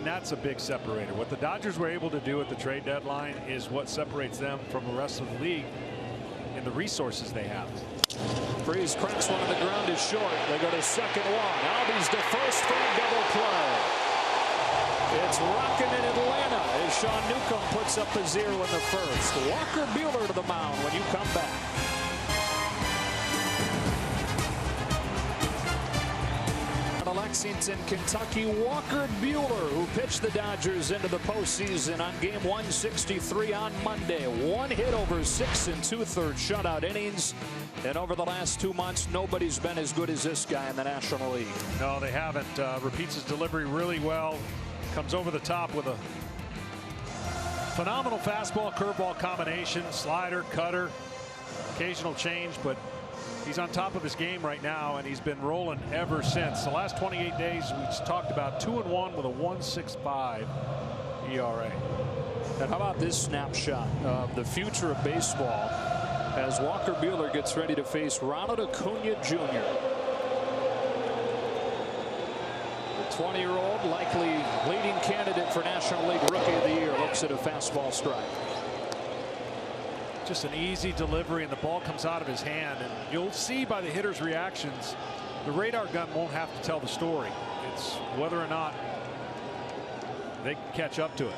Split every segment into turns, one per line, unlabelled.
that's a big separator. What the Dodgers were able to do at the trade deadline is what separates them from the rest of the league in the resources they have.
Freeze cracks one on the ground is short. They go to second one. Albies to first for a double play. It's rocking in Atlanta as Sean Newcomb puts up a 0 in the first. Walker Buehler to the mound when you come back. Lexington, Kentucky, Walker Buehler, who pitched the Dodgers into the postseason on game 163 on Monday. One hit over 6 2/3 shutout innings. And over the last 2 months, nobody's been as good as this guy in the National League.
No, they haven't. Repeats his delivery really well. Comes over the top with a phenomenal fastball, curveball combination, slider, cutter, occasional change, but he's on top of his game right now, and he's been rolling ever since. The last 28 days, we just talked about 2-1 with a 1.65 ERA.
And how about this snapshot of the future of baseball as Walker Buehler gets ready to face Ronald Acuna Jr. The 20-year-old, likely leading candidate for National League Rookie of the Year, looks at a fastball strike.
Just an easy delivery, and the ball comes out of his hand, and you'll see by the hitter's reactions, the radar gun won't have to tell the story. It's whether or not they can catch up to it.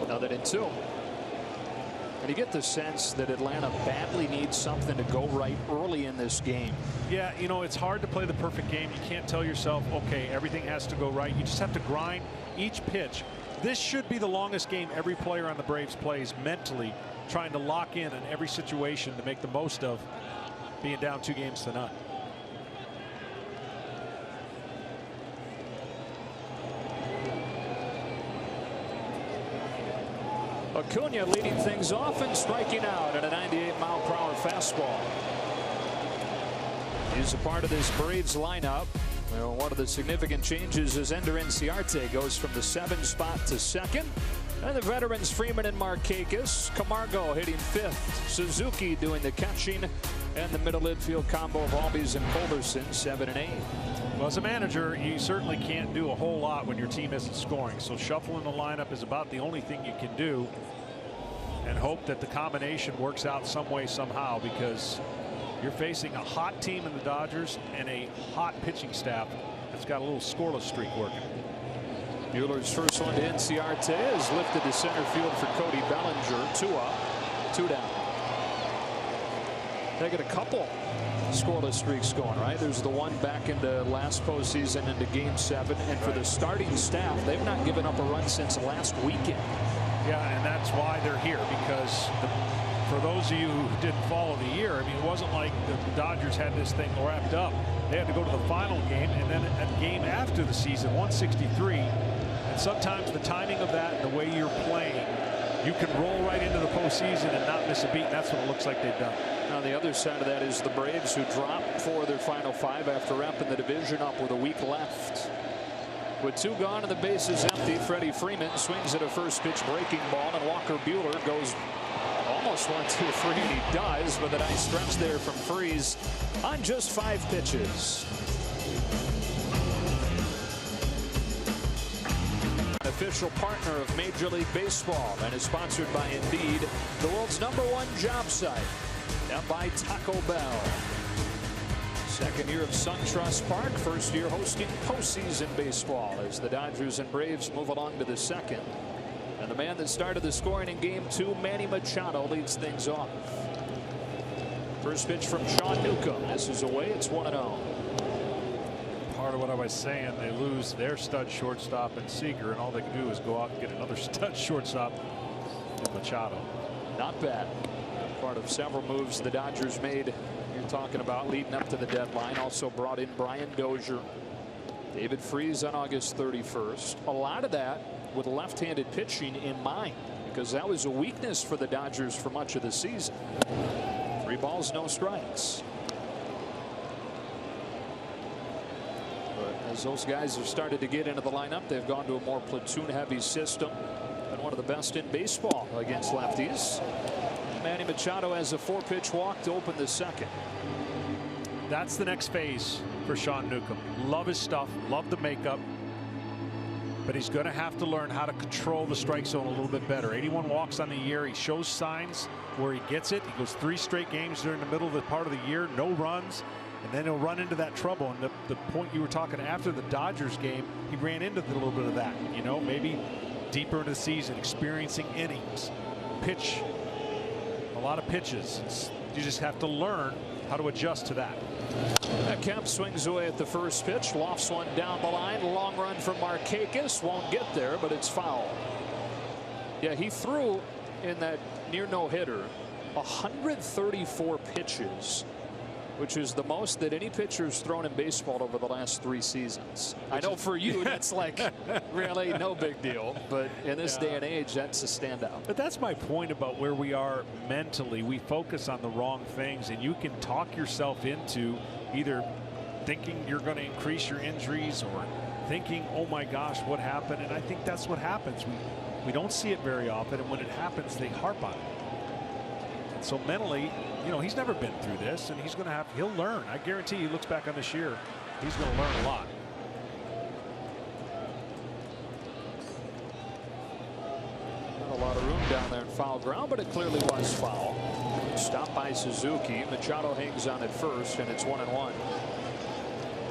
Another in 2. And you get the sense that Atlanta badly needs something to go right early in this game.
Yeah, you know, it's hard to play the perfect game. You can't tell yourself, okay, everything has to go right. You just have to grind each pitch. This should be the longest game every player on the Braves plays mentally, trying to lock in every situation to make the most of being down 2-0.
Acuna leading things off and striking out at a 98-mile-per-hour fastball. He's a part of this Braves lineup. Well, one of the significant changes is Ender Inciarte goes from the 7 spot to 2nd. And the veterans Freeman and Markakis. Camargo hitting 5th. Suzuki doing the catching. And the middle infield combo of Albies and Culberson, 7 and 8.
Well, as a manager, you certainly can't do a whole lot when your team isn't scoring. So shuffling the lineup is about the only thing you can do. And hope that the combination works out some way, somehow, because you're facing a hot team in the Dodgers and a hot pitching staff that's got a little scoreless streak working.
Buehler's first one to Inciarte is lifted to center field for Cody Bellinger. 2 up, 2 down. They got a couple scoreless streaks going, right? There's the one back into last postseason into Game 7, and for the starting staff, they've not given up a run since last weekend.
Yeah, and that's why they're here, because for those of you who didn't follow the year, I mean, it wasn't like the Dodgers had this thing wrapped up. They had to go to the final game, and then a game after the season, 163. And sometimes the timing of that and the way you're playing, you can roll right into the postseason and not miss a beat. And that's what it looks like they've done.
On the other side of that is the Braves, who dropped 4 of their final 5 after wrapping the division up with a week left. With 2 gone and the bases empty, Freddie Freeman swings at a first pitch breaking ball, and Walker Buehler goes almost 1, 2, 3, and he does with a nice stretch there from Freeze on just 5 pitches. An official partner of Major League Baseball and is sponsored by Indeed, the world's #1 job site, and by Taco Bell. Second year of SunTrust Park, first year hosting postseason baseball as the Dodgers and Braves move along to the 2nd. And the man that started the scoring in Game 2, Manny Machado, leads things off. First pitch from Sean Newcomb. This is away. It's 1-0.
Part of what I was saying, they lose their stud shortstop in Seager, and all they can do is go out and get another stud shortstop in Machado.
Not bad. Part of several moves the Dodgers made. You're talking about leading up to the deadline. Also brought in Brian Dozier, David Freese on August 31st. A lot of that with left-handed pitching in mind, because that was a weakness for the Dodgers for much of the season. 3 balls, no strikes. But as those guys have started to get into the lineup, they've gone to a more platoon-heavy system, and one of the best in baseball against lefties. Manny Machado has a 4-pitch walk to open the 2nd.
That's the next phase for Sean Newcomb. Love his stuff, love the makeup. but he's going to have to learn how to control the strike zone a little bit better. 81 walks on the year. He shows signs where he gets it. He goes 3 straight games during the middle of the part of the year, no runs, and then he'll run into that trouble. And the point you were talking after the Dodgers game, he ran into a little bit of that. You know, maybe deeper into the season, experiencing innings, pitch, a lot of pitches. You just have to learn how to adjust to that.
Kemp swings away at the first pitch, lofts one down the line. Long run from Markakis, won't get there, but it's foul. Yeah, he threw in that near no-hitter 134 pitches, which is the most that any pitcher has thrown in baseball over the last 3 seasons. I know for you that's like really no big deal, but in this day and age, that's a standout.
But that's my point about where we are mentally. We focus on the wrong things, and you can talk yourself into either thinking you're going to increase your injuries or thinking, oh my gosh, what happened? And I think that's what happens. We don't see it very often, and when it happens, they harp on it. And so mentally, you know, he's never been through this, and he'll learn. I guarantee he looks back on this year, he's going to learn a lot.
Not a lot of room down there in foul ground, but it clearly was foul. Stopped by Suzuki. Machado hangs on at first, and it's 1-1.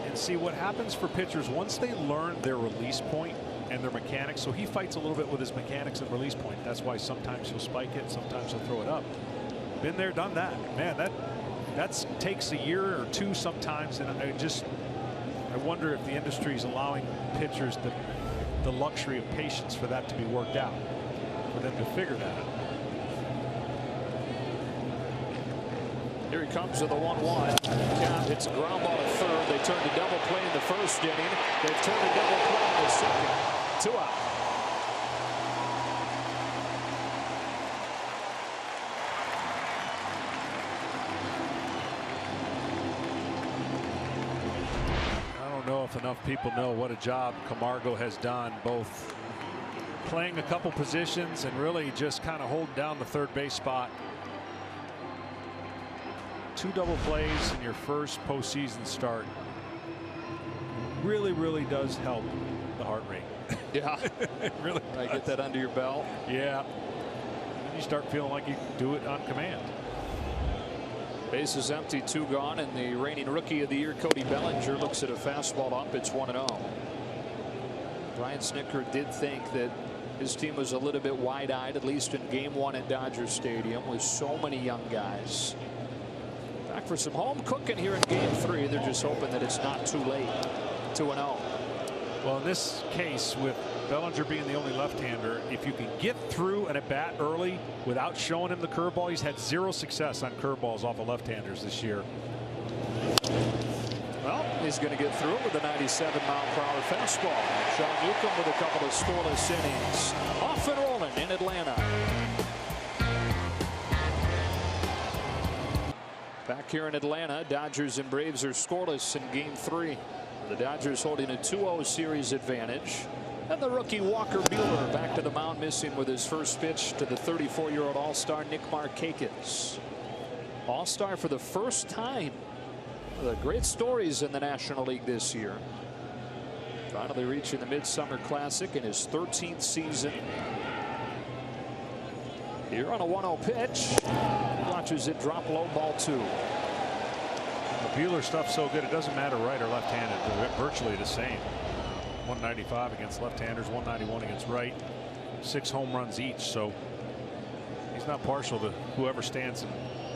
And see what happens for pitchers once they learn their release point and their mechanics. So he fights a little bit with his mechanics and release point. That's why sometimes he'll spike it, sometimes he'll throw it up. Been there, done that. Man, that takes a year or 2 sometimes, and I wonder if the industry is allowing pitchers the luxury of patience for that to be worked out, for them to figure that out.
Here he comes to the 1-1. Kemp hits a ground ball to third. They turned to double play in the first inning. They've turned to double play in the second. 2 out.
I don't know if enough people know what a job Camargo has done, both playing a couple positions and really just kind of holding down the third base spot. 2 double plays in your first postseason start really does help the heart rate.
Yeah.
It really does.
Get that under your belt.
Yeah. And you start feeling like you can do it on command.
Bases empty, 2 gone, and the reigning rookie of the year, Cody Bellinger, looks at a fastball up. It's 1-0. Brian Snitker did think that his team was a little bit wide-eyed, at least in Game 1 at Dodger Stadium, with so many young guys. Back for some home cooking here in Game 3. They're just hoping that it's not too late. 2-0.
Well, in this case, with Bellinger being the only left-hander, if you can get through an at-bat early without showing him the curveball, he's had 0 success on curveballs off of left-handers this year.
Well, he's going to get through it with a 97-mile-per-hour fastball. Sean Newcomb with a couple of scoreless innings. Off and rolling in Atlanta. Back here in Atlanta, Dodgers and Braves are scoreless in Game 3. The Dodgers holding a 2-0 series advantage. And the rookie Walker Buehler back to the mound, missing with his first pitch to the 34-year-old All-Star Nick Markakis. All-Star for the first time. The great stories in the National League this year. Finally reaching the Midsummer Classic in his 13th season. Here on a 1-0 pitch. Watches it drop low, ball 2.
The Buehler stuff's so good, it doesn't matter right or left-handed. They're virtually the same. 195 against left-handers, 191 against right. 6 home runs each, so he's not partial to whoever stands in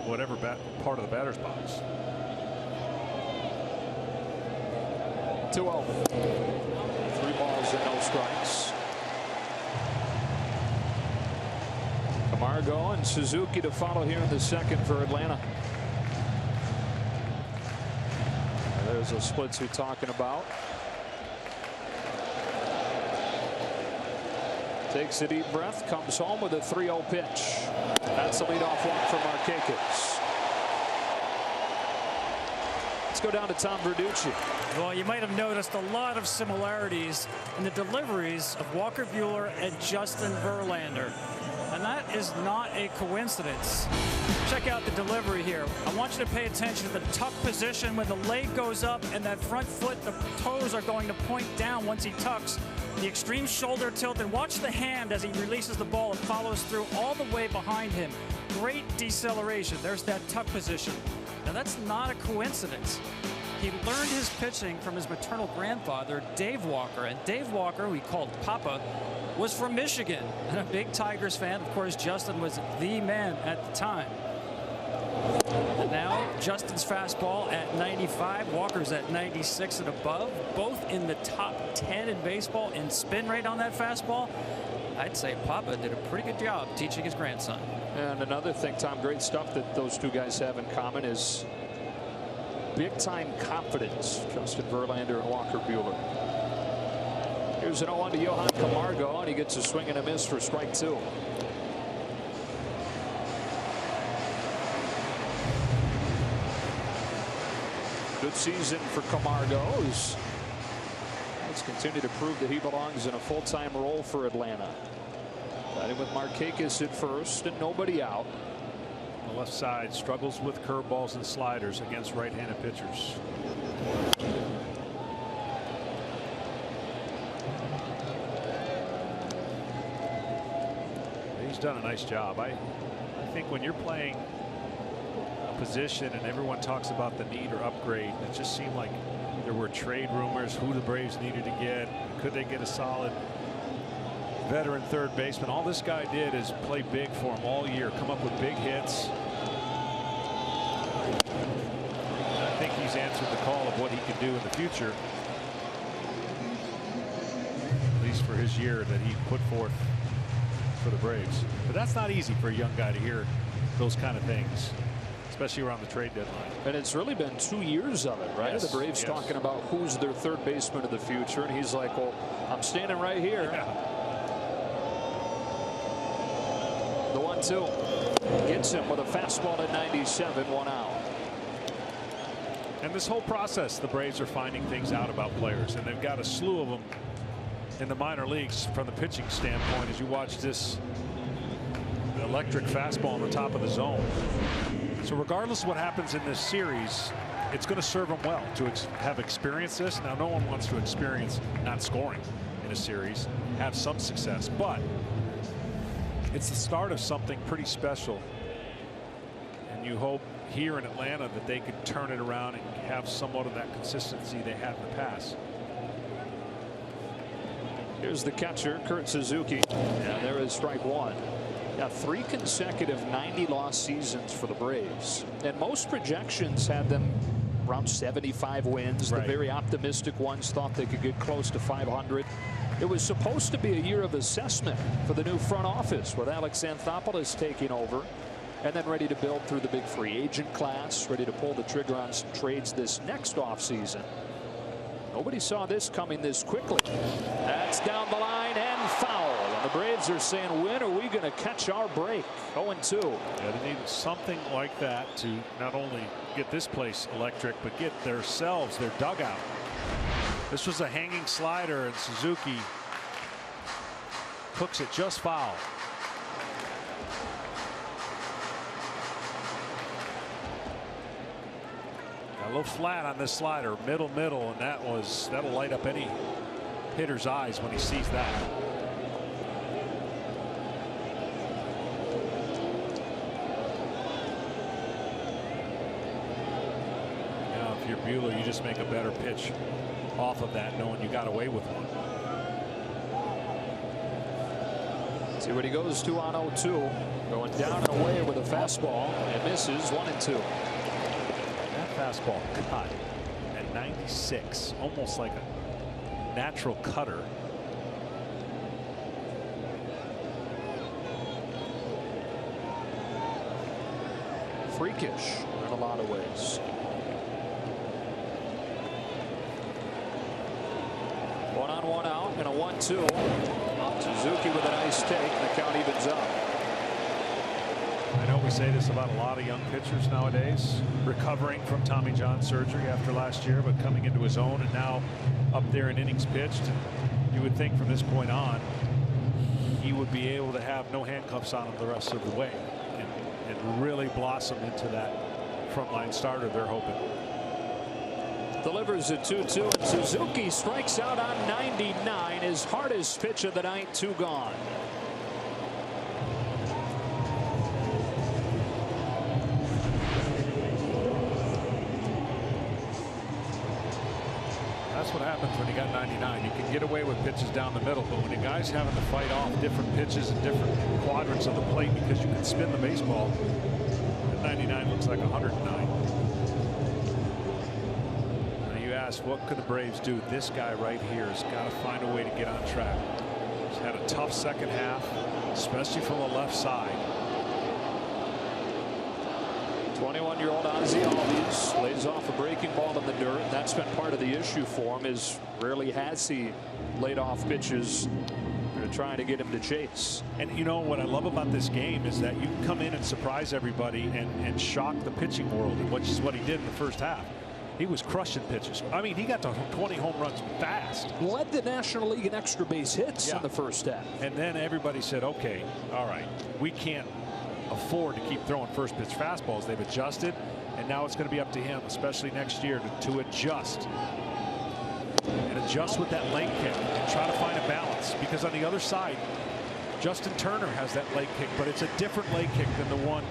whatever part of the batter's box.
2-0. 3 balls and no strikes. Camargo and Suzuki to follow here in the second for Atlanta. There's the splits we're talking about. Takes a deep breath, comes home with a 3-0 pitch. That's a leadoff walk for Markakis. Let's go down to Tom Verducci.
Well, you might have noticed a lot of similarities in the deliveries of Walker Buehler and Justin Verlander. And that is not a coincidence. Check out the delivery here. I want you to pay attention to the tuck position when the leg goes up and that front foot, the toes are going to point down once he tucks. The extreme shoulder tilt, and watch the hand as he releases the ball and follows through all the way behind him. Great deceleration. There's that tuck position. Now that's not a coincidence. He learned his pitching from his maternal grandfather, Dave Walker. And Dave Walker, who he called Papa, was from Michigan and a big Tigers fan. Of course, Justin was the man at the time. And now Justin's fastball at 95, Walker's at 96 and above, both in the top 10 in baseball in spin rate on that fastball. I'd say Papa did a pretty good job teaching his grandson.
And another thing, Tom, great stuff that those two guys have in common is big-time confidence. Justin Verlander and Walker Buehler. Here's an 0-1 to Johan Camargo, and he gets a swing and a miss for strike 2. Good season for Camargo. Let's continue to prove that he belongs in a full-time role for Atlanta. Batting with Markakis at first and nobody out.
The left side struggles with curveballs and sliders against right-handed pitchers. He's done a nice job. I think when you're playing a position and everyone talks about the need or upgrade, it just seemed like there were trade rumors who the Braves needed to get. Could they get a solid veteran third baseman? All this guy did is play big for him all year, come up with big hits. I think he's answered the call of what he can do in the future, at least for his year that he put forth for the Braves. But that's not easy for a young guy to hear those kind of things, especially around the trade deadline.
And it's really been 2 years of it, right?
Yes,
The Braves talking about who's their third baseman of the future, and he's like, well, I'm standing right here.
Yeah.
The 1-2 gets him with a fastball at 97, 1 out.
And this whole process, the Braves are finding things out about players, and they've got a slew of them in the minor leagues from the pitching standpoint. As you watch this electric fastball on the top of the zone. So regardless of what happens in this series, it's going to serve them well to have experienced this. Now, no one wants to experience not scoring in a series, have some success, but it's the start of something pretty special. And you hope here in Atlanta that they could turn it around and have somewhat of that consistency they had in the past.
Here's the catcher, Kurt Suzuki. And there is strike 1. Now 3 consecutive 90-loss seasons for the Braves. And most projections had them around 75 wins.
Right.
The very optimistic ones thought they could get close to 500. It was supposed to be a year of assessment for the new front office with Alex Anthopoulos taking over and then ready to build through the big free agent class, ready to pull the trigger on some trades this next offseason. Nobody saw this coming this quickly. That's down the line and foul. And the Braves are saying, when are we going to catch our break? 0-2.
Yeah, they need something like that to not only get this place electric, but get themselves, their dugout. This was a hanging slider, and Suzuki hooks it just foul. A little flat on this slider, middle, and that'll light up any hitter's eyes when he sees that. Now, if you're Buehler, you just make a better pitch off of that, knowing you got away with one.
See what he goes to on 0-2, going down and away with a fastball and misses. 1-2.
Fastball cut at 96, almost like a natural cutter.
Freakish in a lot of ways. 1 on 1 out and a 1-2. Suzuki with a nice take, and the count evens up.
I know we say this about a lot of young pitchers nowadays, recovering from Tommy John surgery after last year, but coming into his own and now up there in innings pitched. You would think from this point on he would be able to have no handcuffs on him the rest of the way and really blossom into that frontline starter they're hoping.
Delivers a 2-2, and Suzuki strikes out on 99. His hardest pitch of the night, 2 gone.
That's what happens when you got 99. You can get away with pitches down the middle, but when a guy's having to fight off different pitches and different quadrants of the plate because you can spin the baseball, that 99 looks like 109. Now you ask, what could the Braves do? This guy right here has got to find a way to get on track. He's had a tough second half, especially from the left side.
21-year-old Ozzie Albies lays off a breaking ball in the dirt. That's been part of the issue for him, is rarely has he laid off pitches. They're trying to get him to chase.
And you know what I love about this game is that you can come in and surprise everybody and shock the pitching world, which is what he did in the first half. He was crushing pitches. I mean, he got to 20 home runs fast.
Led the National League in extra base hits in the first half. And
then everybody said, okay, all right, we can't afford to keep throwing first pitch fastballs. They've adjusted, and now it's going to be up to him, especially next year, to adjust and adjust with that leg kick and try to find a balance, because on the other side Justin Turner has that leg kick, but it's a different leg kick than the one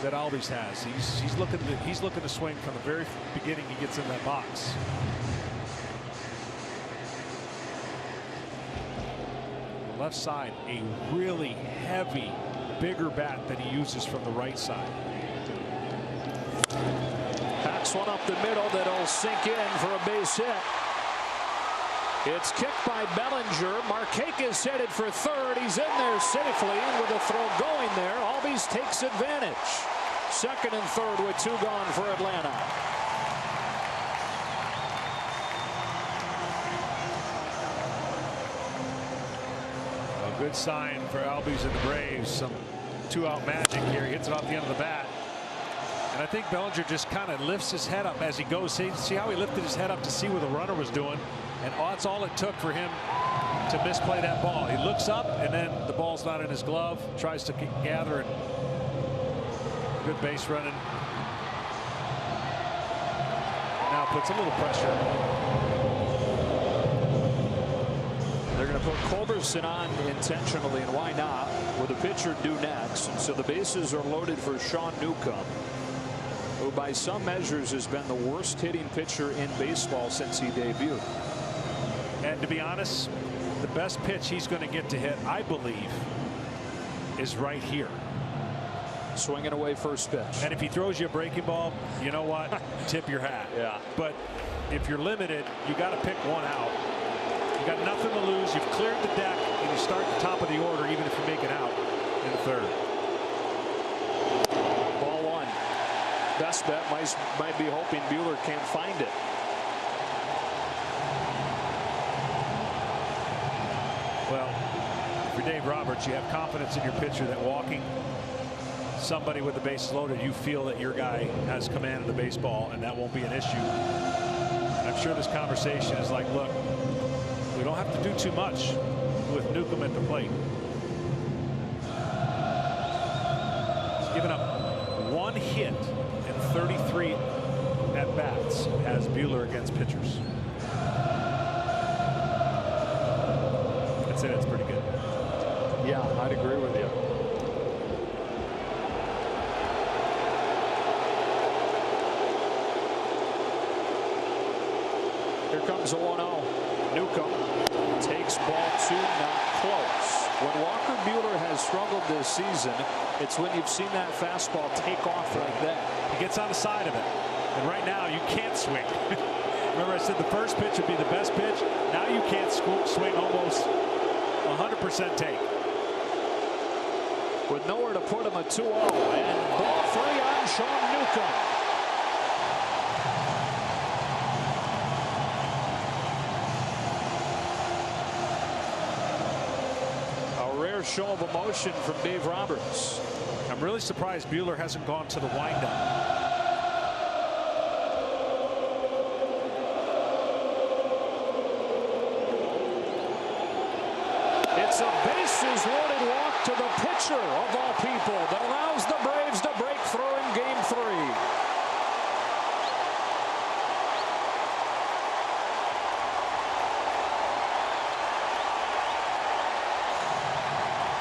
that Albies has. He's looking to swing from the very beginning he gets in that box. The left side, a really heavy, bigger bat than he uses from the right side.
Packs one up the middle that'll sink in for a base hit. It's kicked by Bellinger. Markakis headed for third. He's in there safely with a throw going there. Albies takes advantage. Second and third with 2 gone for Atlanta.
A good sign for Albies and the Braves. Some 2-out magic here. He hits it off the end of the bat. And I think Bellinger just kind of lifts his head up as he goes. See how he lifted his head up to see what the runner was doing. And that's all it took for him to misplay that ball. He looks up, and then the ball's not in his glove. Tries to gather it. Good base running. Now puts a little pressure.
They're going to put Culberson on intentionally, and why not, with a pitcher due next. And so the bases are loaded for Sean Newcomb, who by some measures has been the worst hitting pitcher in baseball since he debuted.
And to be honest, the best pitch he's going to get to hit, I believe, is right here.
Swinging away first pitch.
And if he throws you a breaking ball, you know what? Tip your hat.
Yeah.
But if you're limited, you got to pick one out. You got nothing to lose. You've cleared the deck, and you start the top of the order, even if you make it out in the third.
Ball 1. Best bet might be hoping Buehler can't find it.
Well, for Dave Roberts, you have confidence in your pitcher that walking somebody with the bases loaded, you feel that your guy has command of the baseball, and that won't be an issue. And I'm sure this conversation is like, look, we don't have to do too much with Newcomb at the plate. He's given up 1 hit in 33 at-bats as Buehler against pitchers. That's it. It's pretty good.
Yeah, I'd agree with you. Here comes a 1-0. Newcomb takes ball 2, not close. When Walker Buehler has struggled this season, it's when you've seen that fastball take off like that.
He gets on the side of it. And right now, you can't swing. Remember I said the first pitch would be the best pitch? Now you can't swing almost 100% take.
With nowhere to put him, a 2-0. And ball 3 on Sean Newcomb. Show of emotion from Dave Roberts.
I'm really surprised Buehler hasn't gone to the windup.
It's a bases loaded walk to the pitcher of all people that allows the Braves to break through in Game 3.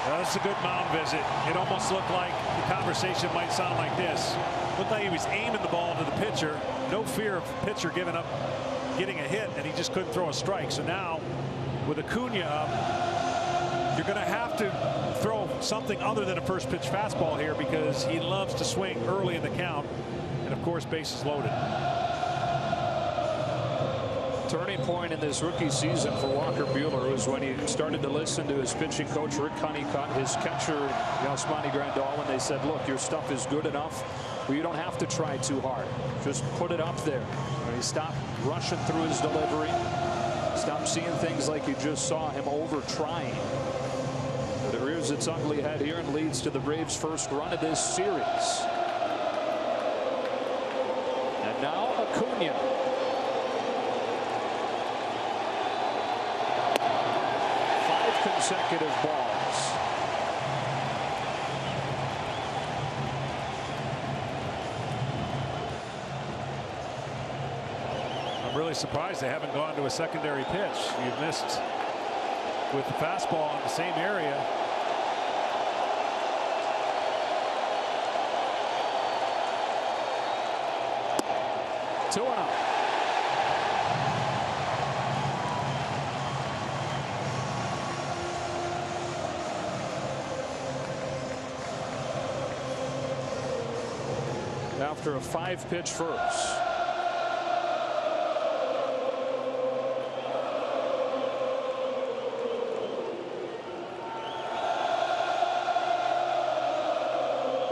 That's a good mound visit. It almost looked like the conversation might sound like this. Looked like he was aiming the ball to the pitcher. No fear of pitcher giving up, getting a hit, and he just couldn't throw a strike. So now, with Acuna up, you're going to have to throw something other than a first pitch fastball here because he loves to swing early in the count. And of course, bases loaded.
Turning point in this rookie season for Walker Buehler was when he started to listen to his pitching coach Rick Honeycutt, his catcher Gausman Grandal, and they said, look, your stuff is good enough where you don't have to try too hard. Just put it up there. And he stopped rushing through his delivery. Stop seeing things like you just saw him over trying. But it rears its ugly head here and leads to the Braves' first run of this series. And now Acuna. 5 consecutive balls.
I'm really surprised they haven't gone to a secondary pitch. You've missed with the fastball in the same area.
Two and up. After a 5-pitch first.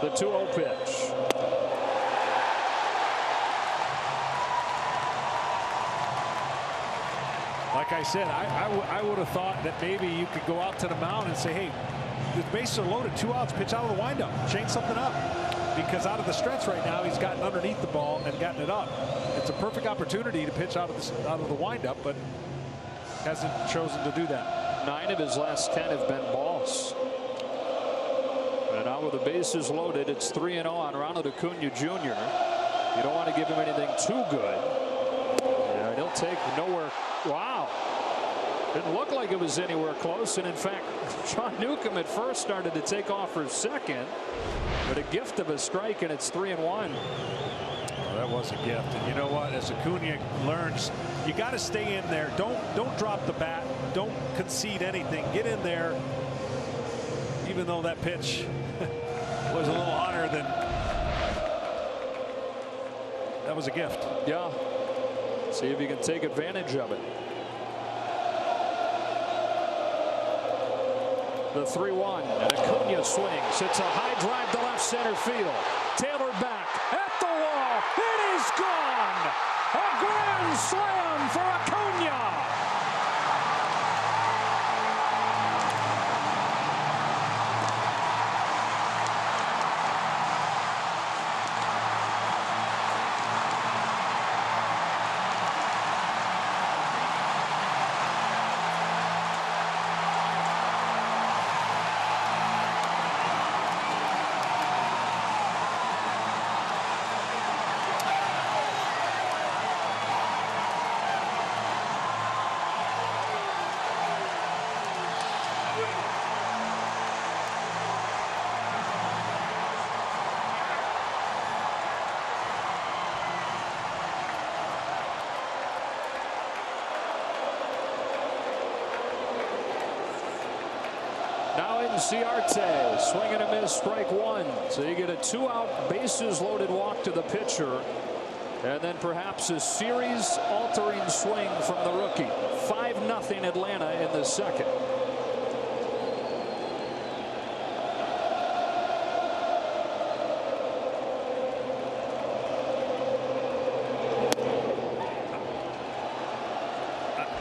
The 2-0 pitch.
Like I said, I would have thought that maybe you could go out to the mound and say, hey, the bases are loaded, 2 outs, pitch out of the windup, change something up. Because out of the stretch right now, he's gotten underneath the ball and gotten it up. It's a perfect opportunity to pitch out of the windup, but hasn't chosen to do that.
9 of his last 10 have been balls. And now with the bases loaded, it's 3-0 on Ronald Acuna Jr. You don't want to give him anything too good. And he'll take nowhere. Wow. Didn't look like it was anywhere close. And in fact, Sean Newcomb at first started to take off for second. But a gift of a strike, and it's 3-1.
Well, that was a gift. And you know what? As Acuna learns, you got to stay in there. Don't drop the bat. Don't concede anything. Get in there. Even though that pitch was a little hotter than that was a gift.
Yeah. See if you can take advantage of it. The 3-1, and Acuna swings. It's a high drive to left center field. Taylor back at the wall. It is gone. A grand slam for Acuna. Ciarte swinging a miss, strike 1. So you get a 2-out bases loaded walk to the pitcher, and then perhaps a series altering swing from the rookie. 5-0 Atlanta in the second.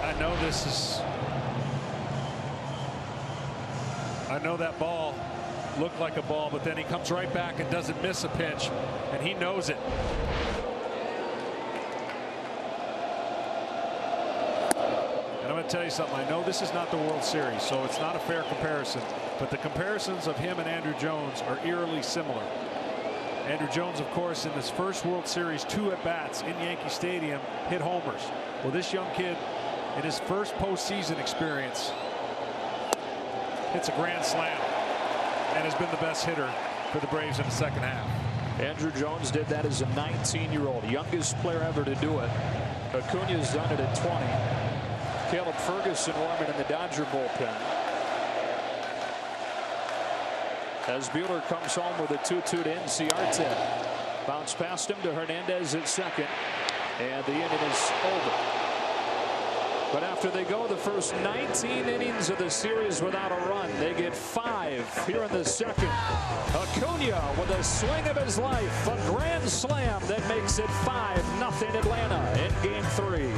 I know this is. I know that ball looked like a ball, but then he comes right back and doesn't miss a pitch, and he knows it. And I'm going to tell you something. I know this is not the World Series, so it's not a fair comparison, but the comparisons of him and Andrew Jones are eerily similar. Andrew Jones, of course, in his first World Series, 2 at-bats in Yankee Stadium, hit homers. Well, this young kid, in his first postseason experience, hits a grand slam. and has been the best hitter for the Braves in the second half.
Andrew Jones did that as a 19-year-old, youngest player ever to do it. Acuna's done it at 20. Caleb Ferguson warming in the Dodger bullpen. As Buehler comes home with a 2-2 to Inciarte. Bounce past him to Hernandez at second, and the inning is over. But after they go the first 19 innings of the series without a run, they get 5 here in the second. Acuna with a swing of his life, a grand slam that makes it 5-0 Atlanta in Game 3.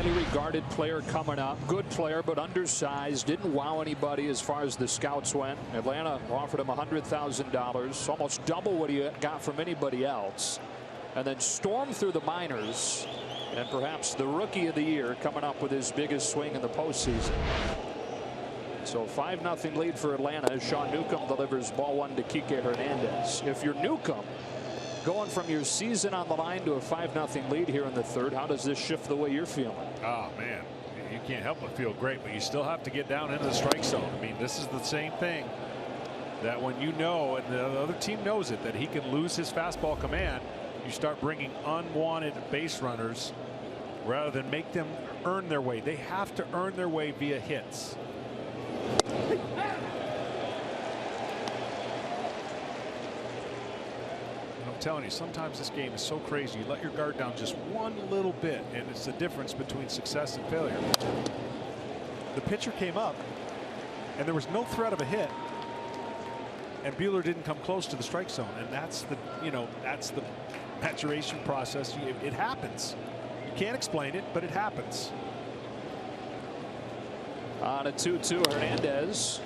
Highly regarded player coming up, good player but undersized, didn't wow anybody as far as the scouts went. Atlanta offered him $100,000, almost double what he got from anybody else, and then stormed through the minors, and perhaps the rookie of the year coming up with his biggest swing in the postseason. So 5-0 lead for Atlanta as Sean Newcomb delivers ball 1 to Kike Hernandez. If you're Newcomb, going from your season on the line to a 5-0 lead here in the third, how does this shift the way you're feeling?
Oh man, you can't help but feel great, but you still have to get down into the strike zone. I mean, this is the same thing that when you know, and the other team knows it, that he can lose his fastball command, you start bringing unwanted base runners rather than make them earn their way. They have to earn their way via hits. I'm telling you, sometimes this game is so crazy. You let your guard down just one little bit, and it's the difference between success and failure. The pitcher came up, and there was no threat of a hit, and Buehler didn't come close to the strike zone, and that's the, that's the maturation process. It happens. You can't explain it, but it happens.
On a 2-2, Hernandez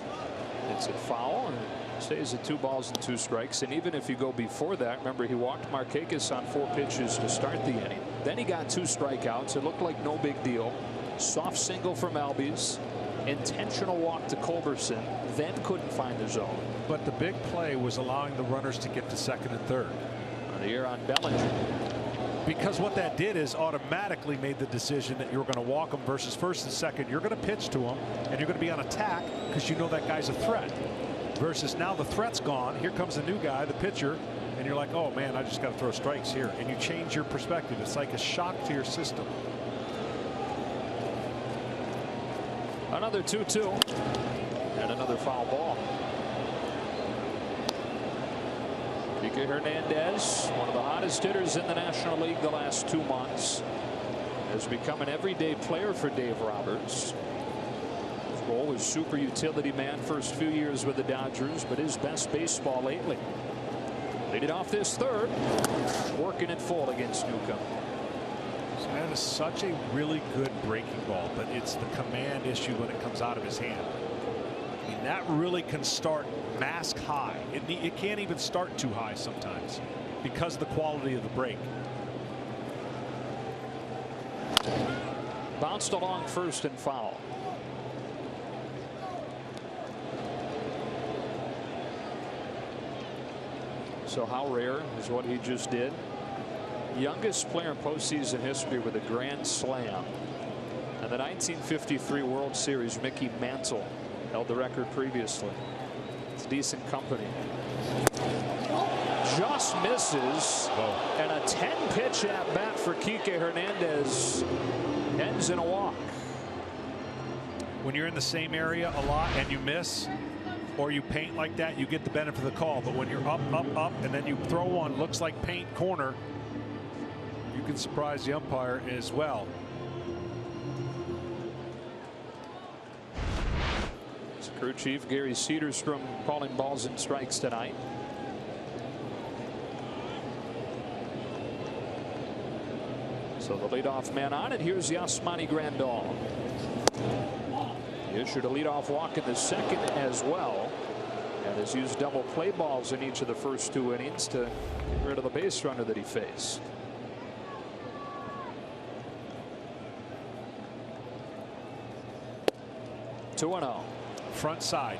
hits it foul and stays at 2 balls and 2 strikes. And even if you go before that, remember he walked Markakis on 4 pitches to start the inning. Then he got 2 strikeouts. It looked like no big deal. Soft single from Albies, intentional walk to Culberson, then couldn't find the zone.
But the big play was allowing the runners to get to second and third.
The year on Bellinger.
Because what that did is automatically made the decision that you're going to walk him versus first and second. You're going to pitch to him, and you're going to be on attack because you know that guy's a threat. Versus now the threat's gone. Here comes the new guy, the pitcher, and you're like, oh man, I just got to throw strikes here. And you change your perspective. It's like a shock to your system.
Another 2-2 and another foul ball. Kike Hernandez, one of the hottest hitters in the National League the last 2 months, has become an everyday player for Dave Roberts. His role was super utility man first few years with the Dodgers, but his best baseball lately. Lead it off this third, working it full against Newcomb.
So that is such a really good breaking ball, but it's the command issue when it comes out of his hand. I mean, that really can start mask high. It can't even start too high sometimes because of the quality of the break.
Bounced along first and foul. So how rare is what he just did? Youngest player in postseason history with a grand slam. And the 1953 World Series, Mickey Mantle held the record previously. It's decent company. Just misses.
Oh.
And a 10-pitch at bat for Kike Hernandez ends in a walk.
When you're in the same area a lot and you miss, or you paint like that, you get the benefit of the call. But when you're up, and then you throw one, looks like paint corner, you can surprise the umpire as well.
Crew chief Gary Cedarstrom calling balls and strikes tonight. So the leadoff man on it. Here's Yasmani Grandal. He issued a leadoff walk in the second as well, and has used double play balls in each of the first 2 innings to get rid of the base runner that he faced. Two 2-0.
Front side.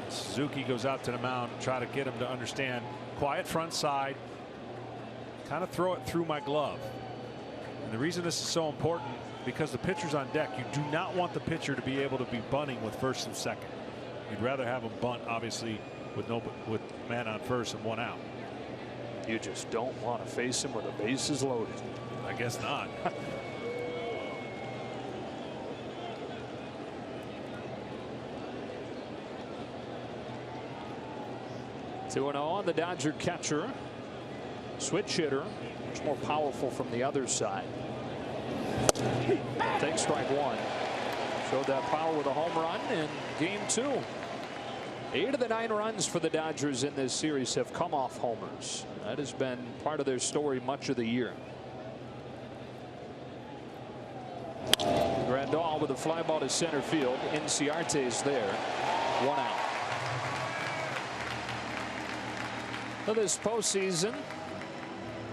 Suzuki goes out to the mound, try to get him to understand. Quiet front side. Kind of throw it through my glove. And the reason this is so important, because the pitcher's on deck, you do not want the pitcher to be able to be bunting with first and second. You'd rather have him bunt, obviously, with man on first and one out.
You just don't want to face him with the bases loaded.
I guess not.
2-0 on the Dodger catcher. Switch hitter, much more powerful from the other side. Takes strike one. Showed that power with a home run in game 2. 8 of the 9 runs for the Dodgers in this series have come off homers. That has been part of their story much of the year. Grandal with a fly ball to center field. Inciarte's there. 1 out. For this postseason,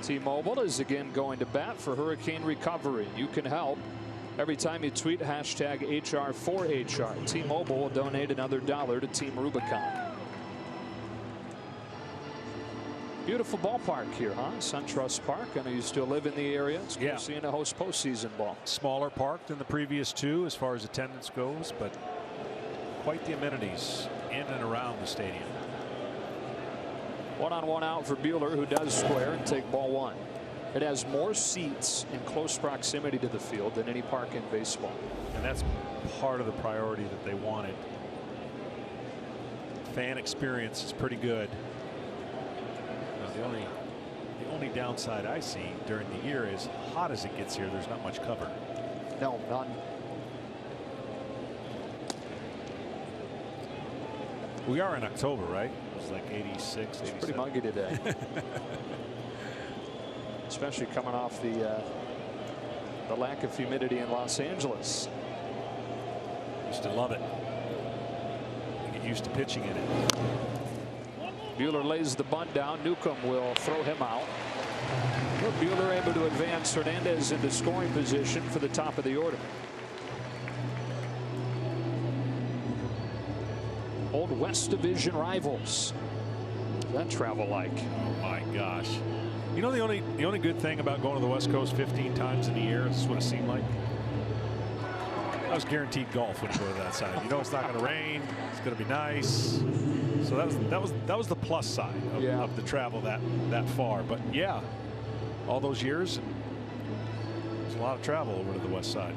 T-Mobile is again going to bat for hurricane recovery. You can help. Every time you tweet hashtag HR4HR, T-Mobile will donate another $1 to Team Rubicon. Beautiful ballpark here, huh? SunTrust Park. I know you still live in the area. It's good seeing a host postseason ball.
Smaller park than the previous 2 as far as attendance goes, but quite the amenities in and around the stadium.
1-on-1 out for Buehler, who does square and take ball 1. It has more seats in close proximity to the field than any park in baseball.
And that's part of the priority that they wanted. Fan experience is pretty good. Now, the only downside I see during the year is hot as it gets here, there's not much cover.
No, none.
We are in October, right? It's like 86, 87.
It's pretty muggy today. Especially coming off the lack of humidity in Los Angeles.
Used to love it. I get used to pitching in it.
Buehler lays the bunt down. Newcomb will throw him out. Buehler able to advance Hernandez into scoring position for the top of the order. Old West Division rivals. What's that travel like?
Oh my gosh. You know, the only good thing about going to the West Coast 15 times in a year, this is what it seemed like. I was guaranteed golf when you go to that side. You know it's not going to rain. It's going to be nice. So that was the plus side of the travel that far. But yeah, all those years, there's a lot of travel over to the west side.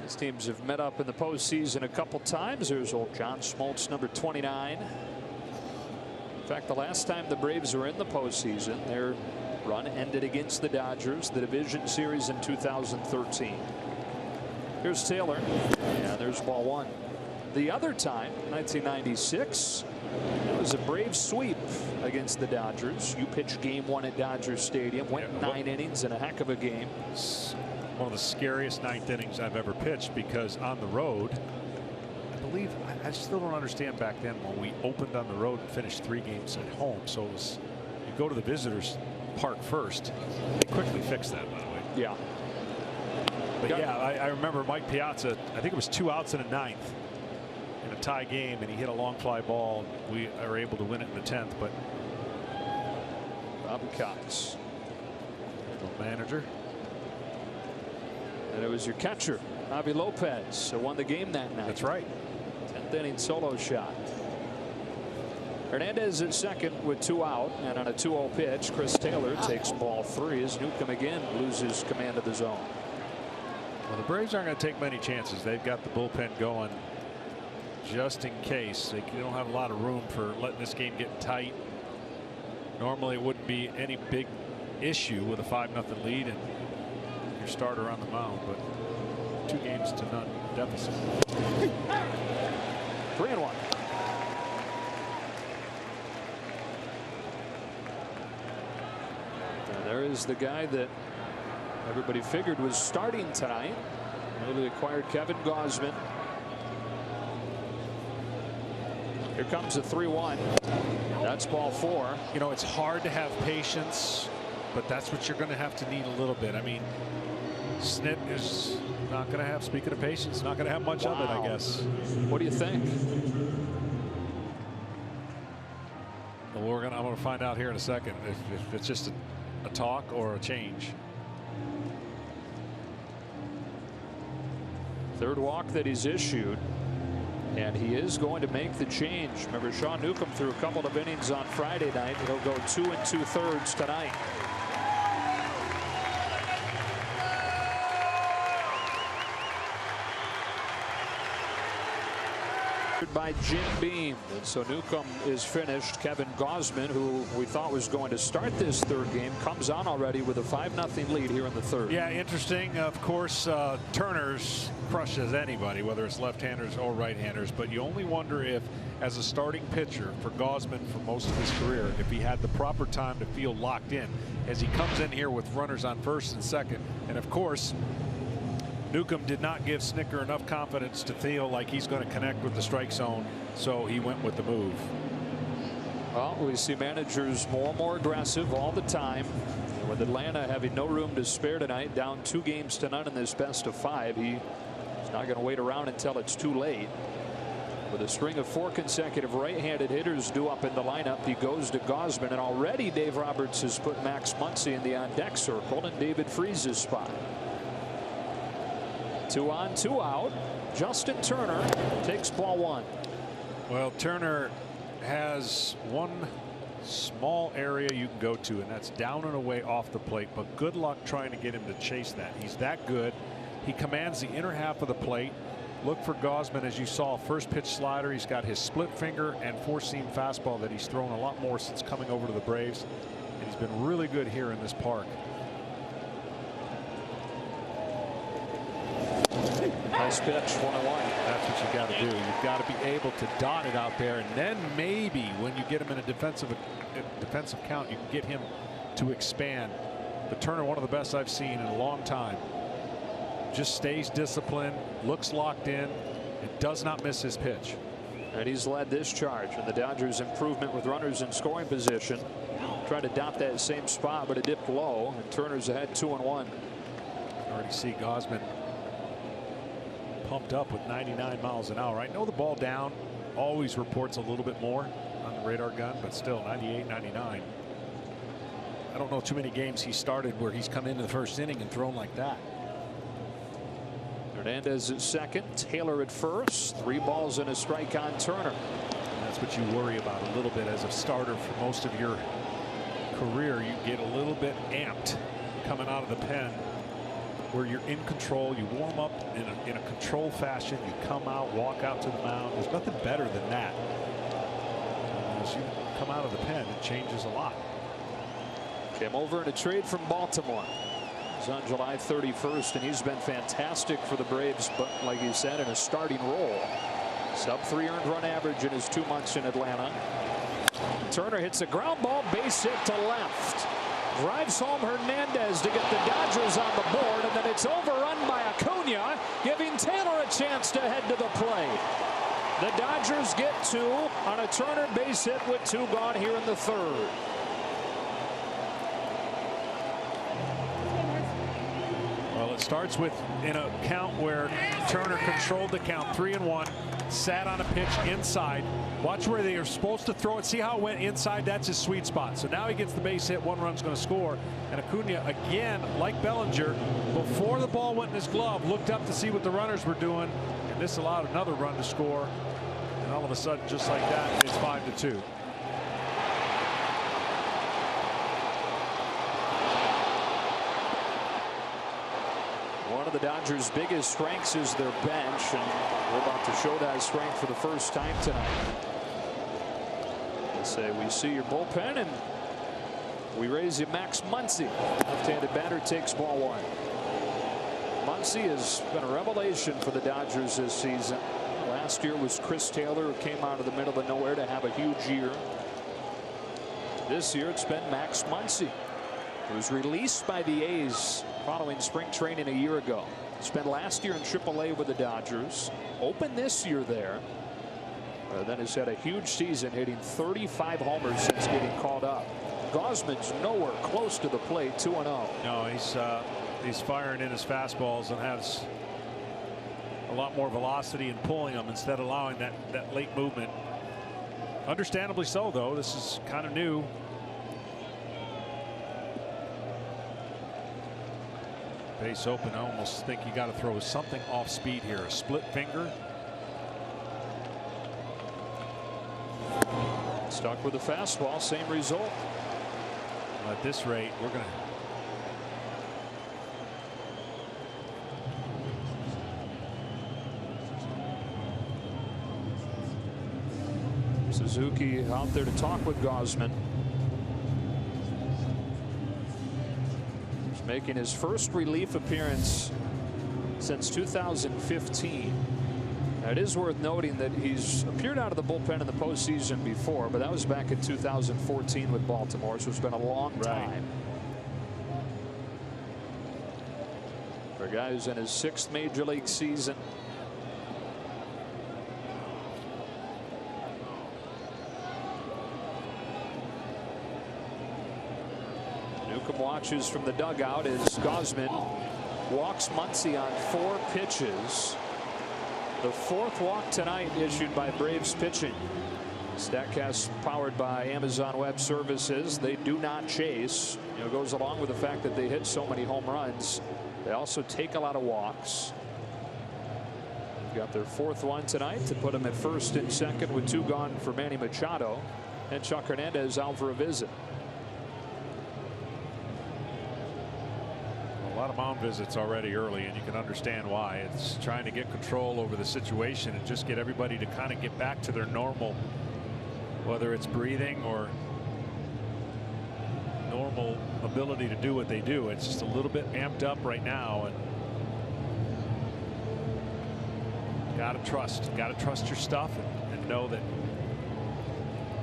These teams have met up in the postseason a couple times. There's old John Smoltz, number 29. In fact, the last time the Braves were in the postseason, their run ended against the Dodgers, the division series in 2013. Here's Taylor, and there's ball 1. The other time, 1996, it was a Brave sweep against the Dodgers. You pitched game 1 at Dodger Stadium, went 9 innings in a heck of a game.
One of the scariest 9th innings I've ever pitched, because on the road, I believe, I still don't understand back then when we opened on the road and finished 3 games at home. So it was, you go to the visitors park first. They quickly fixed that, by the way.
Yeah.
But yeah, I remember Mike Piazza, I think it was 2 outs in a 9th in a tie game, and he hit a long fly ball. We are able to win it in the 10th, but
Bobby Cox,
the manager.
And it was your catcher, Javi Lopez, who won the game that night.
That's right.
10th inning solo shot. Hernandez at second with 2 out, and on a 2-0 pitch, Chris Taylor takes ball 3 as Newcomb again loses command of the zone.
Well, the Braves aren't going to take many chances. They've got the bullpen going just in case. They don't have a lot of room for letting this game get tight. Normally, it wouldn't be any big issue with a 5-0 lead and your starter on the mound, but 2-0 deficit.
3-1. And there is the guy that everybody figured was starting tonight. Newly acquired Kevin Gausman. Here comes a 3-1. That's ball 4.
You know, it's hard to have patience, but that's what you're going to have to need a little bit. I mean, Snit is not going to have, speaking of patience, not going to have much of it, I guess.
What do you think?
Well, I'm going to find out here in a second if it's just a talk or a change.
Third walk that he's issued, and he is going to make the change. Remember, Sean Newcomb threw a couple of innings on Friday night. He'll go 2 2/3 tonight. By Jim Beam, and so Newcomb is finished. Kevin Gausman, who we thought was going to start this third game, comes on already with a 5-0 lead here in the third.
Yeah, interesting. Of course, Turner's crushes anybody, whether it's left-handers or right-handers, but you only wonder if, as a starting pitcher for Gausman for most of his career, if he had the proper time to feel locked in as he comes in here with runners on first and second. And of course, Newcomb did not give Snicker enough confidence to feel like he's going to connect with the strike zone, so he went with the move.
Well, we see managers more and more aggressive all the time. With Atlanta having no room to spare tonight, down 2-0 in this best of 5, he's not going to wait around until it's too late. With a string of 4 consecutive right-handed hitters due up in the lineup, he goes to Gausman, and already Dave Roberts has put Max Muncy in the on-deck circle in David Freese's spot. 2 on, 2 out. Justin Turner takes ball 1.
Well, Turner has one small area you can go to, and that's down and away off the plate, but good luck trying to get him to chase that. He's that good. He commands the inner half of the plate. Look for Gausman, as you saw, first pitch slider. He's got his split finger and 4-seam fastball that he's thrown a lot more since coming over to the Braves, and he's been really good here in this park.
Nice pitch, 1-1.
That's what you got to do. You've got to be able to dot it out there, and then maybe when you get him in a defensive count, you can get him to expand. But Turner, one of the best I've seen in a long time. Just stays disciplined, looks locked in, and does not miss his pitch.
And he's led this charge, and the Dodgers' improvement with runners in scoring position. Tried to dot that same spot, but it dipped low, and Turner's ahead 2-1.
Already see Gausman pumped up with 99 miles an hour. I know the ball down always reports a little bit more on the radar gun, but still 98, 99. I don't know too many games he started where he's come into the first inning and thrown like that.
Hernandez at second, Taylor at first. 3 balls and a strike on Turner.
And that's what you worry about a little bit as a starter for most of your career. You get a little bit amped coming out of the pen, where you're in control. You warm up in a controlled fashion. You come out, walk out to the mound. There's nothing better than that. As you come out of the pen, it changes a lot.
Came over in a trade from Baltimore. It's on July 31st, and he's been fantastic for the Braves, but like you said, in a starting role. Sub-3 earned run average in his 2 months in Atlanta. Turner hits a ground ball, base hit to left. Drives home Hernandez to get the Dodgers on the board, and then it's overrun by Acuna, giving Taylor a chance to head to the plate. The Dodgers get 2 on a Turner base hit with 2 gone here in the third.
Well, it starts with in a count where Turner controlled the count, 3-1, sat on a pitch inside. Watch where they are supposed to throw it. See how it went inside? That's his sweet spot. So now he gets the base hit. 1 run's going to score. And Acuna, again, like Bellinger, before the ball went in his glove, looked up to see what the runners were doing. And this allowed another run to score. And all of a sudden, just like that, it's 5-2.
One of the Dodgers' biggest strengths is their bench, and we're about to show that strength for the first time tonight. They say we see your bullpen, and we raise you Max Muncy. Left-handed batter takes ball 1. Muncy has been a revelation for the Dodgers this season. Last year was Chris Taylor, who came out of the middle of nowhere to have a huge year. This year it's been Max Muncy, who was released by the A's following spring training a year ago. Spent last year in AAA with the Dodgers. Opened this year there. Then has had a huge season, hitting 35 homers since getting called up. Gausman's nowhere close to the plate, 2-0.
No, he's firing in his fastballs and has a lot more velocity in pulling them instead of allowing that late movement. Understandably so, though. This is kind of new. Face open. I almost think you got to throw something off speed here. A split finger.
Stuck with the fastball. Same result.
At this rate, we're going to.
Suzuki out there to talk with Gausman. He's making his first relief appearance since 2015. Now, it is worth noting that he's appeared out of the bullpen in the postseason before, but that was back in 2014 with Baltimore, so it's been a long time. For a guy who's in his 6th major league season. Newcomb watches from the dugout as Gausman walks Muncy on 4 pitches. The 4th walk tonight issued by Braves pitching. Statcast powered by Amazon Web Services. They do not chase. You know, goes along with the fact that they hit so many home runs. They also take a lot of walks. They've got their 4th one tonight to put them at 1st and 2nd with 2 gone for Manny Machado and Chuck Hernandez out for a visit.
A lot of mound visits already early, and you can understand why. It's trying to get control over the situation and just get everybody to kind of get back to their normal, whether it's breathing or normal ability to do what they do. It's just a little bit amped up right now, and gotta trust your stuff and know that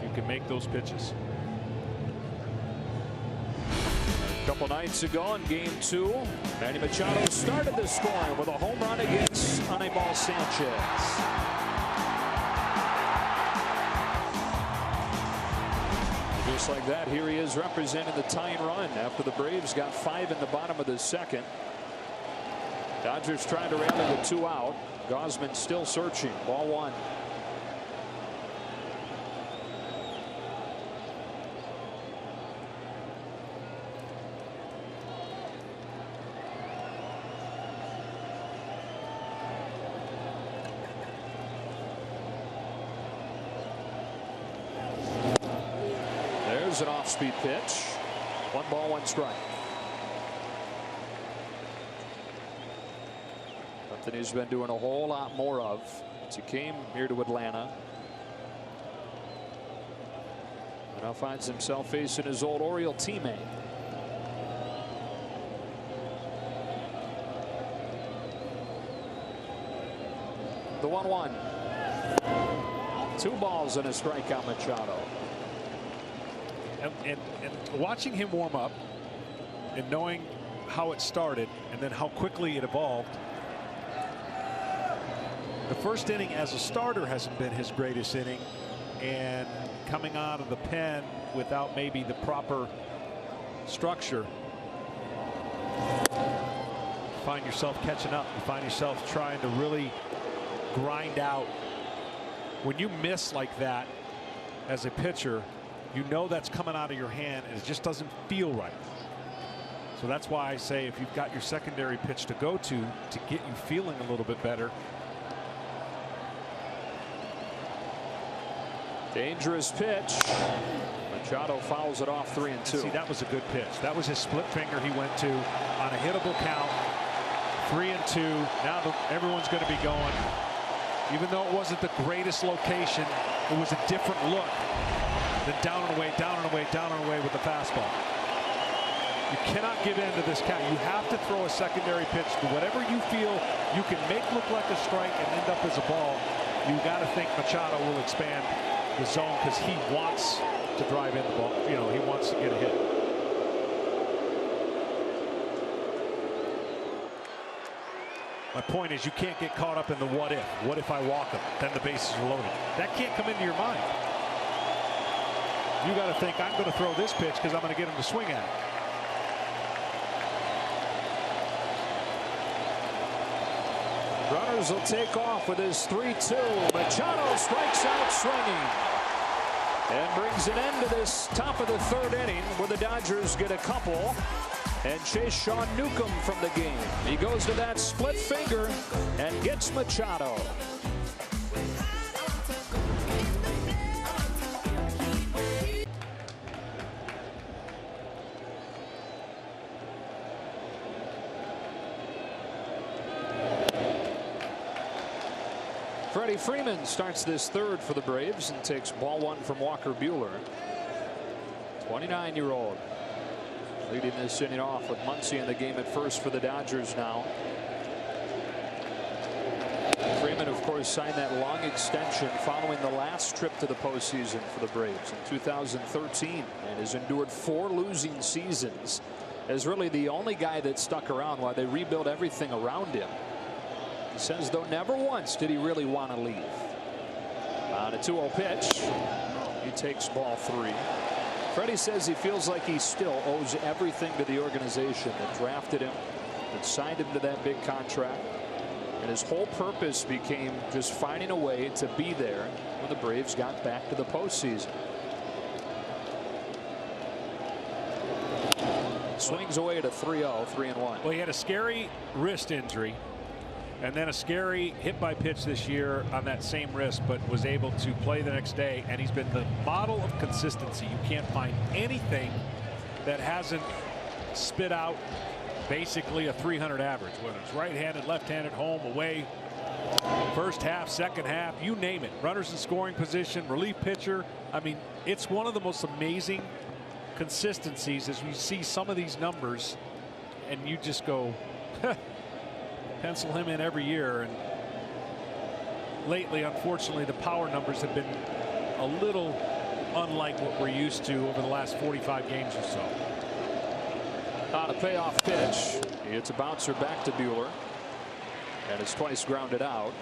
you can make those pitches.
A couple nights ago in game 2, Manny Machado started the scoring with a home run against Anibal Sanchez. Just like that, here he is representing the tying run after the Braves got 5 in the bottom of the 2nd. Dodgers trying to rally the 2 out. Gausman still searching. Ball 1. An off-speed pitch. 1 ball, 1 strike. Something he's been doing a whole lot more of since he came here to Atlanta. And now finds himself facing his old Oriole teammate. The 1-1. 2 balls and a strikeout, Machado.
And watching him warm up and knowing how it started and then how quickly it evolved. The first inning as a starter hasn't been his greatest inning, and coming out of the pen without maybe the proper structure, you find yourself catching up. You find yourself trying to really grind out. When you miss like that as a pitcher, you know that's coming out of your hand and it just doesn't feel right. So that's why I say if you've got your secondary pitch to go to get you feeling a little bit better.
Dangerous pitch. Machado fouls it off 3-2.
See, that was a good pitch. That was his split finger he went to on a hittable count. 3-2. Now everyone's going to be going. Even though it wasn't the greatest location, it was a different look. Then down and away, down and away, down and away with the fastball. You cannot give in to this count. You have to throw a secondary pitch to whatever you feel you can make look like a strike and end up as a ball. You got to think Machado will expand the zone because he wants to drive in the ball. You know, he wants to get a hit. My point is you can't get caught up in the what if. What if I walk him? Then the bases are loaded. That can't come into your mind. You got to think, I'm going to throw this pitch because I'm going to get him to swing at it.
Runners will take off with his 3-2. Machado strikes out swinging and brings an end to this top of the 3rd inning where the Dodgers get a couple and chase Sean Newcomb from the game. He goes to that split finger and gets Machado. Freddie Freeman starts this third for the Braves and takes ball one from Walker Buehler. 29-year-old leading this inning off with Muncy in the game at first for the Dodgers now. Freeman, of course, signed that long extension following the last trip to the postseason for the Braves in 2013 and has endured 4 losing seasons as really the only guy that stuck around while they rebuilt everything around him. He says, though, never once did he really want to leave. On a 2-0 pitch, he takes ball 3. Freddie says he feels like he still owes everything to the organization that drafted him, that signed him to that big contract. And his whole purpose became just finding a way to be there when the Braves got back to the postseason. Swings away at a 3-0, 3-1.
Well, he had a scary wrist injury and then a scary hit by pitch this year on that same wrist, but was able to play the next day. And he's been the model of consistency. You can't find anything that hasn't spit out basically a 300 average, whether it's right-handed, left-handed, home, away, first half, second half, you name it. Runners in scoring position, relief pitcher. I mean, it's one of the most amazing consistencies as we see some of these numbers and you just go pencil him in every year. And lately, unfortunately, the power numbers have been a little unlike what we're used to over the last 45 games or so.
On a payoff pitch, it's a bouncer back to Buehler, and it's twice grounded out.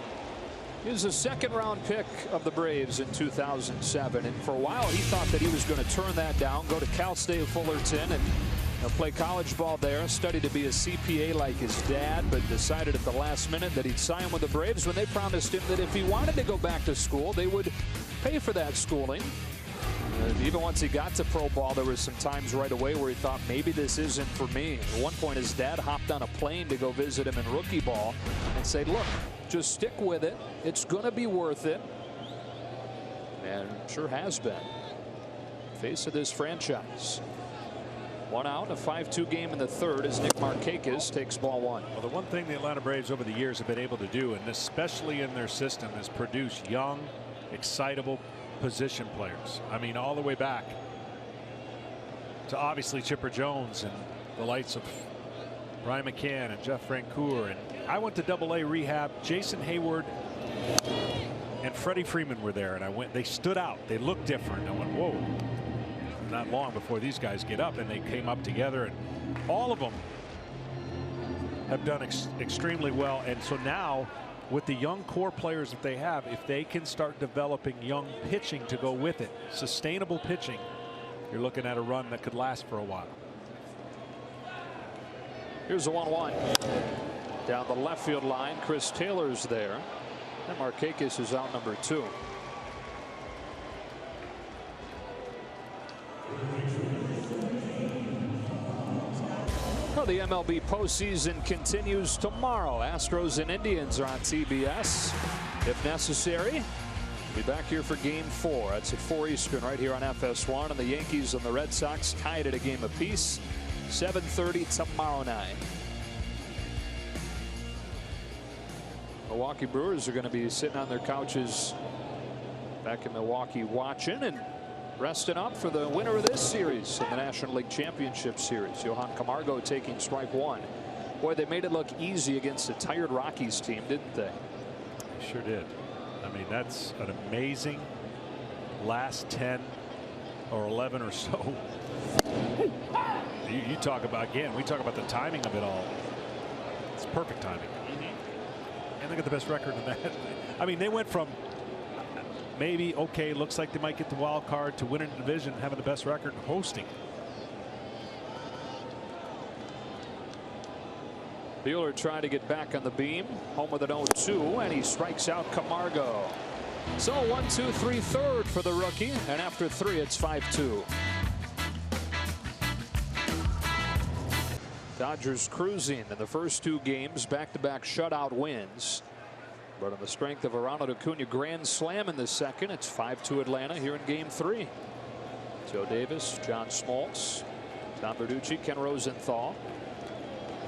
He was a second-round pick of the Braves in 2007, and for a while he thought that he was going to turn that down, go to Cal State Fullerton, and play college ball there, study to be a CPA like his dad, but decided at the last minute that he'd sign with the Braves when they promised him that if he wanted to go back to school, they would pay for that schooling. Even once he got to pro ball, there was some times right away where he thought maybe this isn't for me. At one point, his dad hopped on a plane to go visit him in rookie ball and said, look, just stick with it. It's going to be worth it. And sure has been. Face of this franchise. 1 out, a 5-2 game in the third as Nick Markakis takes ball 1.
Well, the one thing the Atlanta Braves over the years have been able to do, and especially in their system, is produce young, excitable position players. I mean, all the way back to obviously Chipper Jones and the lights of Brian McCann and Jeff Francoeur. And I went to AA rehab. Jason Hayward and Freddie Freeman were there, and I went. They stood out. They looked different. I went, whoa. Not long before these guys get up, and they came up together, and all of them have done extremely well. And so now, with the young core players that they have, if they can start developing young pitching to go with it, sustainable pitching, you're looking at a run that could last for a while.
Here's a 1-1 down the left field line. Chris Taylor's there, and Markakis is out number 2. Well, the MLB postseason continues tomorrow. Astros and Indians are on TBS. If necessary, we'll be back here for Game 4. That's at 4 Eastern right here on FS1. And the Yankees and the Red Sox tied at a game apiece. 7:30 tomorrow night. Milwaukee Brewers are going to be sitting on their couches back in Milwaukee watching and resting up for the winner of this series in the National League Championship Series. Johan Camargo taking strike 1. Boy, they made it look easy against a tired Rockies team, didn't they?
They sure did. I mean, that's an amazing last 10 or 11 or so. You talk about, again, we talk about the timing of it all. It's perfect timing. And they got the best record in that. I mean, they went from maybe, okay, looks like they might get the wild card, to winning the division, having the best record, and hosting.
Buehler trying to get back on the beam. Home with an 0-2, and he strikes out Camargo. So 1-2-3 third for the rookie, and after 3, it's 5-2. Dodgers cruising in the first 2 games, back-to-back shutout wins. But on the strength of a Ronald Acuna grand slam in the second, it's 5-2 Atlanta here in game 3. Joe Davis, John Smoltz, Tom Verducci, Ken Rosenthal,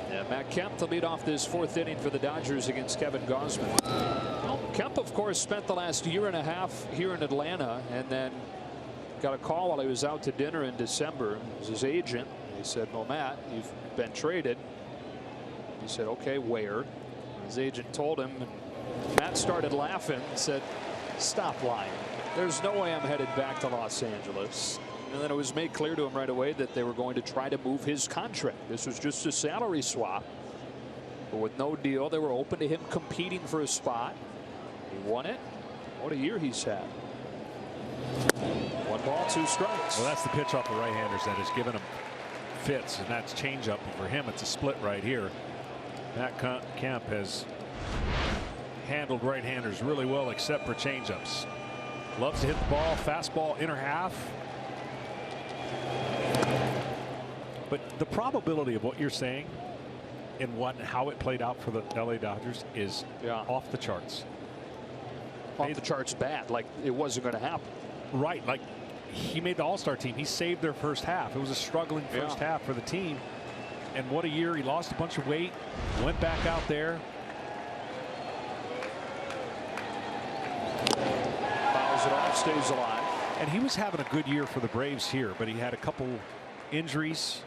and Matt Kemp to lead off this 4th inning for the Dodgers against Kevin Gausman. Well, Kemp, of course, spent the last year and a half here in Atlanta, and then got a call while he was out to dinner in December. It was his agent. He said, "No, Matt, you've been traded." He said, "Okay, where?" His agent told him, and Matt started laughing and said, "Stop lying. There's no way I'm headed back to Los Angeles." And then it was made clear to him right away that they were going to try to move his contract. This was just a salary swap. But with no deal, they were open to him competing for a spot. He won it. What a year he's had. 1 ball, 2 strikes.
Well, that's the pitch off the right-handers that has given him fits, and that's changeup. For him, it's a split right here. Matt Kemp has handled right-handers really well, except for changeups. Loves to hit the ball, fastball, inner half. But the probability of what you're saying and how it played out for the LA Dodgers is off the charts.
Off the charts bad, like it wasn't going to happen.
Right, like he made the All-Star team. He saved their first half. It was a struggling first half for the team. And what a year. He lost a bunch of weight, went back out there.
Fouls it off, stays alive.
And he was having a good year for the Braves here, but he had a couple injuries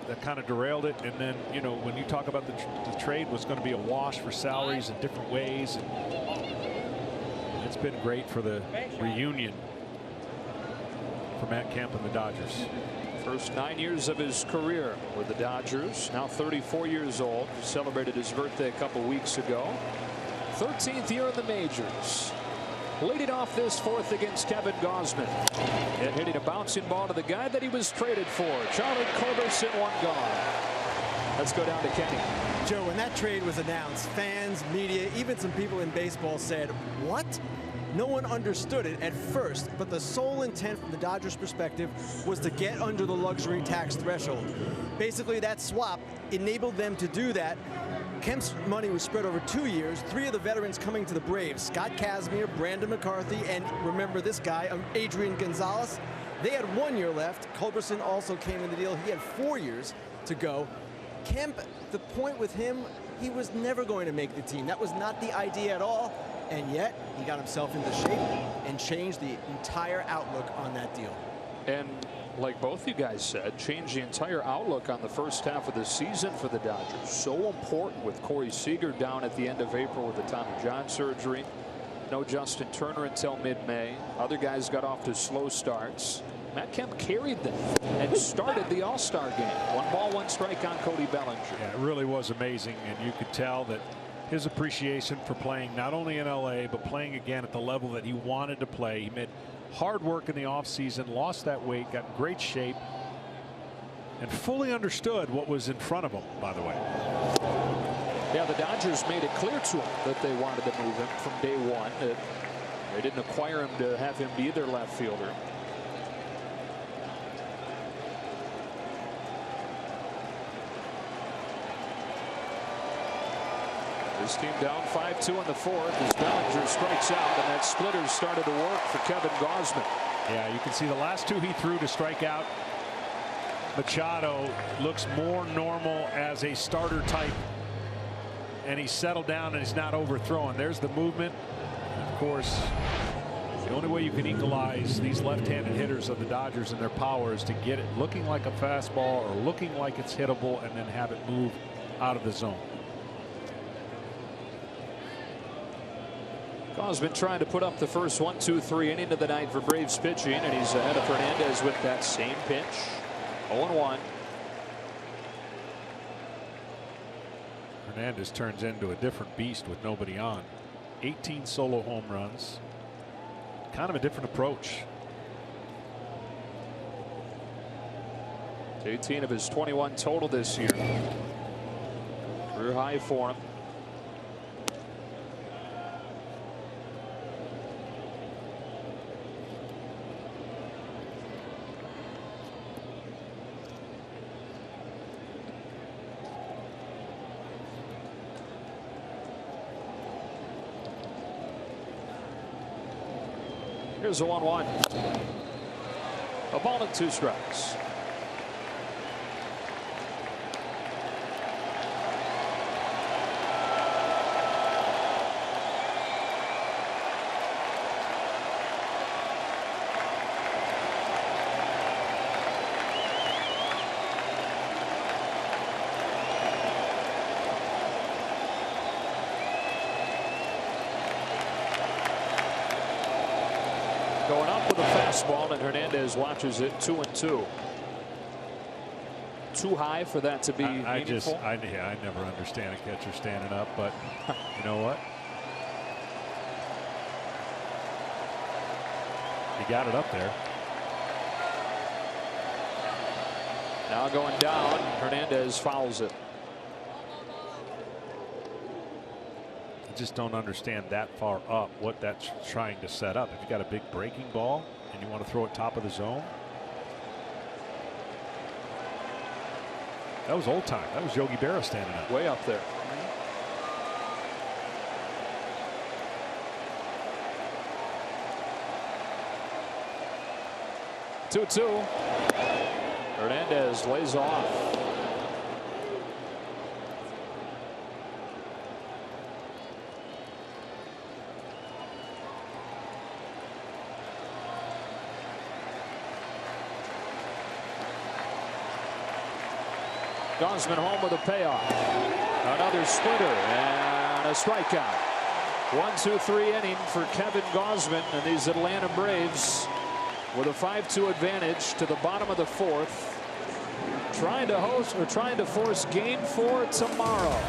that kind of derailed it. And then, you know, when you talk about the trade was going to be a wash for salaries in different ways. And it's been great for the reunion for Matt Kemp and the Dodgers.
First 9 years of his career with the Dodgers. Now 34 years old. He celebrated his birthday a couple weeks ago. 13th year in the majors. Leading off this 4th against Kevin Gausman. And hitting a bouncing ball to the guy that he was traded for. Charlie Culberson, 1 gone. Let's go down to Kenny.
Joe, when that trade was announced, fans, media, even some people in baseball said, "What?" No one understood it at first, but the sole intent from the Dodgers' perspective was to get under the luxury tax threshold. Basically, that swap enabled them to do that. Kemp's money was spread over 2 years, 3 of the veterans coming to the Braves, Scott Kazmir, Brandon McCarthy, and remember this guy, Adrian Gonzalez. They had 1 year left. Culberson also came in the deal. He had 4 years to go. Kemp, the point with him, he was never going to make the team. That was not the idea at all. And yet, he got himself into shape and changed the entire outlook on that deal.
And like both you guys said, changed the entire outlook on the first half of the season for the Dodgers. So important with Corey Seager down at the end of April with the Tommy John surgery. No Justin Turner until mid-May. Other guys got off to slow starts. Matt Kemp carried them and started the All-Star game. 1 ball, 1 strike on Cody Bellinger.
Yeah, it really was amazing, and you could tell that his appreciation for playing not only in LA, but playing again at the level that he wanted to play. He made hard work in the offseason, lost that weight, got in great shape, and fully understood what was in front of him, by the way.
Yeah, the Dodgers made it clear to him that they wanted to move him from day one. They didn't acquire him to have him be their left fielder. This team down 5-2 in the 4th as Bellinger strikes out, and that splitter started to work for Kevin Gausman.
Yeah, you can see the last 2 he threw to strike out. Machado looks more normal as a starter type, and he's settled down and he's not overthrowing. There's the movement. Of course, the only way you can equalize these left-handed hitters of the Dodgers and their power is to get it looking like a fastball or looking like it's hittable and then have it move out of the zone.
Gausman trying to put up the first 1-2-3 inning of the night for Braves pitching, and he's ahead of Hernandez with that same pitch. 0-1.
Hernandez turns into a different beast with nobody on. 18 solo home runs. Kind of a different approach.
18 of his 21 total this year. Career high for him. Here's a 1-1. A ball and 2 strikes. Going up with a fastball, and Hernandez watches it. 2-2. Too high for that to be meaningful.
I never understand a catcher standing up, but you know what? He got it up there.
Now going down, Hernandez fouls it.
I just don't understand that far up what that's trying to set up. If you got a big breaking ball and you want to throw it top of the zone. That was old time. That was Yogi Berra standing up.
Way up there. 2-2. Hernandez lays off. Gausman home with a payoff. Another splitter and a strikeout. 1-2-3 inning for Kevin Gausman and these Atlanta Braves with a 5-2 advantage to the bottom of the 4th. Trying to force Game 4 tomorrow.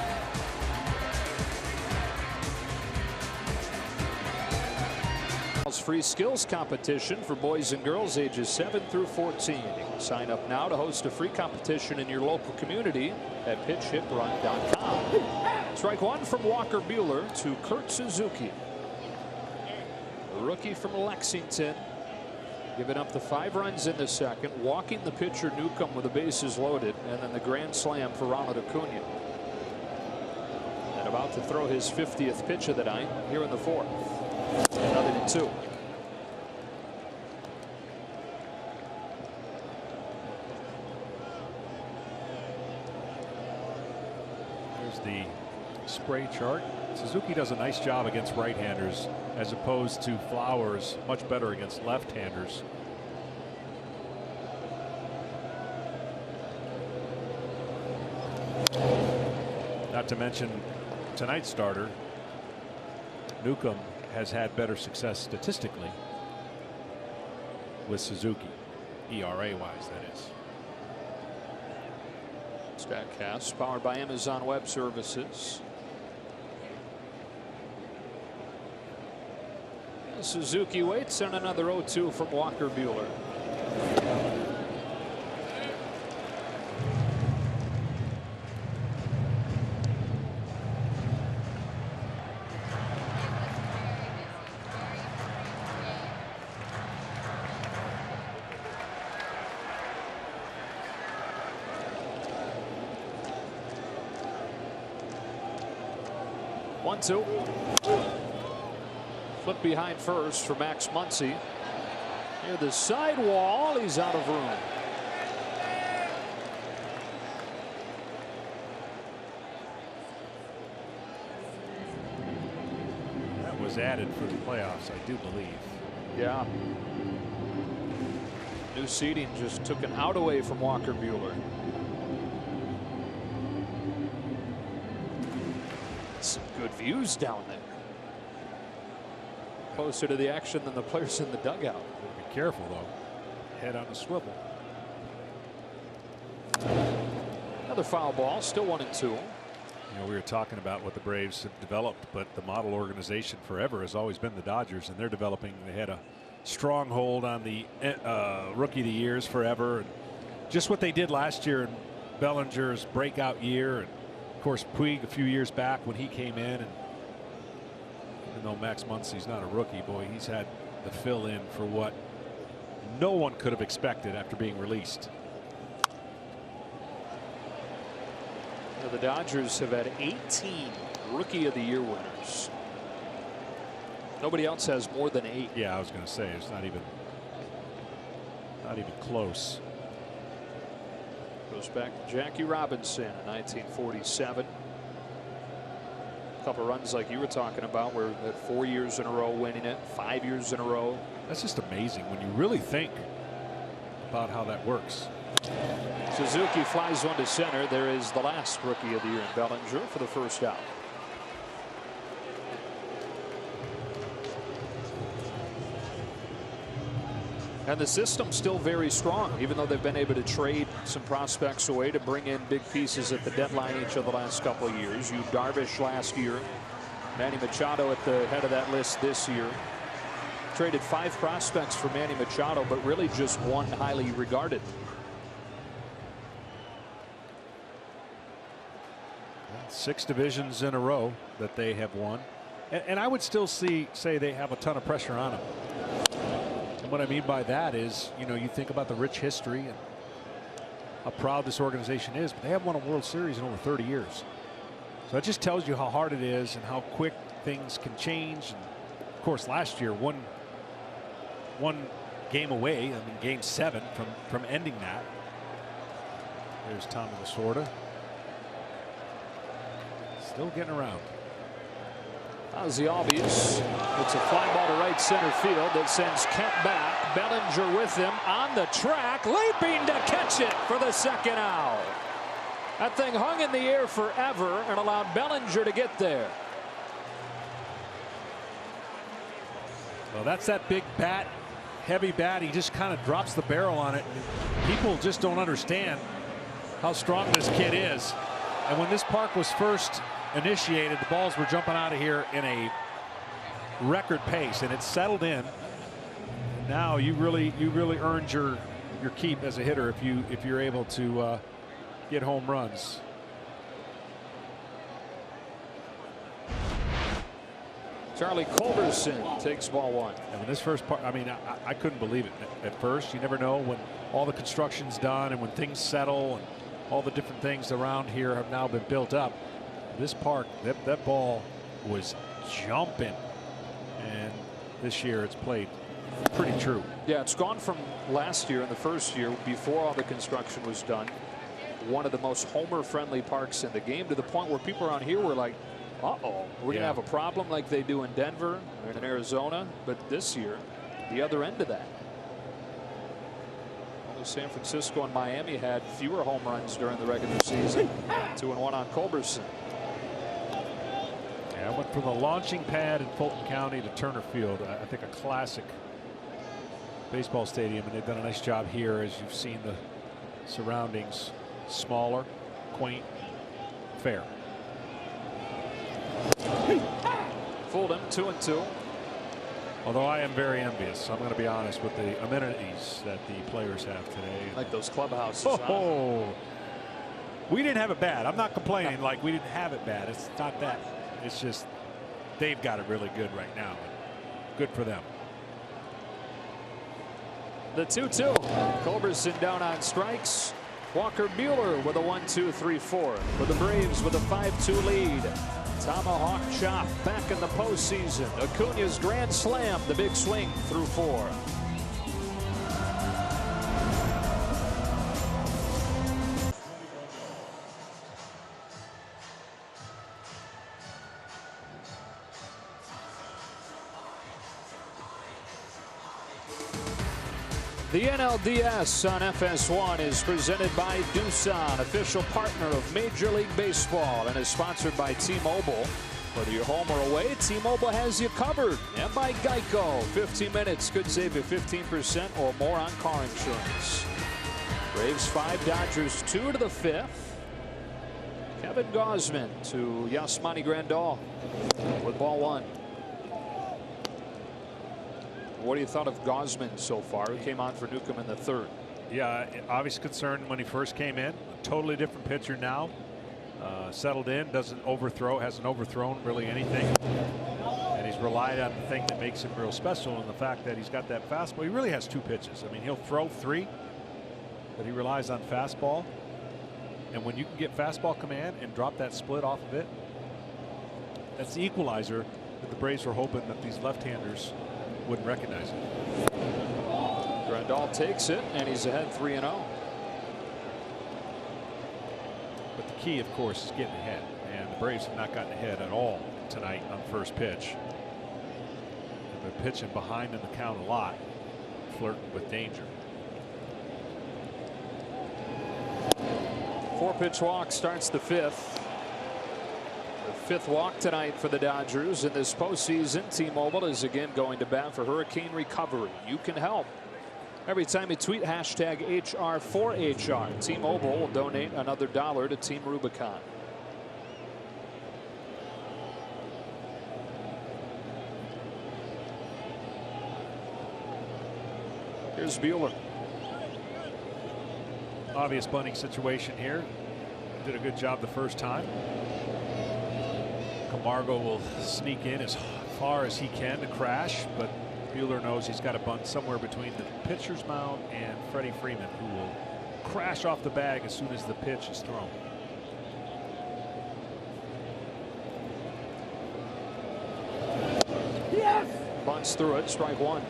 Free skills competition for boys and girls ages 7 through 14. You can sign up now to host a free competition in your local community at pitchhitrun.com. Strike one from Walker Buehler to Kurt Suzuki. A rookie from Lexington, giving up the 5 runs in the second, walking the pitcher Newcomb with the bases loaded, and then the grand slam for Ronald Acuna. And about to throw his 50th pitch of the night here in the 4th. 0-2.
There's the spray chart. Suzuki does a nice job against right-handers as opposed to Flowers, much better against left-handers. Not to mention tonight's starter, Newcomb, has had better success statistically with Suzuki, ERA wise, that is.
StatCast powered by Amazon Web Services. And Suzuki waits on another 0-2 from Walker Buehler. One-two. Flip behind first for Max Muncy. Near the sidewall, he's out of room.
That was added for the playoffs, I do believe.
Yeah. New seating just took an out away from Walker Buehler. Some good views down there. Closer to the action than the players in the dugout.
Be careful though. Head on a swivel.
Another foul ball, still 1-2.
You know, we were talking about what the Braves have developed, but the model organization forever has always been the Dodgers, and they're developing. They had a stronghold on the rookie of the years forever. And just what they did last year in Bellinger's breakout year, and of course Puig a few years back when he came in, and even though Max Muncy's not a rookie, boy, he's had the fill in for what no one could have expected after being released.
The Dodgers have had 18 rookie of the year winners. Nobody else has more than 8.
Yeah, I was going to say it's not even close.
Goes back to Jackie Robinson in 1947. A couple runs like you were talking about, where at 4 years in a row winning it, 5 years in a row.
That's just amazing when you really think about how that works.
Suzuki flies one to center. There is the last rookie of the year in Bellinger for the first out. And the system's still very strong, even though they've been able to trade some prospects away to bring in big pieces at the deadline each of the last couple of years. Yu Darvish last year, Manny Machado at the head of that list this year. Traded 5 prospects for Manny Machado, but really just 1 highly regarded.
Six divisions in a row that they have won, and I would still say they have a ton of pressure on them. And what I mean by that is, you know, you think about the rich history and how proud this organization is, but they haven't won a World Series in over 30 years. So it just tells you how hard it is and how quick things can change. And of course, last year, one game away, I mean, game 7 from ending that. There's Tommy Lasorda. Still getting around.
Ozzie Albies. It's a fly ball to right center field that sends Kent back. Bellinger with him on the track, leaping to catch it for the second out. That thing hung in the air forever and allowed Bellinger to get there.
Well, that's that big bat, heavy bat. He just kind of drops the barrel on it. People just don't understand how strong this kid is. And when this park was first initiated, the balls were jumping out of here in a record pace, and it's settled in. Now you really earned your keep as a hitter if you're able to get home runs.
Charlie Culberson takes ball 1.
And when this first part, I mean, I couldn't believe it at first. You never know when all the construction's done and when things settle and all the different things around here have now been built up. This park, that ball was jumping, and this year it's played pretty true.
Yeah, it's gone from last year, in the first year before all the construction was done, one of the most homer-friendly parks in the game, to the point where people around here were like, uh-oh, we're gonna have a problem like they do in Denver and in Arizona. But this year, the other end of that. Only San Francisco and Miami had fewer home runs during the regular season. 2-1 on Culberson.
I went from the launching pad in Fulton County to Turner Field. I think a classic baseball stadium, and they've done a nice job here, as you've seen the surroundings smaller, quaint, fair.
Fooled him, 2-2.
Although I am very envious, I'm going to be honest, with the amenities that the players have today.
Like those clubhouses.
Oh, we didn't have it bad. I'm not complaining like we didn't have it bad. It's not that. It's just they've got it really good right now. Good for them.
The 2-2. Culberson down on strikes. Walker Buehler with a 1-2-3-4 for the Braves with a 5-2 lead. Tomahawk chop back in the postseason. Acuna's grand slam, the big swing through 4. The NLDS on FS1 is presented by Doosan, official partner of Major League Baseball, and is sponsored by T-Mobile. Whether you're home or away, T-Mobile has you covered. And by Geico, 15 minutes could save you 15% or more on car insurance. Braves 5, Dodgers 2 to the 5th. Kevin Gausman to Yasmani Grandal with ball 1. What do you thought of Gausman so far, who came on for Newcomb in the 3rd?
Yeah, obvious concern when he first came in. A totally different pitcher now. Settled in, doesn't overthrow, hasn't overthrown really anything. And he's relied on the thing that makes him real special, and the fact that he's got that fastball. He really has 2 pitches. I mean, he'll throw 3, but he relies on fastball. And when you can get fastball command and drop that split off of it, that's the equalizer But the Braves were hoping that these left-handers wouldn't recognize it.
Grandal takes it, and he's ahead 3-0.
But the key, of course, is getting ahead. And the Braves have not gotten ahead at all tonight on first pitch. And they're pitching behind in the count a lot, flirting with danger.
4-pitch walk starts the fifth. The fifth walk tonight for the Dodgers in this postseason. T-Mobile is again going to bat for hurricane recovery. You can help. Every time you tweet hashtag HR4HR, T-Mobile will donate another $1 to Team Rubicon. Here's Buehler.
Obvious bunting situation here. Did a good job the first time. Camargo will sneak in as far as he can to crash, but Buehler knows he's got a bunt somewhere between the pitcher's mound and Freddie Freeman, who will crash off the bag as soon as the pitch is thrown.
Yes! Bunts through it, strike one.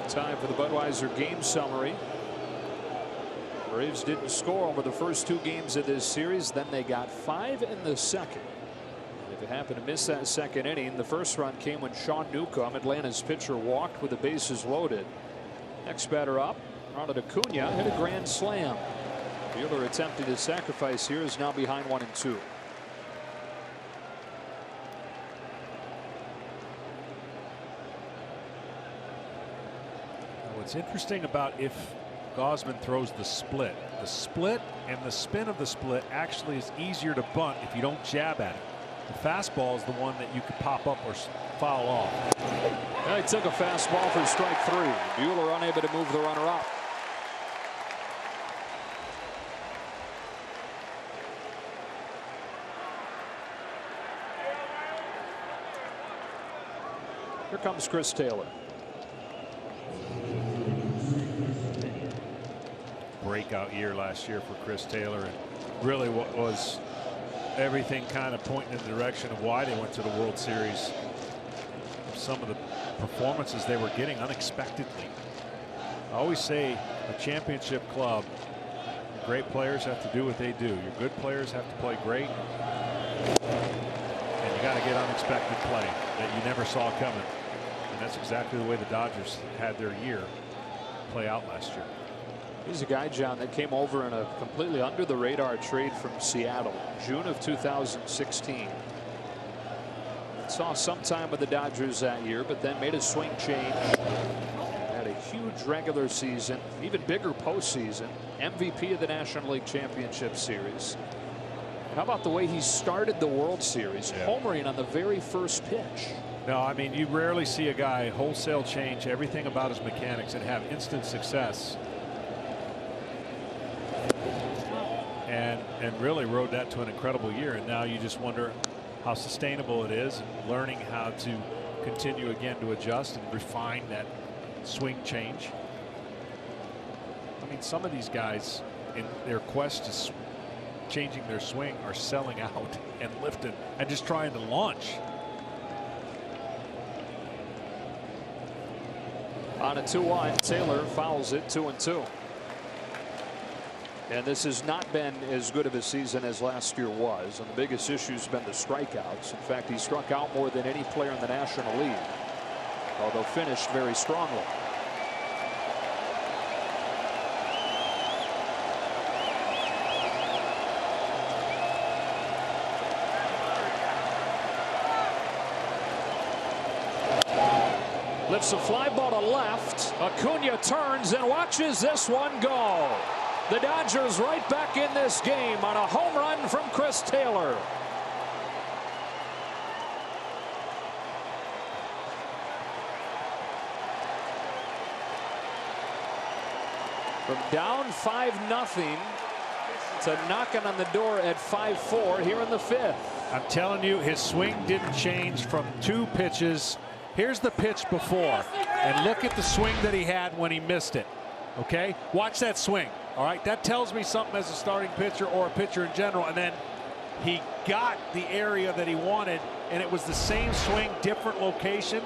Time for the Budweiser game summary. Braves didn't score over the first 2 games of this series. Then they got 5 in the second. If you happen to miss that second inning, the first run came when Sean Newcomb, Atlanta's pitcher, walked with the bases loaded. Next batter up, Ronald Acuna hit a grand slam. Buehler attempted his sacrifice here, is now behind 1-2.
What's interesting about if Gausman throws the split and the spin of the split actually is easier to bunt if you don't jab at it. The fastball is the one that you could pop up or foul off.
Well, he took a fastball for strike 3. Buehler unable to move the runner up. Here comes Chris Taylor.
Breakout year last year for Chris Taylor, and really what was everything kind of pointing in the direction of why they went to the World Series. Some of the performances they were getting unexpectedly. I always say a championship club, great players have to do what they do. Your good players have to play great, and you got to get unexpected play that you never saw coming. And that's exactly the way the Dodgers had their year play out last year.
He's a guy, John, that came over in a completely under the radar trade from Seattle, June of 2016. Saw some time with the Dodgers that year, but then made a swing change. Had a huge regular season, even bigger postseason, MVP of the National League Championship Series. And how about the way he started the World Series, homering on the very first pitch?
No, I mean, you rarely see a guy wholesale change everything about his mechanics and have instant success. And really rode that to an incredible year, and now you just wonder how sustainable it is, and learning how to continue again to adjust and refine that swing change. I mean, some of these guys in their quest to changing their swing are selling out and lifting and just trying to launch.
On a 2-1, Taylor fouls it, 2-2. And this has not been as good of a season as last year was. And the biggest issue has been the strikeouts. In fact, he struck out more than any player in the National League, although finished very strongly. Lifts a fly ball to left. Acuna turns and watches this one go. The Dodgers right back in this game on a home run from Chris Taylor. From down 5-0 to knocking on the door at 5-4 here in the 5th.
I'm telling you, his swing didn't change from 2 pitches. Here's the pitch before, and look at the swing that he had when he missed it. Okay, watch that swing. All right, that tells me something as a starting pitcher or a pitcher in general. And then he got the area that he wanted, and it was the same swing, different location.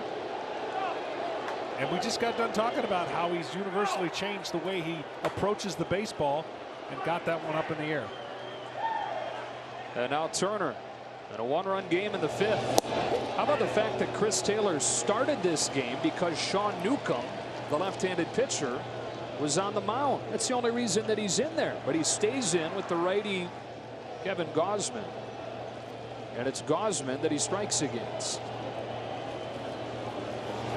And we just got done talking about how he's universally changed the way he approaches the baseball and got that one up in the air.
And now Turner in a 1-run game in the 5th. How about the fact that Chris Taylor started this game because Sean Newcomb, the left-handed pitcher, was on the mound. That's the only reason that he's in there. But he stays in with the righty Kevin Gausman. And it's Gausman that he strikes against.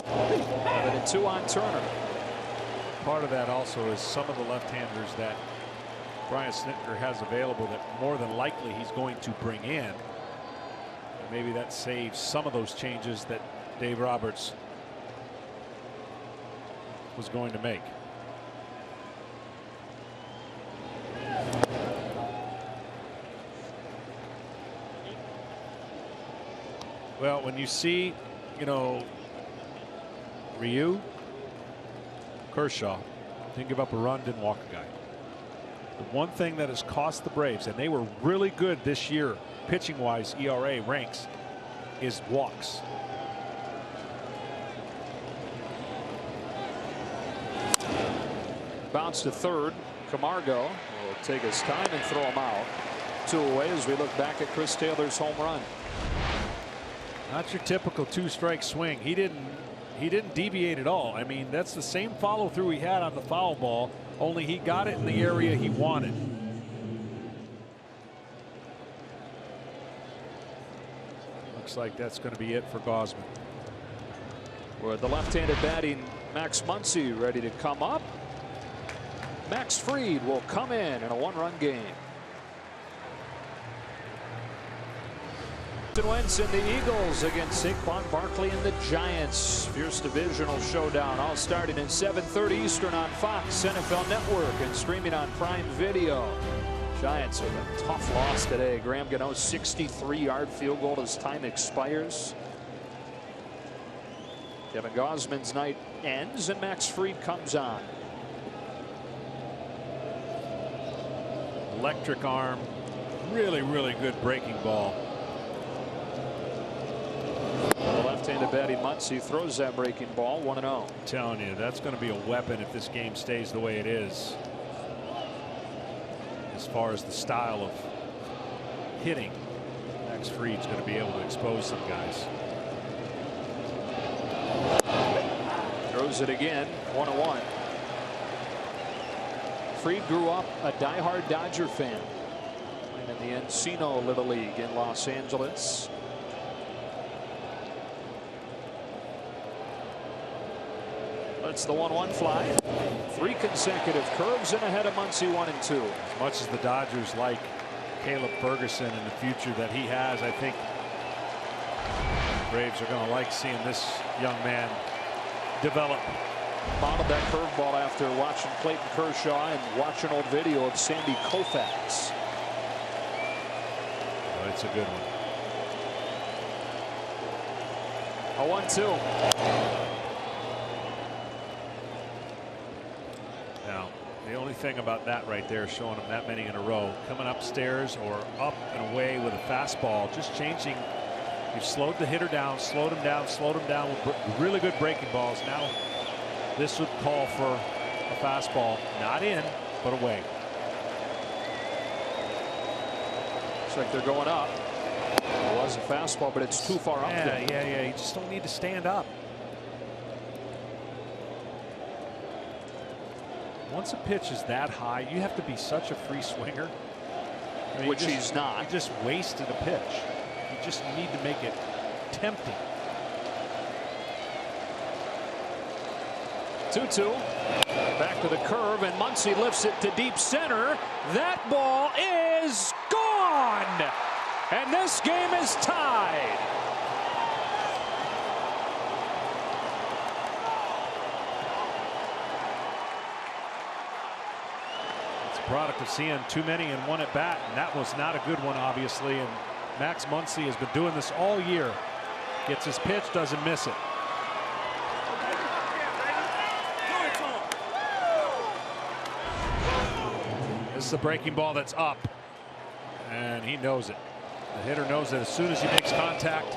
11-2 on Turner.
Part of that also is some of the left-handers that Brian Snitker has available that more than likely he's going to bring in. And maybe that saves some of those changes that Dave Roberts was going to make. Well, when you see, you know, Ryu, Kershaw didn't give up a run, didn't walk a guy. The one thing that has cost the Braves, and they were really good this year, pitching wise, ERA ranks, is walks.
Bounce to third. Camargo will take his time and throw him out. 2 away as we look back at Chris Taylor's home run.
Not your typical 2-strike swing. He didn't deviate at all. I mean, that's the same follow through he had on the foul ball, only he got it in the area he wanted. Looks like that's going to be it for Gausman.
With the left-handed batting Max Muncy ready to come up. Max Fried will come in a 1-run game. Wentz and the Eagles against Saquon Barkley and the Giants. Fierce divisional showdown, all starting at 7:30 Eastern on Fox, NFL Network, and streaming on Prime Video. Giants with a tough loss today. Graham Gano's 63-yard field goal as time expires. Kevin Gausman's night ends and Max Fried comes on.
Electric arm, really, really good breaking ball.
The left-handed batting Muncy throws that breaking ball 1-0.
I'm telling you, that's going to be a weapon if this game stays the way it is. As far as the style of hitting, Max Fried's going to be able to expose some guys.
Throws it again, 1-1. Fried grew up a diehard Dodger fan. Playing in the Encino Little League in Los Angeles. It's the 1-1 fly. 3 consecutive curves and ahead of Muncy 1-2.
As much as the Dodgers like Caleb Ferguson and the future that he has, I think the Braves are going to like seeing this young man develop.
Modeled that curveball after watching Clayton Kershaw and watching old video of Sandy Koufax.
Oh, it's a good one.
A 1-2.
Now, the only thing about that right there, showing him that many in a row, coming upstairs or up and away with a fastball, just changing. You've slowed the hitter down, slowed him down with really good breaking balls. Now, this would call for a fastball, not in, but away.
Looks like they're going up. It was a fastball, but it's too far up there.
Yeah. You just don't need to stand up. Once a pitch is that high, you have to be such a free swinger. I mean,
Which he's not.
You just wasted a pitch. You just need to make it tempting.
2-2. Back to the curve, and Muncy lifts it to deep center. That ball is gone. And this game is tied.
product of seeing too many in one at bat, and that was not a good one, obviously. And Max Muncy has been doing this all year. Gets his pitch, doesn't miss it. This is a breaking ball that's up, and he knows it. The hitter knows it as soon as he makes contact.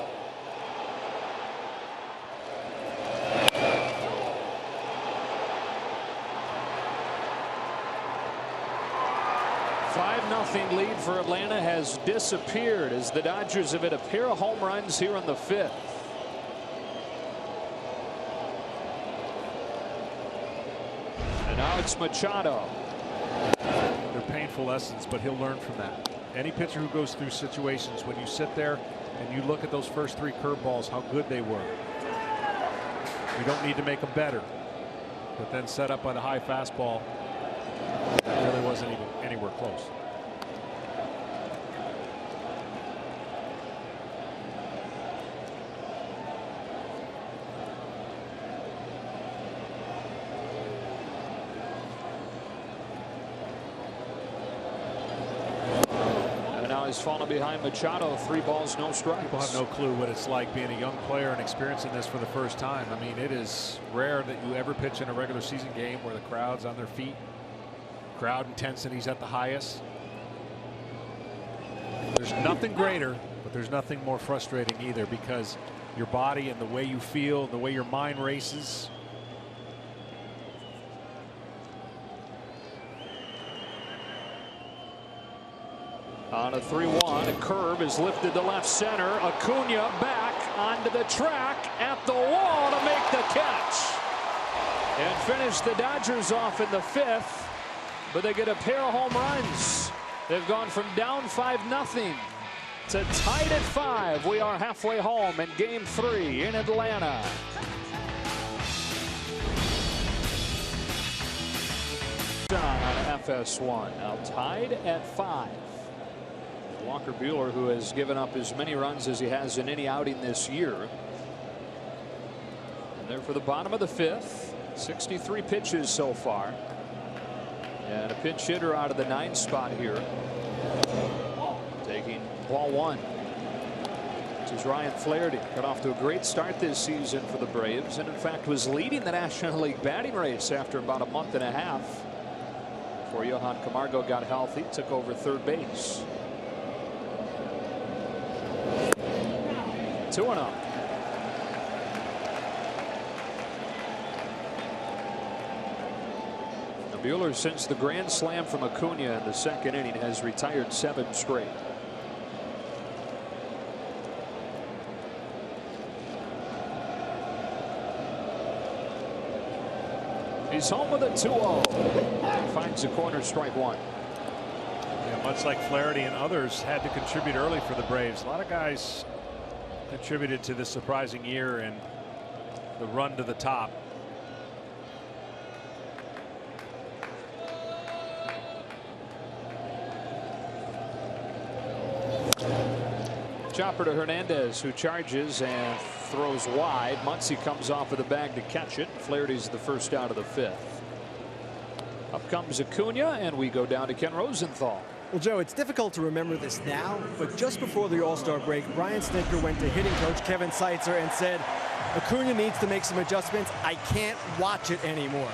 Nothing lead for Atlanta has disappeared as the Dodgers have hit a pair of home runs here in the 5th. And now it's Machado.
They're painful lessons, but he'll learn from that. Any pitcher who goes through situations when you sit there and you look at those first 3 curveballs, how good they were. You don't need to make them better, but then set up by the high fastball, that really wasn't even anywhere close.
He's fallen behind Machado. 3 balls, no strikes.
People have no clue what it's like being a young player and experiencing this for the first time. I mean, it is rare that you ever pitch in a regular season game where the crowd's on their feet. Crowd intensity's at the highest. There's nothing greater, but there's nothing more frustrating either, because your body and the way you feel, the way your mind races.
On a 3-1, a curve is lifted to left center. Acuna back onto the track at the wall to make the catch and finish the Dodgers off in the 5th. But they get a pair of home runs. They've gone from down 5-0 to tied at 5. We are halfway home in Game 3 in Atlanta. On FS1, now tied at 5. Walker Buehler, who has given up as many runs as he has in any outing this year. And there for the bottom of the 5th. 63 pitches so far. And a pinch hitter out of the 9 spot here. Taking ball 1. This is Ryan Flaherty. Got off to a great start this season for the Braves, and in fact was leading the National League batting race after about a month and a half. Before Johan Camargo got healthy, took over third base. 2-0. Buehler, since the grand slam from Acuna in the 2nd inning, has retired 7 straight. He's home with a 2-0. Finds a corner, strike 1.
Yeah, much like Flaherty and others had to contribute early for the Braves. A lot of guys contributed to this surprising year and the run to the top.
Chopper to Hernandez, who charges and throws wide. Muncy comes off of the bag to catch it. Flaherty's the first out of the 5th. Up comes Acuna, and we go down to Ken Rosenthal.
Well, Joe, it's difficult to remember this now, but just before the All-Star break, Brian Snitker went to hitting coach Kevin Seitzer and said, Acuna needs to make some adjustments. I can't watch it anymore.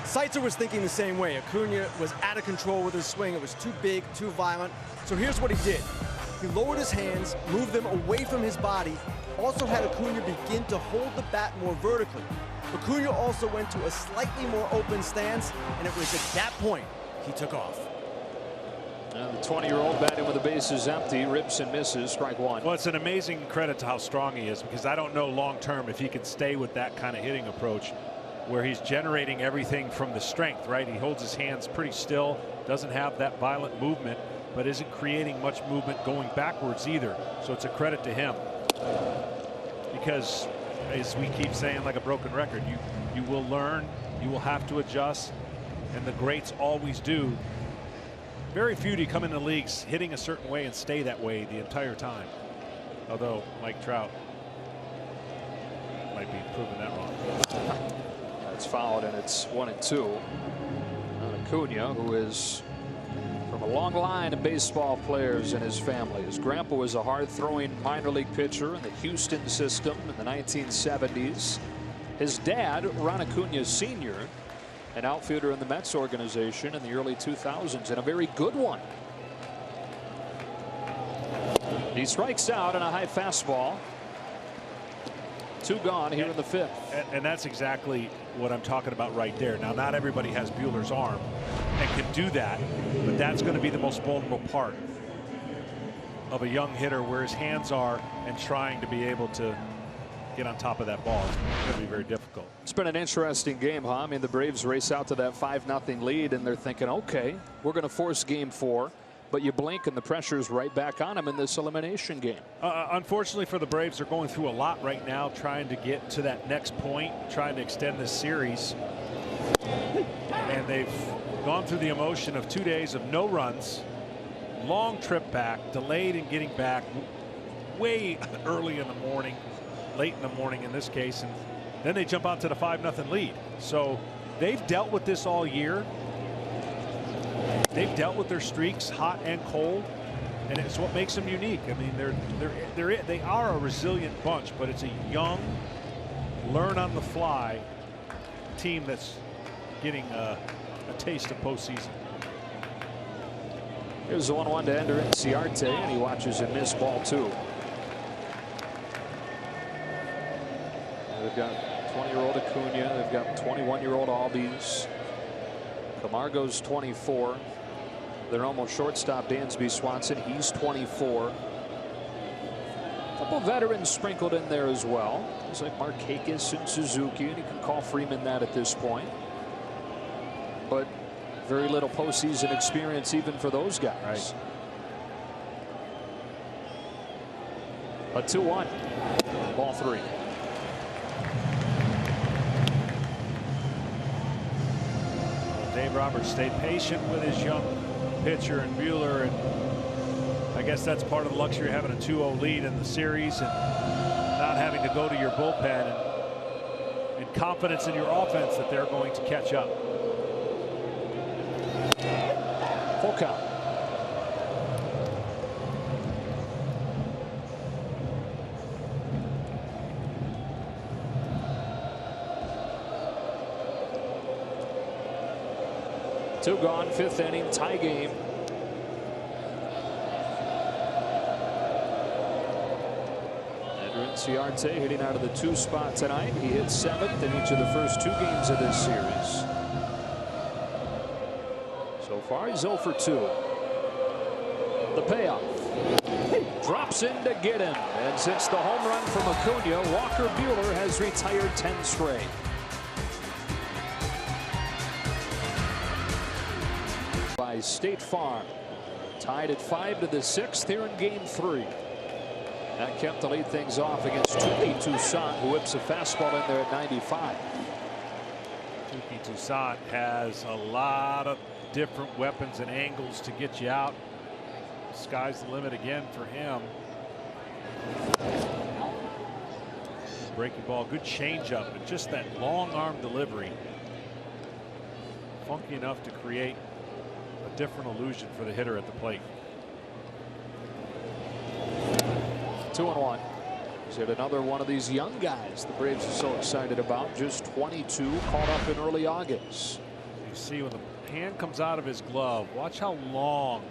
Seitzer was thinking the same way. Acuna was out of control with his swing. It was too big, too violent. So here's what he did. He lowered his hands, moved them away from his body, also had Acuna begin to hold the bat more vertically. Acuna also went to a slightly more open stance, and it was at that point he took off.
The 20-year-old batting with the bases empty, rips and misses, strike 1.
Well, it's an amazing credit to how strong he is, because I don't know long term if he can stay with that kind of hitting approach where he's generating everything from the strength, right? He holds his hands pretty still, doesn't have that violent movement, but isn't creating much movement going backwards either. So it's a credit to him, because as we keep saying, like a broken record, you will learn, you will have to adjust, and the greats always do. Very few do come into leagues hitting a certain way and stay that way the entire time. Although Mike Trout might be proving that wrong.
That's fouled, and it's 1-2 on Acuna, who is A long line of baseball players in his family. His grandpa was a hard-throwing minor league pitcher in the Houston system in the 1970s. His dad, Ron Acuna Sr., an outfielder in the Mets organization in the early 2000s, and a very good one. He strikes out on a high fastball. 2 gone here in the 5th.
And that's exactly what I'm talking about right there. Now, not everybody has Buehler's arm and can do that, but that's going to be the most vulnerable part of a young hitter, where his hands are and trying to be able to get on top of that ball. It's going to be very difficult.
It's been an interesting game, huh? I mean, the Braves race out to that 5-0 lead, and they're thinking, okay, we're going to force game 4. But you blink and the pressure's right back on them in this elimination game.
Unfortunately for the Braves, they're going through a lot right now, trying to get to that next point, trying to extend this series. And they've gone through the emotion of 2 days of no runs, long trip back, delayed in getting back way early in the morning, late in the morning in this case, and then they jump out to the 5-0 lead. So they've dealt with this all year. They've dealt with their streaks, hot and cold, and it's what makes them unique. I mean, they are a resilient bunch, but it's a young, learn-on-the-fly team that's getting a taste of postseason.
Here's the 1-1 to Ender Inciarte, and he watches him miss ball 2. They've got 20-year-old Acuna. They've got 21-year-old Albies. Camargo's 24. Their almost shortstop Dansby Swanson, he's 24. A couple of veterans sprinkled in there as well. It's like Markakis and Suzuki, and you can call Freeman that at this point. But very little postseason experience even for those guys. Right. A 2-1. Ball 3.
Dave Roberts stayed patient with his young pitcher and Buehler, and I guess that's part of the luxury of having a 2-0 lead in the series and not having to go to your bullpen, and confidence in your offense that they're going to catch up.
Full count. Two gone, 5th inning, tie game. Ender Inciarte hitting out of the 2 spot tonight. He hit 7th in each of the first 2 games of this series. So far, he's 0 for 2. The payoff. Drops in to get him. And since the home run from Acuna, Walker Buehler has retired 10 straight. By State Farm. Tied at 5 to the 6th here in game 3. That kept to lead things off against Touki Toussaint, who whips a fastball in there at 95.
Touki Toussaint has a lot of different weapons and angles to get you out. Sky's the limit again for him. Breaking ball, good changeup, but just that long arm delivery. Funky enough to create a different illusion for the hitter at the plate.
2-1. Is it another one of these young guys the Braves are so excited about? Just 22, caught up in early August.
You see when the hand comes out of his glove, watch how long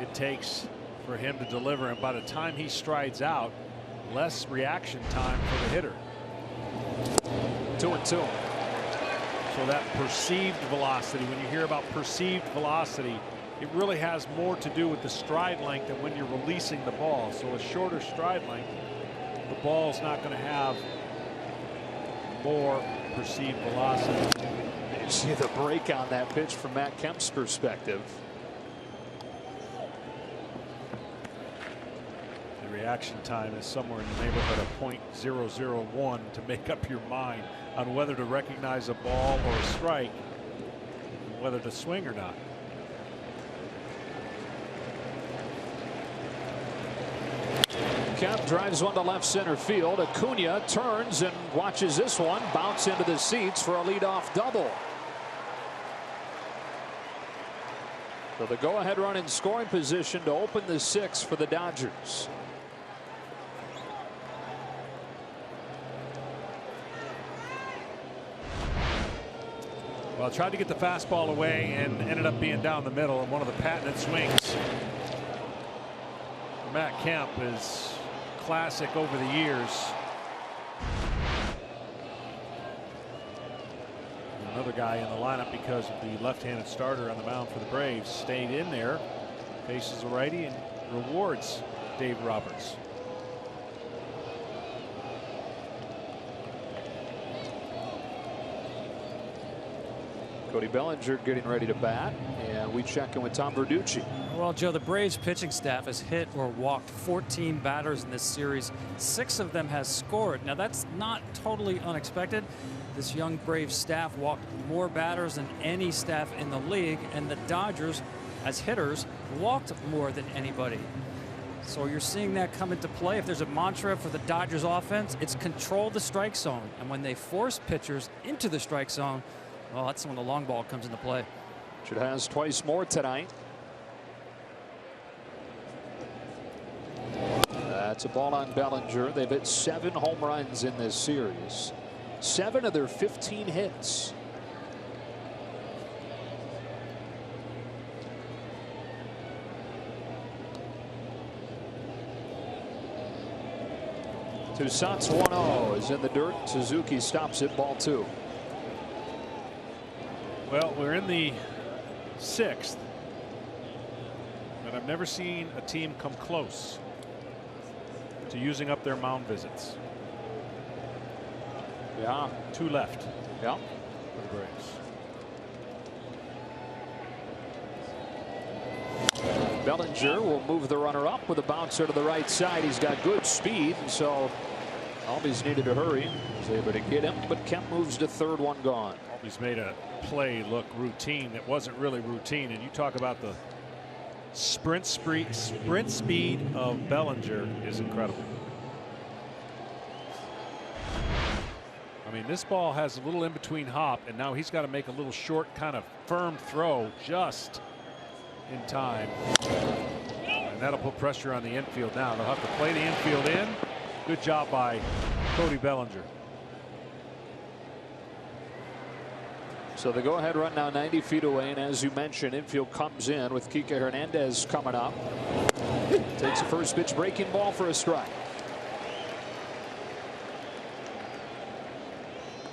it takes for him to deliver, and by the time he strides out, less reaction time for the hitter.
2-2.
So that perceived velocity, when you hear about perceived velocity, it really has more to do with the stride length than when you're releasing the ball. So a shorter stride length, the ball's not going to have more perceived velocity.
You see the break on that pitch from Matt Kemp's perspective.
The reaction time is somewhere in the neighborhood of .001 to make up your mind on whether to recognize a ball or a strike, and whether to swing or not.
Kemp drives one to left center field. Acuna turns and watches this one bounce into the seats for a leadoff double. So the go-ahead run in scoring position to open the 6th for the Dodgers.
Well, tried to get the fastball away and ended up being down the middle, and one of the patented swings. Matt Kemp is classic over the years. Another guy in the lineup because of the left-handed starter on the mound for the Braves stayed in there, faces a righty and rewards Dave Roberts.
Cody Bellinger getting ready to bat, and we check in with Tom Verducci.
Well, Joe, the Braves pitching staff has hit or walked 14 batters in this series. 6 of them has scored. Now, that's not totally unexpected. This young Braves staff walked more batters than any staff in the league, and the Dodgers, as hitters, walked more than anybody. So you're seeing that come into play. If there's a mantra for the Dodgers offense, it's control the strike zone. And when they force pitchers into the strike zone, well, that's when the long ball comes into play.
It has twice more tonight. That's a ball on Bellinger. They've hit 7 home runs in this series. 7 of their 15 hits. Toussaint's 1-0 is in the dirt. Suzuki stops it, ball 2.
Well, we're in the 6th, and I've never seen a team come close to using up their mound visits.
Yeah.
2 left.
Yeah.
For the Braves.
Bellinger will move the runner up with a bouncer to the right side. He's got good speed, and so Albies needed to hurry. Was able to get him, but Kemp moves to third, 1 gone.
Albies made a play look routine that wasn't really routine, and you talk about the sprint speed of Bellinger is incredible. I mean, this ball has a little in between hop, and now he's got to make a little short kind of firm throw just in time, and that'll put pressure on the infield. Now they'll have to play the infield in. Good job by Cody Bellinger.
So the go-ahead run now 90 feet away, and as you mentioned, infield comes in with Kike Hernandez coming up. Takes a first pitch breaking ball for a strike.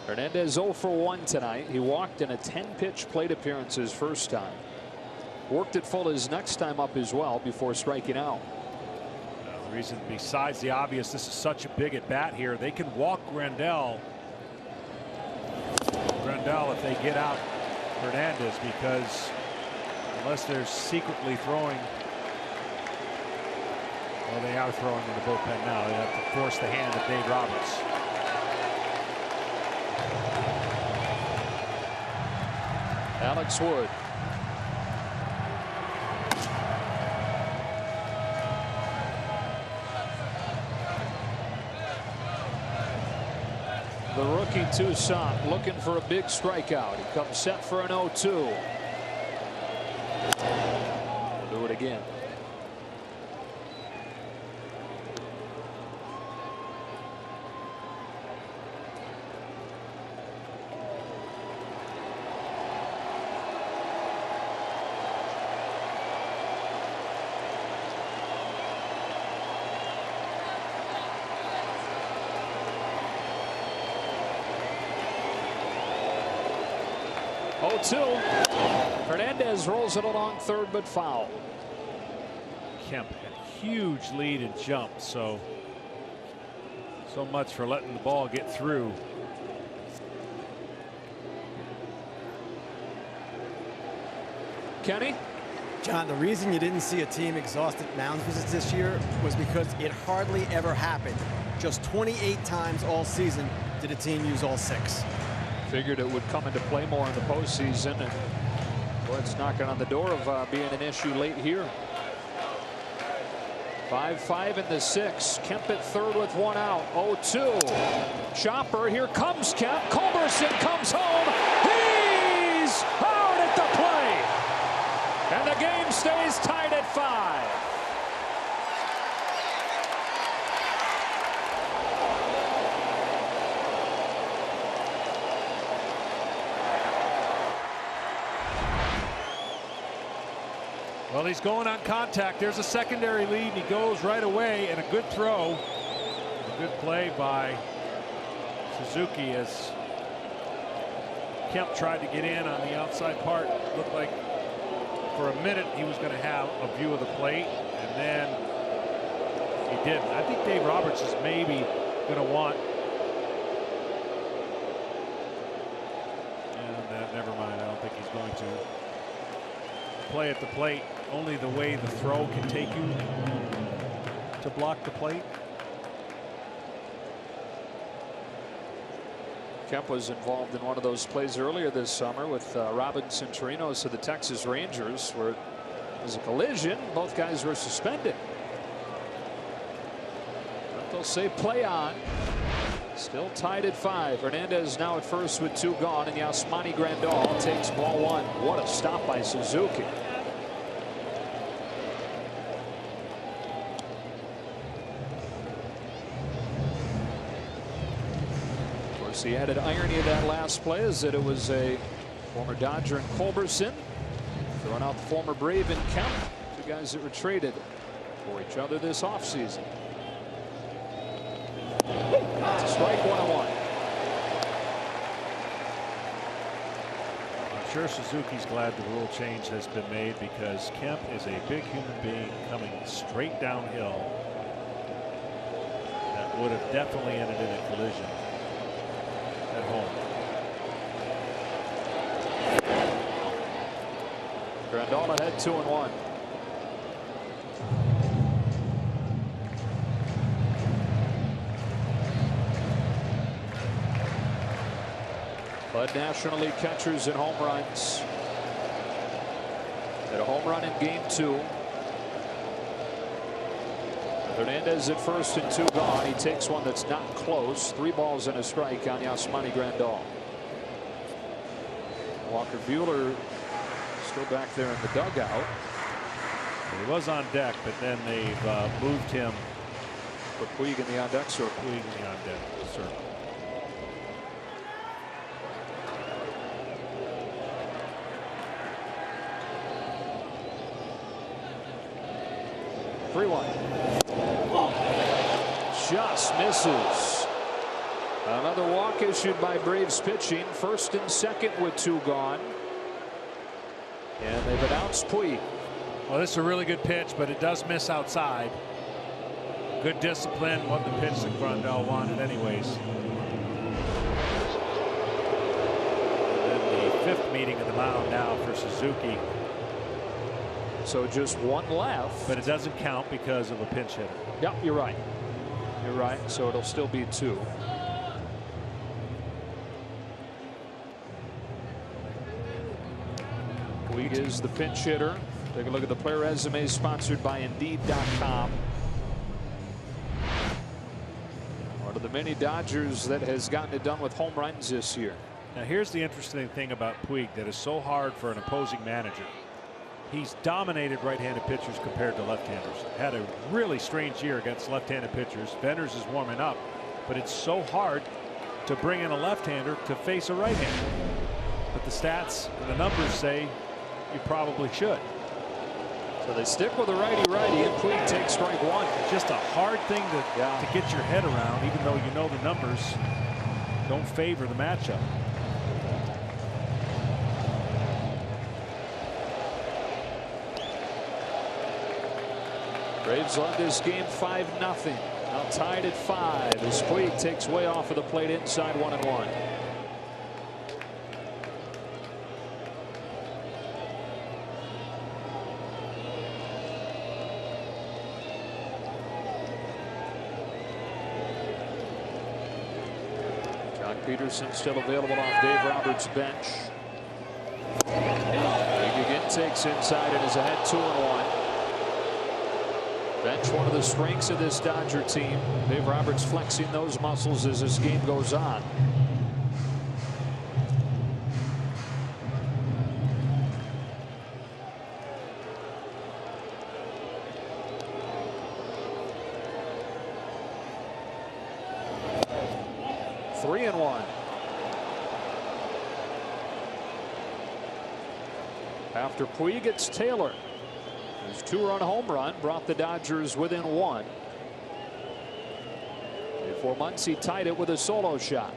Hernandez 0 for 1 tonight. He walked in a 10-pitch plate appearance his first time. Worked it full his next time up as well before striking out.
The reason, besides the obvious, this is such a big at bat here, they can walk Grandal if they get out Hernandez, because unless they're secretly throwing, well, they are throwing in the bullpen now. They have to force the hand of Dave Roberts.
Alex Wood. The rookie Toussaint looking for a big strikeout. He comes set for an 0-2. We'll do it again. Hernandez rolls it along third, but foul.
Kemp had a huge lead and jump, so much for letting the ball get through.
Kenny?
John, the reason you didn't see a team exhausted mound visits this year was because it hardly ever happened. Just 28 times all season did a team use all 6.
Figured it would come into play more in the postseason, and boy, it's knocking on the door of being an issue late here. 5-5 in the 6th. Kemp at third with 1 out. 0-2. Chopper. Here comes Kemp. Culberson comes home. He's out at the plate, and the game
Well, he's going on contact. There's a secondary lead, and he goes right away, and a good throw. A good play by Suzuki as Kemp tried to get in on the outside part. Looked like for a minute he was going to have a view of the plate, and then he didn't. I think Dave Roberts is maybe going to want. And never mind. I don't think he's going to play at the plate. Only the way the throw can take you to block the plate.
Kemp was involved in one of those plays earlier this summer with Robinson Chirinos of the Texas Rangers, where it was a collision. Both guys were suspended. But they'll say play on. Still tied at 5. Hernandez now at first with 2 gone, and Yasmani Grandal takes ball 1. What a stop by Suzuki. The added irony of that last play is that it was a former Dodger and Culberson throwing out the former Brave and Kemp, 2 guys that were traded for each other this offseason. It's a strike, 1-1.
I'm sure Suzuki's glad the rule change has been made, because Kemp is a big human being coming straight downhill. That would have definitely ended in a collision at home.
Grandal ahead 2-1. Bud National League catchers and home runs. Had a home run in game 2. Hernandez at first and 2 gone. He takes one that's not close. 3 balls and a strike on Yasmani Grandal. Walker Buehler still back there in the dugout.
He was on deck, but then they've moved him.
Put Puig in the on deck circle.
Puig in the on deck circle.
Just misses. Another walk issued by Braves pitching. First and second with 2 gone. And they've announced Puig.
Well, this is a really good pitch, but it does miss outside. Good discipline. What the pitch that Grandal wanted anyways. And then the 5th meeting of the mound now for Suzuki.
So just 1 left.
But it doesn't count because of a pinch hitter.
Yep, you're right. You're right. So it'll still be 2. Puig is the pinch hitter. Take a look at the player resume sponsored by Indeed.com. One of the many Dodgers that has gotten it done with home runs this year.
Now here's the interesting thing about Puig that is so hard for an opposing manager. He's dominated right-handed pitchers compared to left-handers. Had a really strange year against left-handed pitchers. Vendors is warming up, but it's so hard to bring in a left-hander to face a right-hander. But the stats and the numbers say you probably should.
So they stick with the righty-righty, and Puig takes strike 1.
It's just a hard thing to get your head around, even though you know the numbers don't favor the matchup.
Braves led this game 5-0. Now tied at 5 as Puig takes way off of the plate inside 1-1. John Peterson still available off Dave Roberts' bench. Puig again takes inside and is ahead 2-1. Bench, one of the strengths of this Dodger team. Dave Roberts flexing those muscles as this game goes on. Three and one. After Puig, it's Taylor. His 2-run home run brought the Dodgers within 1. For months, he tied it with a solo shot.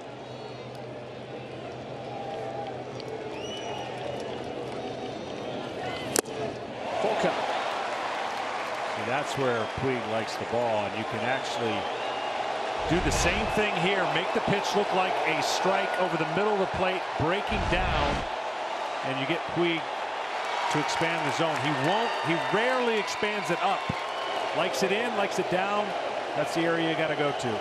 Full count.
See, that's where Puig likes the ball, and you can actually do the same thing here. Make the pitch look like a strike over the middle of the plate, breaking down, and you get Puig to expand the zone. He rarely expands it up. Likes it in, likes it down. That's the area you got to go to.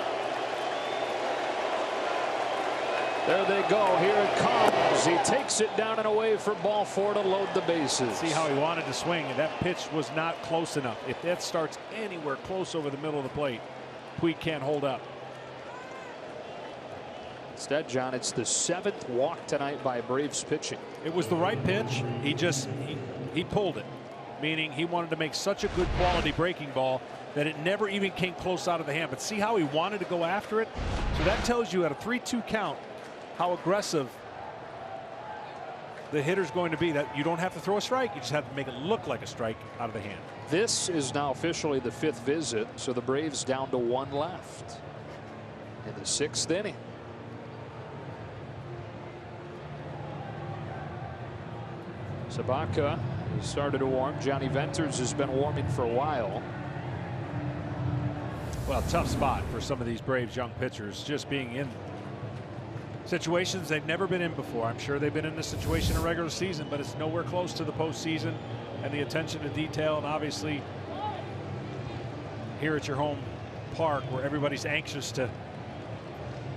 There they go. Here it comes. He takes it down and away for ball 4 to load the bases.
See how he wanted to swing, and that pitch was not close enough. If that starts anywhere close over the middle of the plate, Puig can't hold up.
Instead, John, it's the 7th walk tonight by Braves pitching.
It was the right pitch. He pulled it, meaning he wanted to make such a good quality breaking ball that it never even came close out of the hand. But see how he wanted to go after it? So that tells you at a 3-2 count how aggressive the hitter's going to be. That you don't have to throw a strike, you just have to make it look like a strike out of the hand.
This is now officially the 5th visit, so the Braves down to 1 left in the 6th inning. Sabaka has started to warm. Johnny Venters has been warming for a while.
Well, tough spot for some of these Braves young pitchers, just being in situations they've never been in before. I'm sure they've been in this situation in regular season, but it's nowhere close to the postseason and the attention to detail, and obviously here at your home park where everybody's anxious to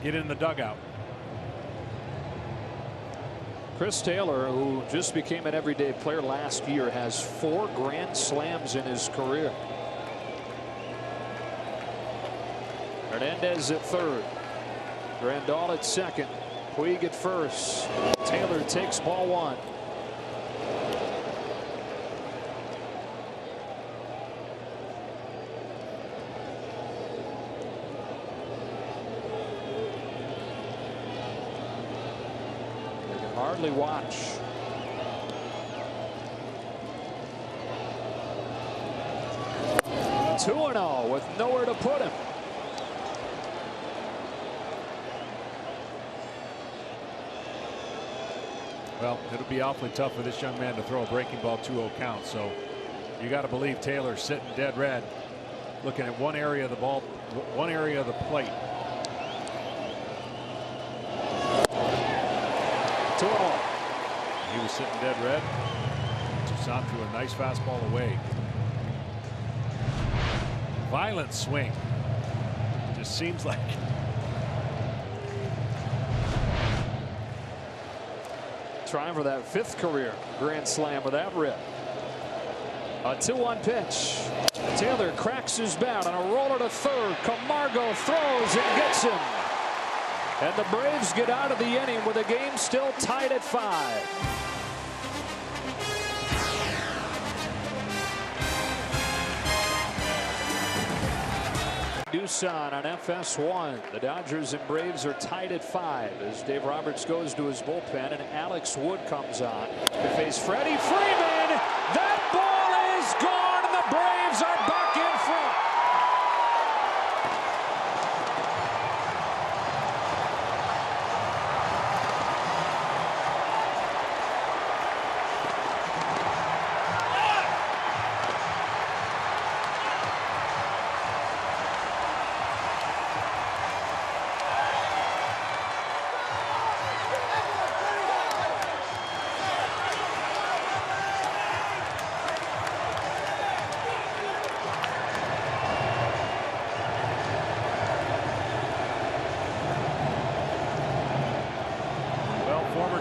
get in the dugout.
Chris Taylor, who just became an everyday player last year, has 4 grand slams in his career. Hernandez at 3rd. Grandal at 2nd. Puig at 1st. Taylor takes ball 1. You can hardly watch. Two-0 with nowhere to put him.
Well, it'll be awfully tough for this young man to throw a breaking ball 2-0 count. So you got to believe Taylor's sitting dead red, looking at one area of the ball, one area of the plate.
2-0.
He was sitting dead red. Toussaint threw a nice fastball away. Violent swing. Just seems like.
Trying for that 5th career grand slam with that rip. A 2-1 pitch. Taylor cracks his bat on a roller to 3rd. Camargo throws and gets him. And the Braves get out of the inning with the game still tied at 5. Tucson on FS1. The Dodgers and Braves are tied at 5 as Dave Roberts goes to his bullpen and Alex Wood comes on to face Freddie Freeman. That ball is gone and the Braves are back in front.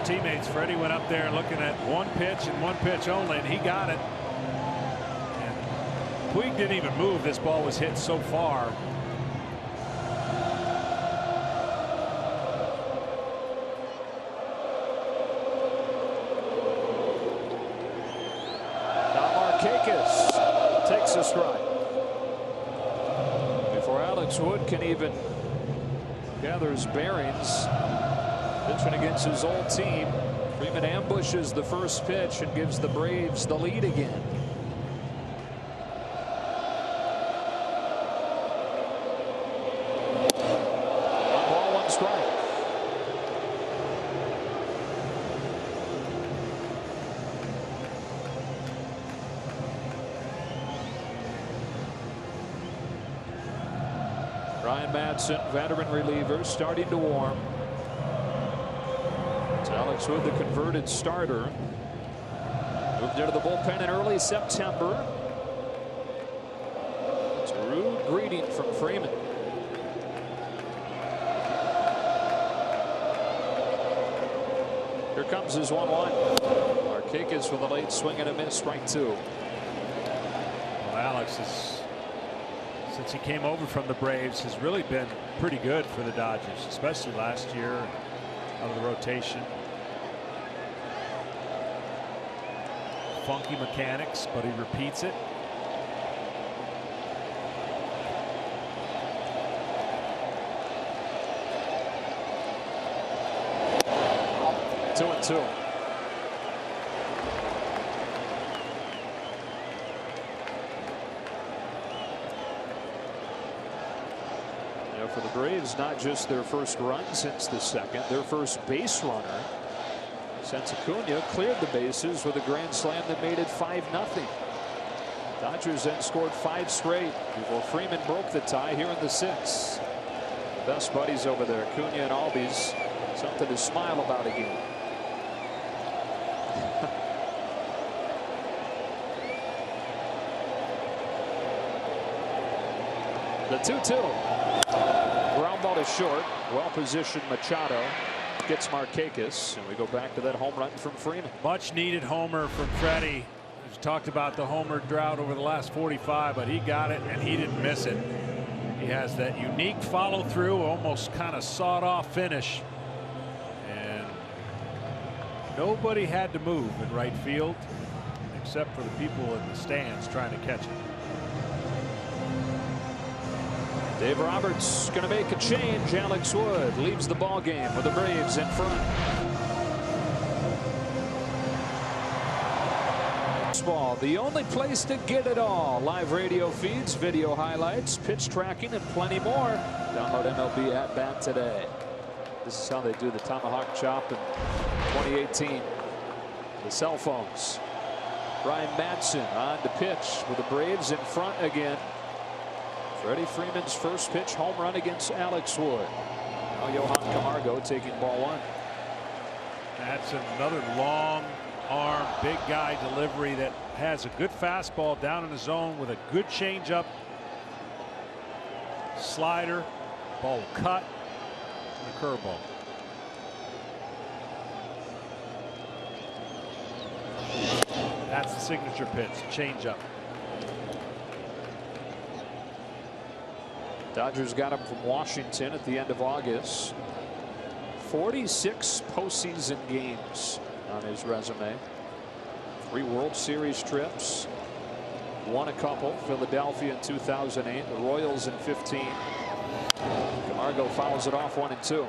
Teammates, Freddie went up there looking at one pitch and one pitch only, and he got it. And Puig didn't even move. This ball was hit so far.
Now Markakis takes a strike. Before Alex Wood can even gather his bearings, pitching against his old team, Freeman ambushes the first pitch and gives the Braves the lead again. Ryan Madsen, veteran reliever, starting to warm. It's Alex Wood, the converted starter. Moved into the bullpen in early September. It's a rude greeting from Freeman. Here comes his 1-1. Markakis with a late swing and a miss, strike 2.
Well, Alex is, since he came over from the Braves, has really been pretty good for the Dodgers, especially last year out of the rotation. Funky mechanics, but he repeats it.
Two and two. For the Braves, not just their first run since the second, their first base runner since Acuna cleared the bases with a grand slam that made it 5-0. Dodgers then scored 5 straight before Freeman broke the tie here in the 6th. The best buddies over there, Acuna and Albies, something to smile about again. The 2-2. Ground ball to short. Well positioned Machado gets Markakis, and we go back to that home run from Freeman.
Much needed homer from Freddie. We talked about the homer drought over the last 45, but he got it and he didn't miss it. He has that unique follow through, almost kind of sawed off finish, and nobody had to move in right field except for the people in the stands trying to catch it.
Dave Roberts going to make a change. Alex Wood leaves the ball game with the Braves in front. Baseball, the only place to get it all. Live radio feeds, video highlights, pitch tracking, and plenty more. Download MLB at bat today. This is how they do the tomahawk chop in 2018. The cell phones. Ryan Madsen on to pitch with the Braves in front again. Freddie Freeman's first pitch home run against Alex Wood. Now Johan Camargo taking ball 1.
That's another long arm, big guy delivery that has a good fastball down in the zone with a good changeup, slider, ball cut, and a curveball. That's the signature pitch, changeup.
Dodgers got him from Washington at the end of August. 46 postseason games on his resume. 3 World Series trips. Won a couple. Philadelphia in 2008. The Royals in 15. Camargo fouls it off 1-2.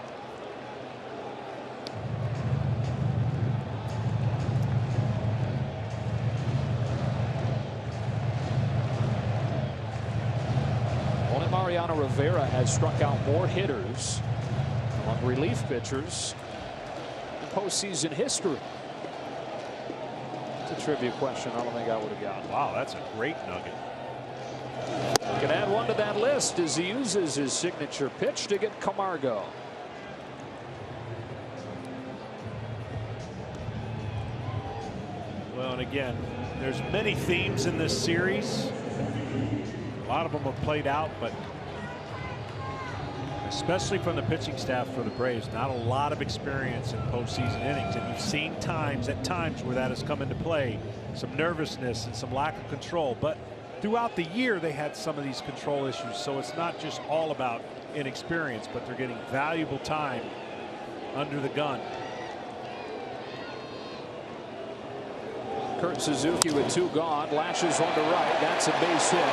Mariano Rivera has struck out more hitters among relief pitchers in postseason history. It's a trivia question I don't think I would have gotten.
Wow, that's a great nugget.
Can add one to that list as he uses his signature pitch to get Camargo.
Well, and again, there's many themes in this series. A lot of them have played out, but especially from the pitching staff for the Braves, not a lot of experience in postseason innings, and you've seen at times where that has come into play, some nervousness and some lack of control. But throughout the year they had some of these control issues, so it's not just all about inexperience, but they're getting valuable time under the gun.
Kurt Suzuki with 2 gone, lashes one to right. That's a base hit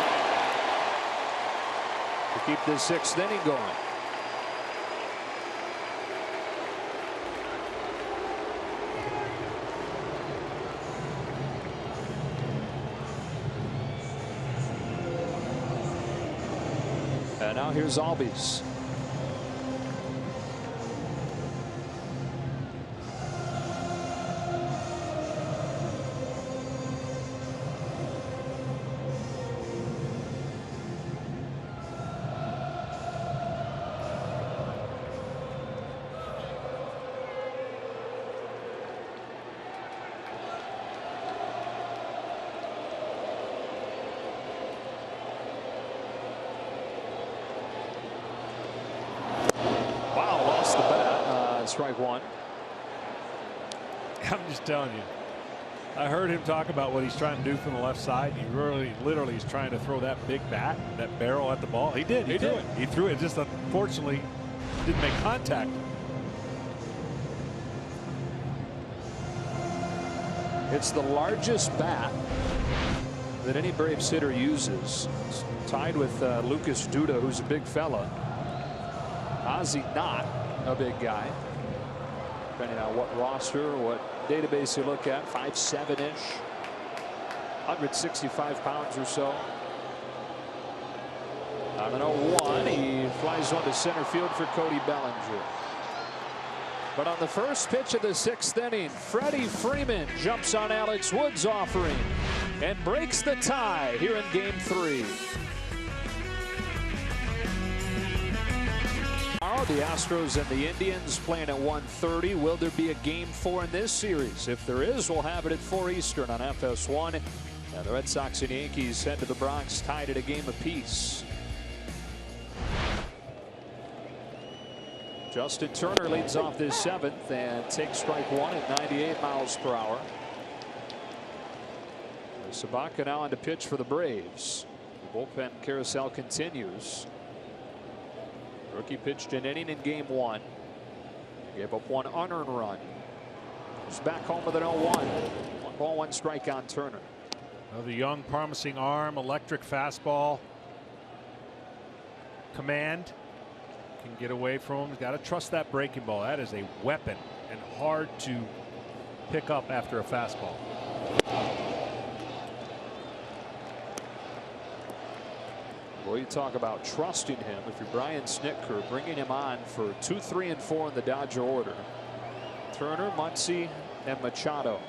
to keep this 6th inning going. And now here's Albies. strike one.
I'm just telling you. I heard him talk about what he's trying to do from the left side. He really, literally is trying to throw that big bat, that barrel at the ball. He did. He threw it. He threw it. Just unfortunately didn't make contact.
It's the largest bat that any Braves hitter uses. It's tied with Lucas Duda, who's a big fella. Ozzie not a big guy. Depending on what roster, what database you look at, 5'7"-ish, 165 pounds or so. On an 0-1, he flies one to center field for Cody Bellinger. But on the first pitch of the 6th inning, Freddie Freeman jumps on Alex Wood's offering and breaks the tie here in Game 3. The Astros and the Indians playing at 1:30. Will there be a Game 4 in this series? If there is, we'll have it at 4 Eastern on FS1. And the Red Sox and Yankees head to the Bronx tied at a game apiece. Justin Turner leads off this 7th and takes strike one at 98 miles per hour. Sabaka now on to pitch for the Braves. The bullpen carousel continues. Rookie pitched an inning in Game 1. Gave up one unearned run. He's back home with an 0-1. 1 ball, 1 strike on Turner.
Well, the young, promising arm, electric fastball. Command. Can get away from him. Got to trust that breaking ball. That is a weapon and hard to pick up after a fastball.
Well, you talk about trusting him. If you're Brian Snitker, bringing him on for 2, 3, and 4 in the Dodger order. Turner, Muncy, and Machado.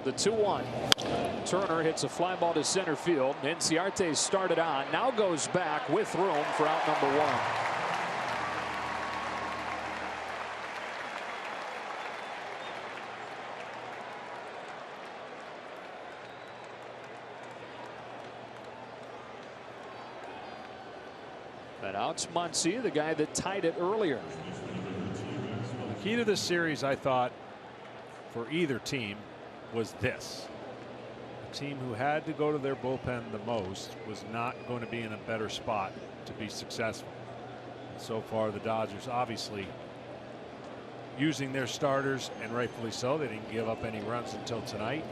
The 2-1. Turner hits a fly ball to center field. Inciarte started on. Now goes back with room for out number 1. And out's Muncy, the guy that tied it earlier.
The key to this series, I thought, for either team was this. The team who had to go to their bullpen the most was not going to be in a better spot to be successful. And so far, the Dodgers obviously using their starters, and rightfully so. They didn't give up any runs until tonight.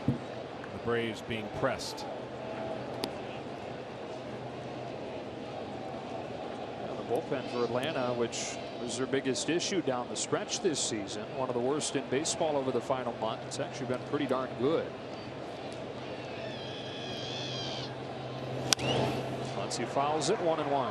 The Braves being pressed.
Bullpen for Atlanta, which was their biggest issue down the stretch this season. One of the worst in baseball over the final month. It's actually been pretty darn good. Once he fouls it, 1-1.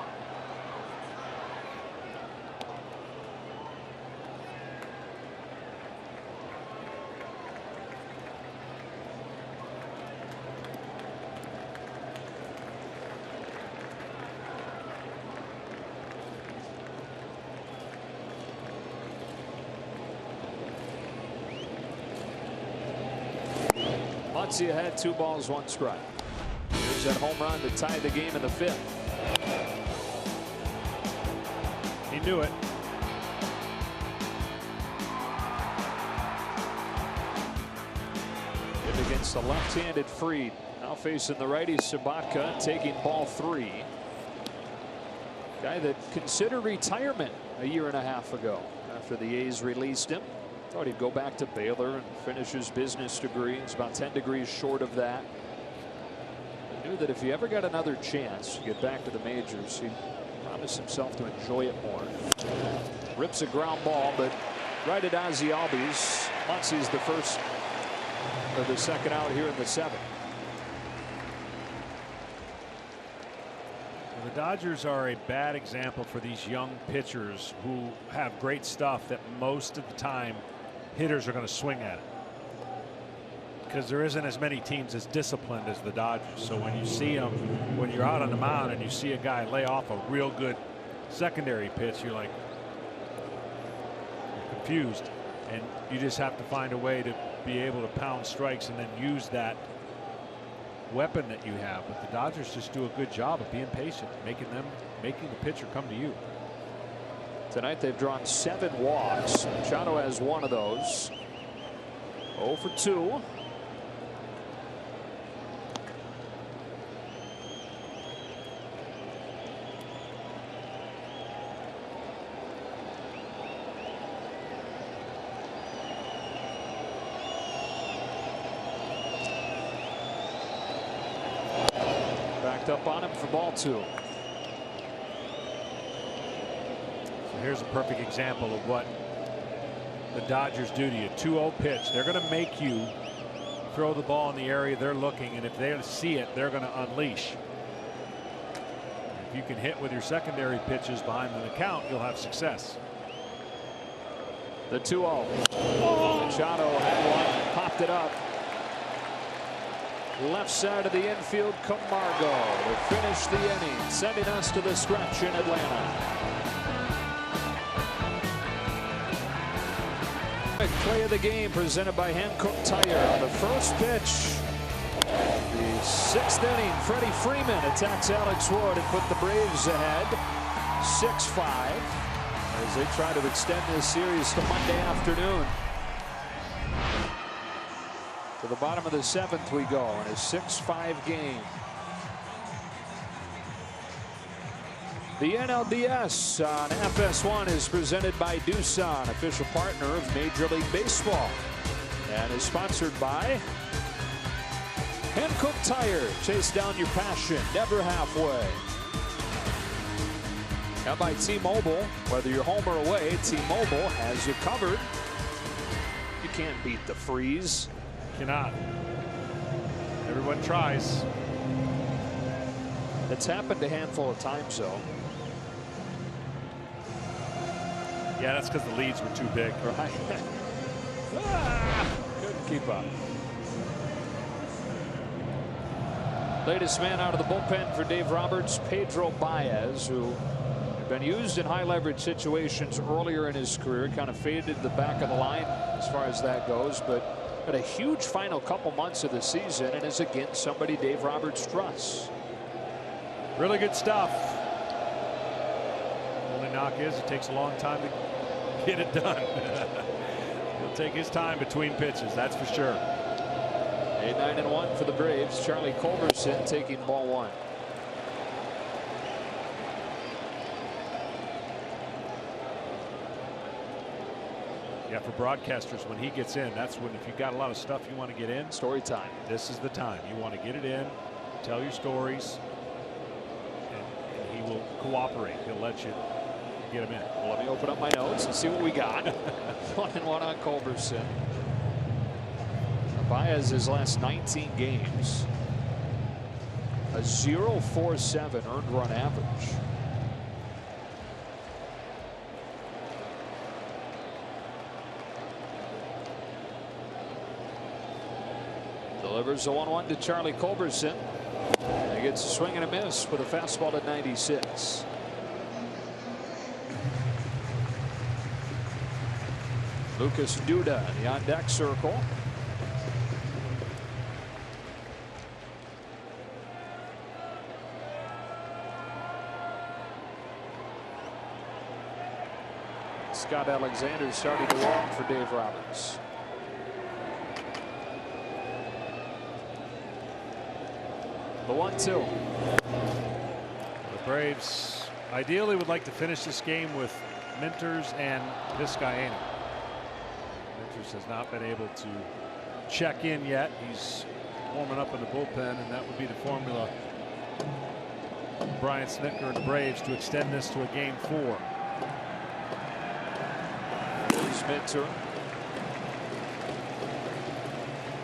Muncy ahead, 2 balls, 1 strike. Here's that home run to tie the game in the 5th.
He knew it.
Hit against the left-handed Fried. Now facing the righty Sabatka, taking ball 3. Guy that considered retirement a year and a half ago after the A's released him. Thought he'd go back to Baylor and finish his business degree. He's about 10 degrees short of that. He knew that if he ever got another chance to get back to the majors, he'd promise himself to enjoy it more. Rips a ground ball, but right at Ozzie Albies. Muncy's the first of the second out here in the 7th.
The Dodgers are a bad example for these young pitchers who have great stuff that most of the time hitters are going to swing at it, because there isn't as many teams as disciplined as the Dodgers. So when you see them, when you're out on the mound and you see a guy lay off a real good secondary pitch, you're like, you're confused, and you just have to find a way to be able to pound strikes and then use that weapon that you have, but the Dodgers just do a good job of being patient, making the pitcher come to you.
Tonight they've drawn 7 walks. Machado has one of those. 0 for 2. Backed up on him for ball 2.
So here's a perfect example of what the Dodgers do to you. 2-0 pitch. They're going to make you throw the ball in the area they're looking, and if they see it, they're going to unleash. If you can hit with your secondary pitches behind the count, you'll have success.
The 2-0. Machado had one, popped it up. Left side of the infield, Camargo to finish the inning, sending us to the stretch in Atlanta. Play of the game presented by Hankook Tire. On the first pitch, the 6th inning, Freddie Freeman attacks Alex Wood and put the Braves ahead 6-5 as they try to extend this series to Monday afternoon. To the bottom of the 7th we go in a 6-5 game. The NLDS on FS1 is presented by Doosan, official partner of Major League Baseball, and is sponsored by Hankook Tire. Chase down your passion, never halfway. Now by T-Mobile, whether you're home or away, T-Mobile has you covered. You can't beat the freeze.
Cannot. Everyone tries.
It's happened a handful of times, though.
Yeah, that's because the leads were too big.
Right. Couldn't keep up. Latest man out of the bullpen for Dave Roberts, Pedro Baez, who had been used in high leverage situations earlier in his career, kind of faded to the back of the line as far as that goes, but had a huge final couple months of the season and is again somebody Dave Roberts trusts.
Really good stuff. Only knock is it takes a long time to get it done. He'll take his time between pitches, that's for sure.
8-9-1 for the Braves. Charlie Culberson taking ball 1.
Yeah, for broadcasters, when he gets in, that's when, if you've got a lot of stuff you want to get in,
story time.
This is the time. You want to get it in, tell your stories, and he will cooperate. He'll let you get him in.
Well, let me open up my notes and see what we got. 1-1 on Culberson. Baez's last 19 games, a 0.47 earned run average. Delivers the 1-1 to Charlie Culberson. He gets a swing and a miss with a fastball at 96. Lucas Duda in the on deck circle. Scott Alexander starting to walk for Dave Roberts. The 1-2.
The Braves ideally would like to finish this game with Minters and Vizcaino. Minters has not been able to check in yet. He's warming up in the bullpen, and that would be the formula for Brian Snitker and the Braves to extend this to a game 4.
Here's Minter.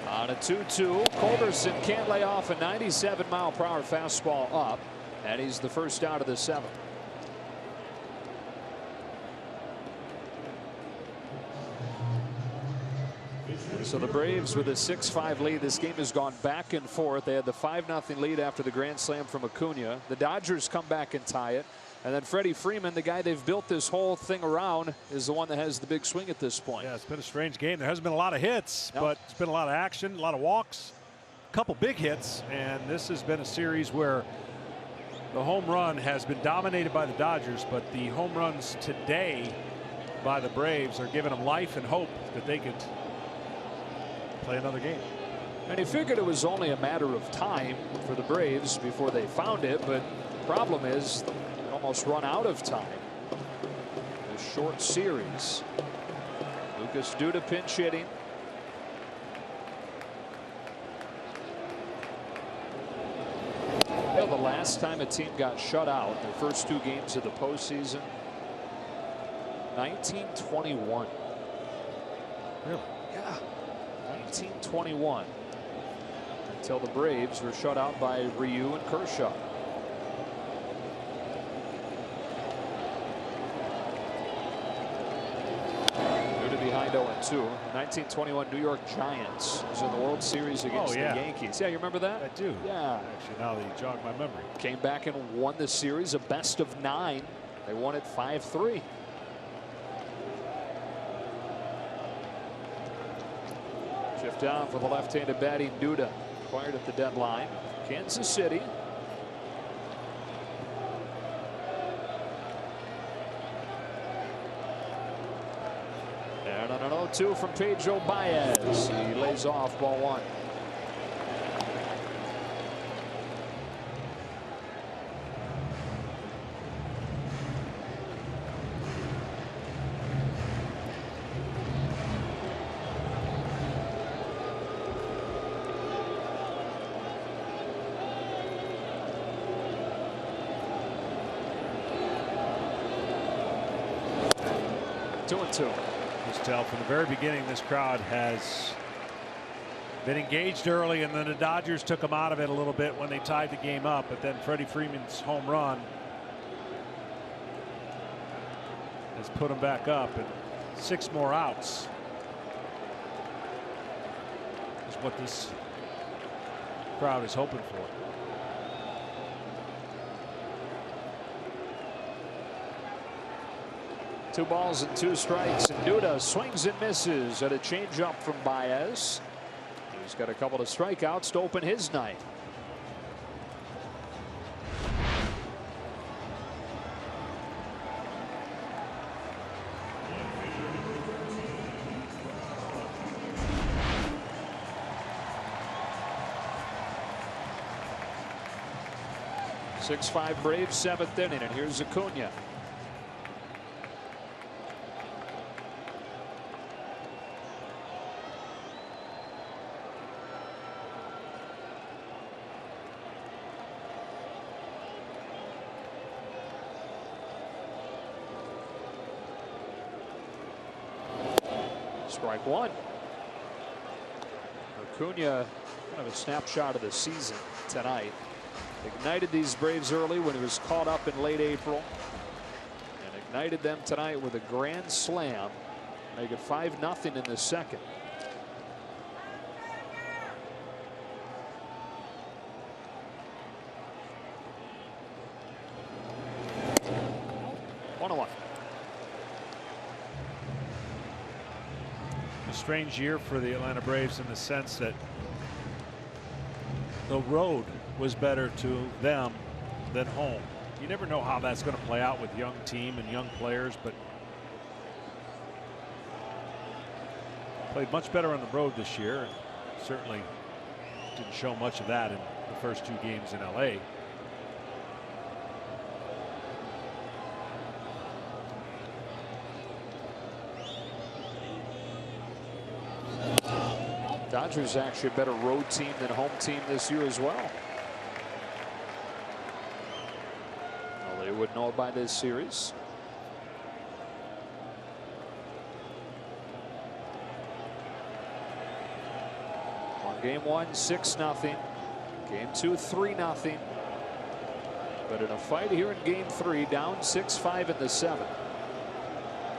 On a 2-2, Culberson can't lay off a 97-mile-per-hour fastball up, and he's the first out of the 7th. So the Braves with a 6-5 lead. This game has gone back and forth. They had the 5-0 lead after the grand slam from Acuna. The Dodgers come back and tie it. And then Freddie Freeman, the guy they've built this whole thing around, is the one that has the big swing at this point.
Yeah, it's been a strange game. There hasn't been a lot of hits, but it's been a lot of action, a lot of walks, a couple big hits, and this has been a series where the home run has been dominated by the Dodgers, but the home runs today by the Braves are giving them life and hope that they could play another game.
And he figured it was only a matter of time for the Braves before they found it, but the problem is they almost run out of time. A short series. Lucas Duda pinch hitting. You know, the last time a team got shut out in the first 2 games of the postseason, 1921.
Really?
Yeah, 1921. Until the Braves were shut out by Ryu and Kershaw. Duda behind 0-2. 1921 New York Giants was in the World Series against the Yankees. Yeah, you remember that?
I do.
Yeah.
Actually, now that you jog my memory.
Came back and won the series, a best of 9. They won it 5-3. Shift down for the left-handed batting Duda. Acquired at the deadline. Kansas City. And on an 0-2 from Pedro Baez. He lays off ball 1.
Just tell from the very beginning this crowd has been engaged early, and then the Dodgers took them out of it a little bit when they tied the game up, but then Freddie Freeman's home run has put them back up, and 6 more outs is what this crowd is hoping for.
2 balls and 2 strikes, and Duda swings and misses at a changeup from Baez. He's got a couple of strikeouts to open his night. .65 Braves, 7th inning, and here's Acuna. Strike 1. Acuna, kind of a snapshot of the season tonight. Ignited these Braves early when he was caught up in late April, and ignited them tonight with a grand slam, make it 5-0 in the second.
Strange year for the Atlanta Braves in the sense that the road was better to them than home. You never know how that's going to play out with young team and young players, but played much better on the road this year, and certainly didn't show much of that in the first 2 games in LA.
Dodgers actually a better road team than home team this year as well. Well, they would know it by this series. On game 1, 6-0. Game 2, 3-0. But in a fight here in game 3, down 6-5 in the 7th.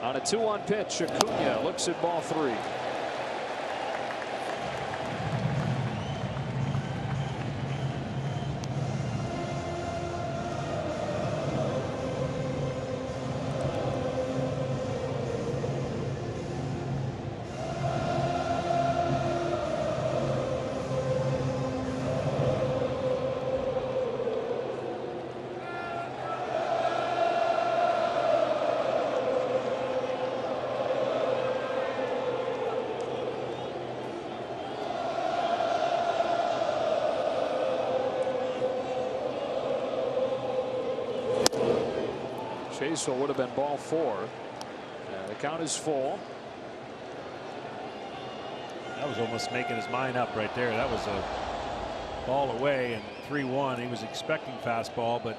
On a 2-1 pitch, Acuna looks at ball 3. Chase would have been ball 4. The count is full.
That was almost making his mind up right there. That was a ball away and 3-1. He was expecting fastball, but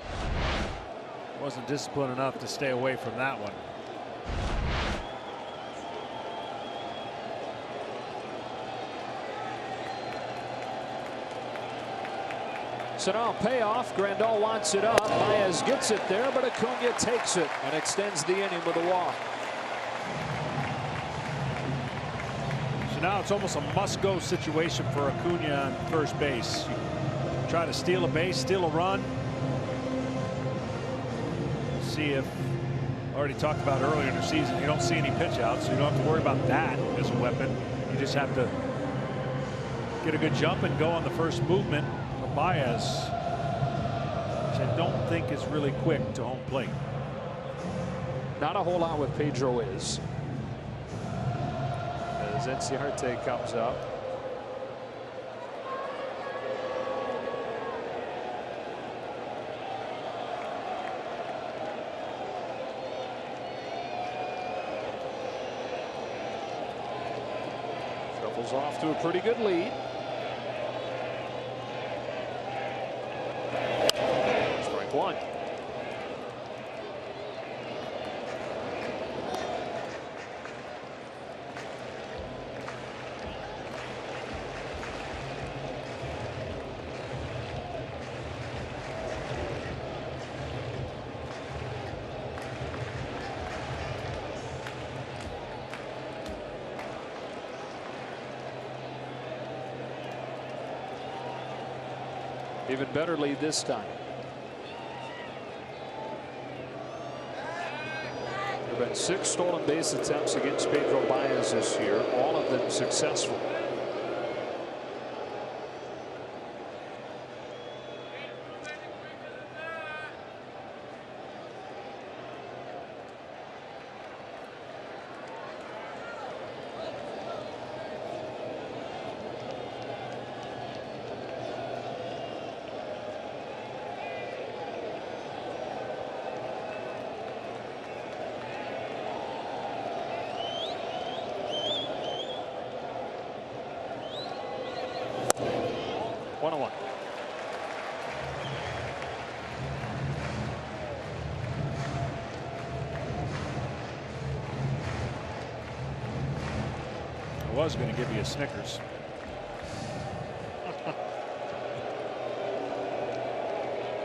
wasn't disciplined enough to stay away from that one.
So now payoff. Grandal wants it up. Baez gets it there, but Acuna takes it and extends the inning with a walk.
So now it's almost a must-go situation for Acuna on first base. You try to steal a base, steal a run. See if, already talked about earlier in the season, you don't see any pitch outs, so you don't have to worry about that as a weapon. You just have to get a good jump and go on the first movement. Baez, which I don't think is really quick to home plate.
Not a whole lot with Pedro is. As Enciarte comes up. Shuffles off to a pretty good lead. One. Even better lead this time. There have been 6 stolen base attempts against Pedro Baez this year, all of them successful.
I was going to give you a Snickers.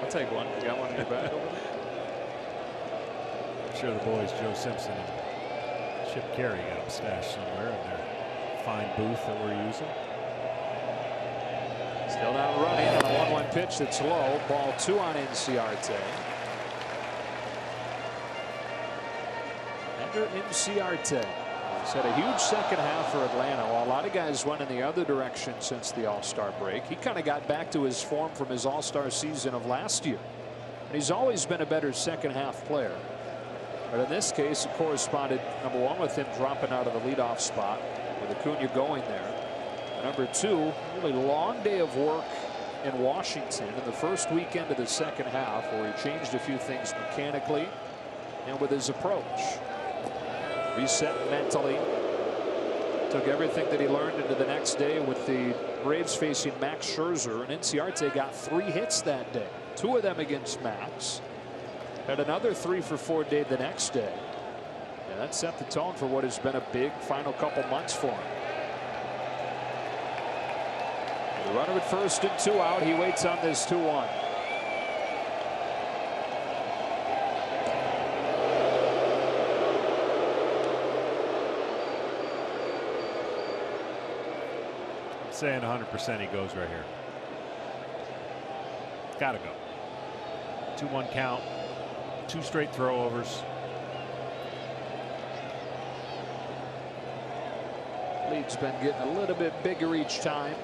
I'll take one. You got one in your bag over there?
I'm sure the boys, Joe Simpson and Chip Carey, got them stashed somewhere in their fine booth that we're using.
Still not running on a 1-1 pitch that's low. Ball 2 on Enciarte. Ender Enciarte. He's had a huge second half for Atlanta. While a lot of guys went in the other direction since the All-Star break, he kind of got back to his form from his All-Star season of last year. And he's always been a better second half player. But in this case, it corresponded, number 1, with him dropping out of the leadoff spot, with Acuna going there. Number 2, really long day of work in Washington in the first weekend of the second half, where he changed a few things mechanically and with his approach. Reset mentally. Took everything that he learned into the next day with the Braves facing Max Scherzer, and Enciarte got 3 hits that day. 2 of them against Max. Had another 3-for-4 day the next day. And that set the tone for what has been a big final couple months for him. The runner at first and 2 out. He waits on this 2-1.
Saying 100% he goes right here. Gotta go. 2-1 count. 2 straight throwovers.
Lead's been getting a little bit bigger each time.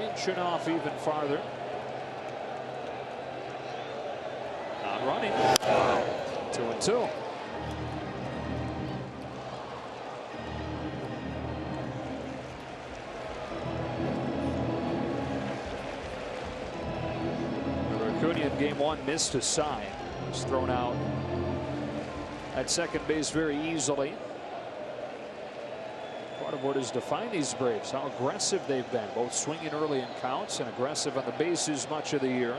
Inching off even farther. Not running. 2-2. Acuna in game 1 missed a sign. was thrown out at second base very easily. Part of what has defined these Braves, how aggressive they've been, both swinging early in counts and aggressive on the bases much of the year.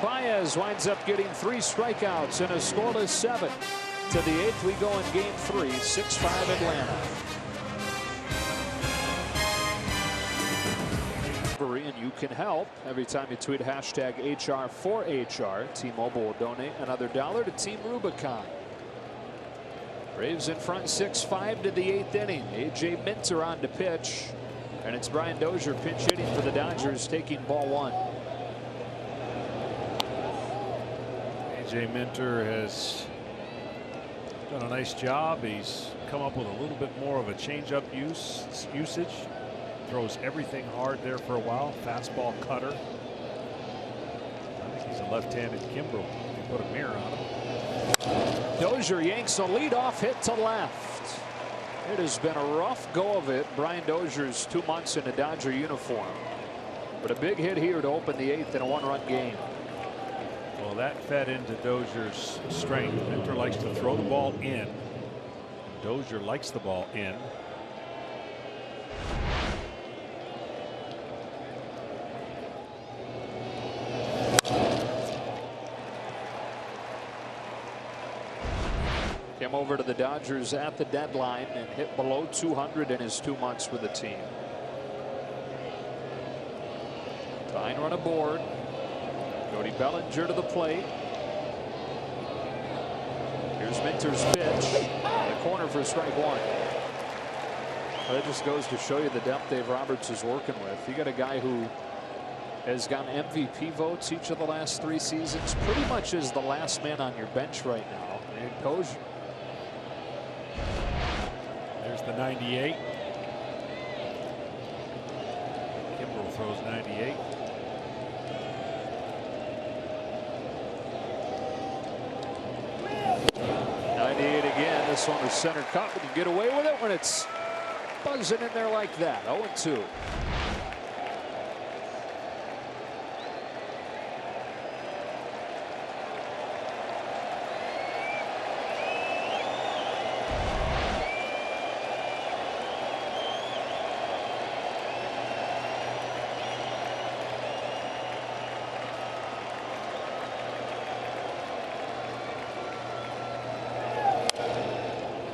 Baez winds up getting 3 strikeouts and a scoreless 7. To the 8th we go in game 3, 6-5 Atlanta. And you can help every time you tweet hashtag HR4HR. T-Mobile will donate another $1 to Team Rubicon. Braves in front 6-5 to the 8th inning. A.J. Minter on to pitch. And it's Brian Dozier pinch hitting for the Dodgers, taking ball 1.
A.J. Minter has done a nice job. He's come up with a little bit more of a changeup usage. Throws everything hard there for a while. Fastball, cutter. I think he's a left-handed Kimbrel. You put a mirror on him.
Dozier yanks a leadoff hit to left. It has been a rough go of it. Brian Dozier's 2 months in a Dodger uniform. But a big hit here to open the 8th in a 1-run game.
Well, that fed into Dozier's strength. Minter likes to throw the ball in. Dozier likes the ball in.
Came over to the Dodgers at the deadline and hit below 200 in his 2 months with the team. Tying run aboard. Cody Bellinger to the plate. Here's Minter's pitch. In the corner for strike 1. Well, that just goes to show you the depth Dave Roberts is working with. You got a guy who has gotten MVP votes each of the last 3 seasons. Pretty much is the last man on your bench right now. And Dozier.
There's the 98. Kimbrel throws 98.
Again, this one is center cut, but you get away with it when it's buzzing in there like that. 0-2.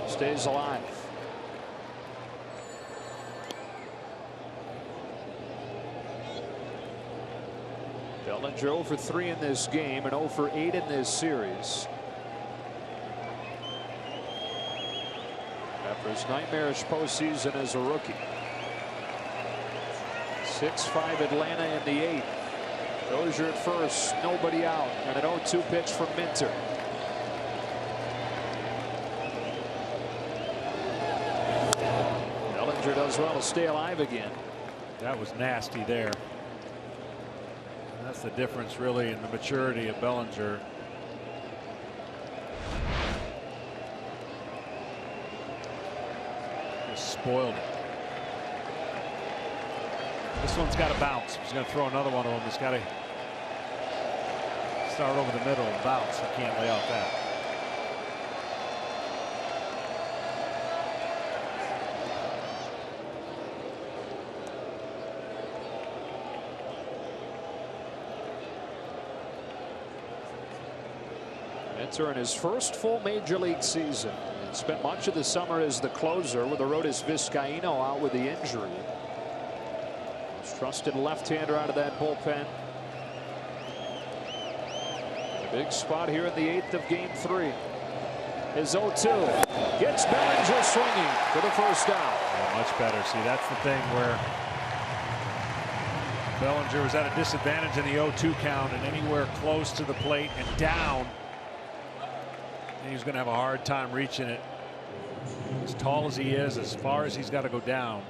Stays alive. Bellinger 0 for 3 in this game and 0 for 8 in this series. After his nightmarish postseason as a rookie. 6-5 Atlanta in the 8th. Dozier at first, nobody out, and an 0-2 pitch from Minter. Does well to stay alive again.
That was nasty there. That's the difference really in the maturity of Bellinger. Just spoiled it. This one's got to bounce. He's going to throw another one of them. He's got to start over the middle and bounce. You can't lay out that.
Minter in his first full major league season. He spent much of the summer as the closer with Arodys Vizcaíno out with the injury. Most trusted left-hander out of that bullpen. A big spot here in the 8th of game 3. His 0-2 gets Bellinger swinging for the first down.
Yeah, much better. See, that's the thing where Bellinger was at a disadvantage in the 0-2 count, and anywhere close to the plate and down, he's going to have a hard time reaching it. As tall as he is, as far as he's got to go down.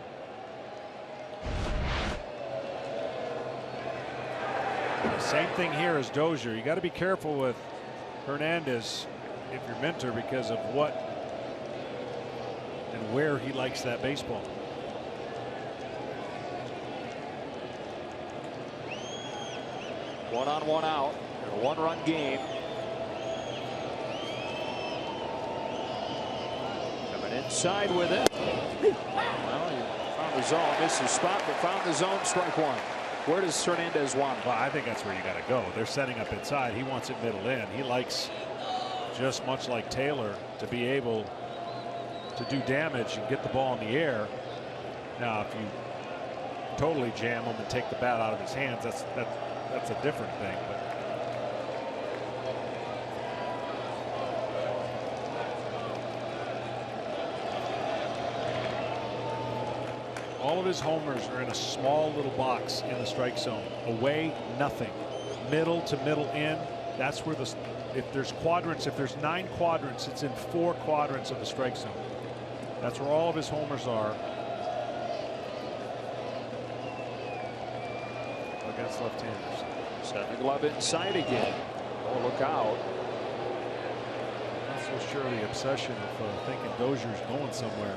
Same thing here as Dozier. You got to be careful with Hernandez if you're Minter because of what and where he likes that baseball.
One on, one out, and a one-run game. Coming inside with it. Well, he found the zone, missed his spot, but found the zone. Strike one. Where does Hernandez want it?
Well, I think that's where you got to go. They're setting up inside. He wants it middle in. He likes, just much like Taylor, to be able to do damage and get the ball in the air. Now, if you totally jam him and take the bat out of his hands, that's a different thing. But all of his homers are in a small little box in the strike zone. Away, nothing. Middle to middle in. That's where if there's quadrants, if there's 9 quadrants, it's in 4 quadrants of the strike zone. That's where all of his homers are against left-handers.
Setting the glove inside again. Oh, look out.
I'm not so sure of the obsession of thinking Dozier's going somewhere.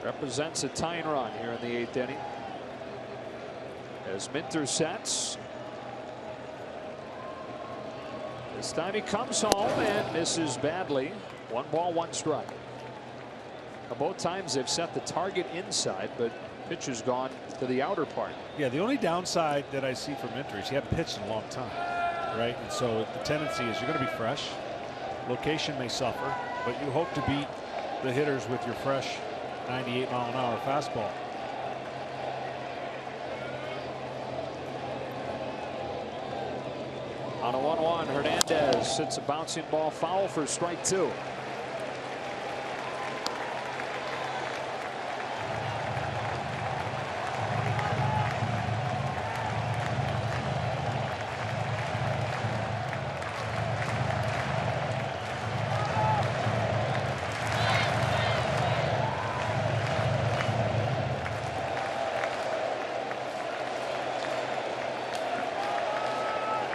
Represents a tying run here in the 8th inning. As Minter sets. This time he comes home and misses badly. 1 ball, 1 strike. Both times they've set the target inside, but pitch has gone to the outer part.
Yeah, the only downside that I see for Minter is he hasn't pitched in a long time, right? And so the tendency is you're going to be fresh. Location may suffer, but you hope to beat the hitters with your fresh 98-mile-an-hour fastball.
On a 1-1, Hernandez hits a bouncing ball foul for strike 2.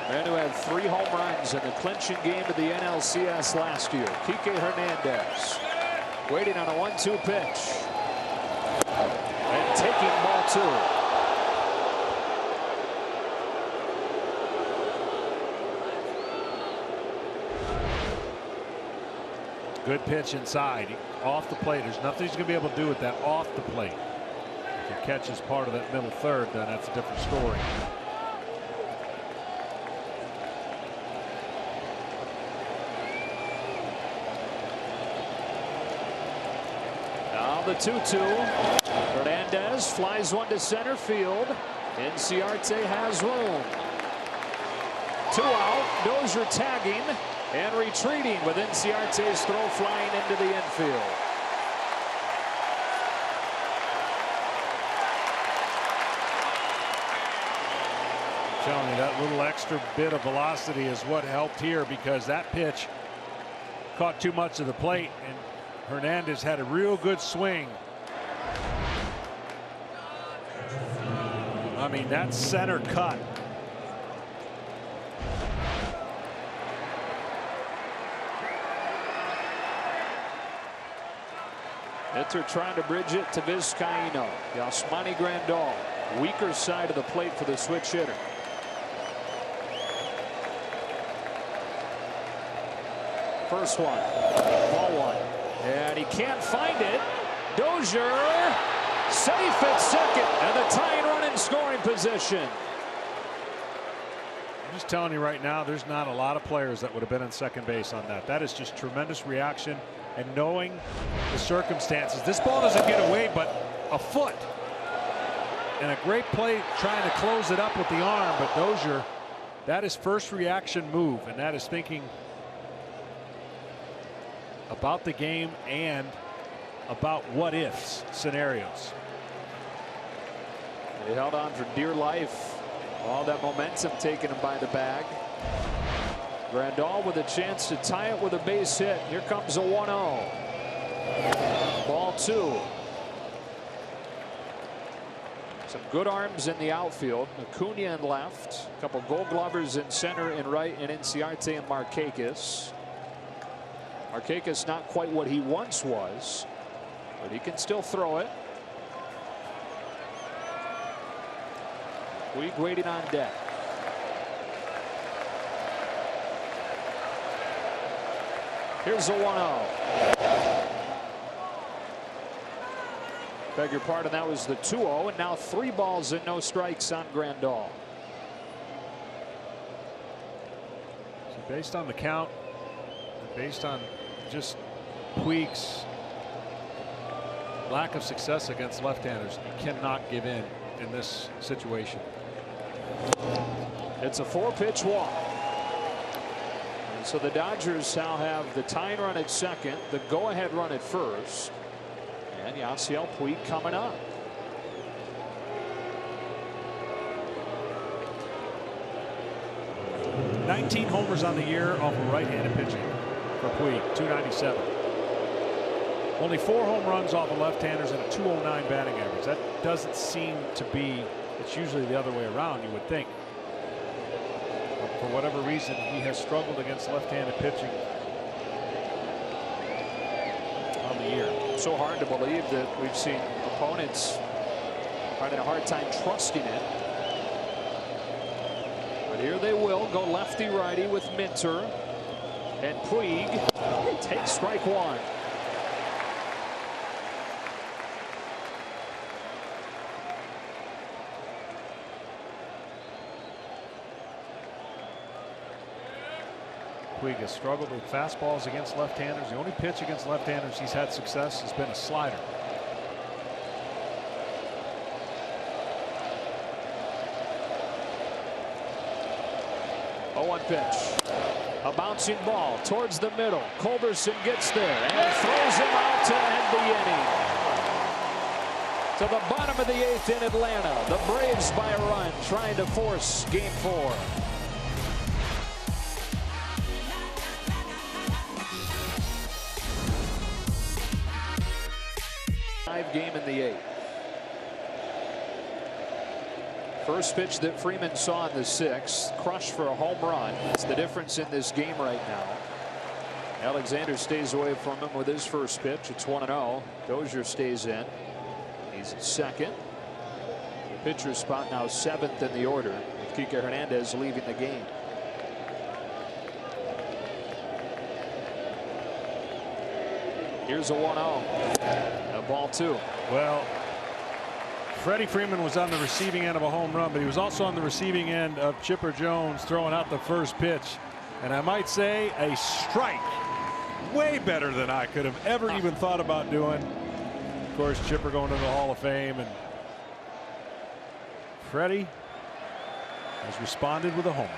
Man who had 3 home runs in the clinching game of the NLCS last year. Kike Hernandez waiting on a 1-2 pitch and taking ball 2.
Good pitch inside, off the plate. There's nothing he's going to be able to do with that off the plate. If he catches part of that middle third, then that's a different story.
The 2-2. Hernandez flies one to center field. Inciarte has room. 2 out. Dozier tagging and retreating with Inciarte's throw flying into the infield.
I'm telling you, that little extra bit of velocity is what helped here, because that pitch caught too much of the plate and Hernandez had a real good swing. I mean, that center cut.
Minter trying to bridge it to Vizcaíno. Yasmani Grandal, weaker side of the plate for the switch hitter. First one, ball 1. And he can't find it. Dozier safe at second, and the tying run in scoring position.
I'm just telling you right now, there's not a lot of players that would have been on second base on that. That is just tremendous reaction, and knowing the circumstances. This ball doesn't get away but a foot. And a great play trying to close it up with the arm, but Dozier, that is first reaction move, and that is thinking about the game and about what ifs scenarios.
They held on for dear life. All that momentum taking him by the bag. Grandal with a chance to tie it with a base hit. Here comes a 1-0. Ball 2. Some good arms in the outfield. Acuna in left. A couple Gold Glovers in center and right, and Inciarte and Markakis. Markakis not quite what he once was, but he can still throw it. Puig waiting on deck. Here's a 1-0. Beg your pardon, that was the 2-0, and now 3 balls and no strikes on Grandal.
So based on the count, and based on just Puig's lack of success against left-handers, you cannot give in this situation.
It's a 4-pitch walk. And so the Dodgers now have the tying run at second, the go-ahead run at first, and Yasiel Puig coming up.
"19 homers on the year off of right-handed pitching for Puig, .297. Only 4 home runs off of left-handers and a .209 batting average. That doesn't seem to be, it's usually the other way around, you would think. But for whatever reason, he has struggled against left-handed pitching on the year.
So hard to believe that we've seen opponents finding a hard time trusting it. But here they will go lefty-righty with Minter, and Puig takes strike 1.
Puig has struggled with fastballs against left-handers. The only pitch against left-handers he's had success has been a slider.
Oh, 1 pitch. A bouncing ball towards the middle. Culberson gets there and throws him out to end the inning. To the bottom of the 8th in Atlanta. The Braves by a run, trying to force Game 4. Game in the 8th. First pitch that Freeman saw in the 6th, crushed for a home run. It's the difference in this game right now. Alexander stays away from him with his first pitch. It's 1-0. Dozier stays in. He's at second. The pitcher spot now 7th in the order, with Kike Hernandez leaving the game. Here's a 1-0. Ball 2.
Well, Freddie Freeman was on the receiving end of a home run, but he was also on the receiving end of Chipper Jones throwing out the first pitch. And I might say a strike. Way better than I could have ever even thought about doing. Of course, Chipper going to the Hall of Fame, and Freddie has responded with a homer.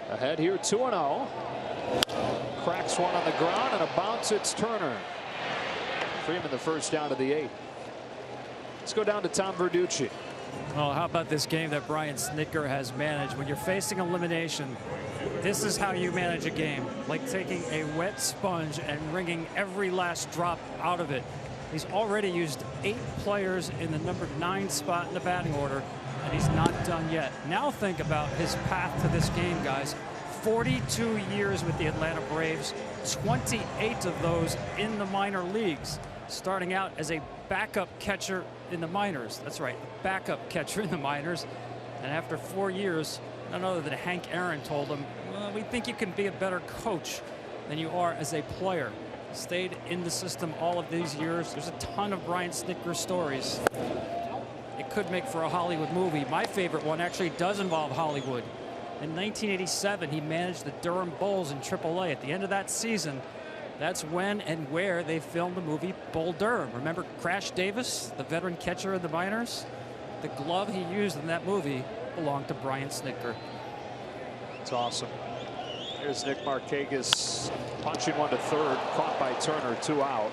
Ahead here, 2-0. Cracks one on the ground, and a bounce. It's Turner. Freeman the first down of the 8th. Let's go down to Tom Verducci.
Well, how about this game that Brian Snitker has managed? When you're facing elimination, this is how you manage a game. Like taking a wet sponge and wringing every last drop out of it. He's already used 8 players in the number 9 spot in the batting order, and he's not done yet. Now think about his path to this game, guys. 42 years with the Atlanta Braves, 28 of those in the minor leagues, starting out as a backup catcher in the minors. That's right, backup catcher in the minors. And after 4 years, none other than Hank Aaron told him, well, we think you can be a better coach than you are as a player. Stayed in the system all of these years. There's a ton of Brian Snitker stories. It could make for a Hollywood movie. My favorite one actually does involve Hollywood. In 1987, he managed the Durham Bulls in AAA. At the end of that season, that's when and where they filmed the movie Bull Durham. Remember Crash Davis, the veteran catcher in the minors? The glove he used in that movie belonged to Brian Snitker.
It's awesome. Here's Nick Markakis punching one to third, caught by Turner, 2 out.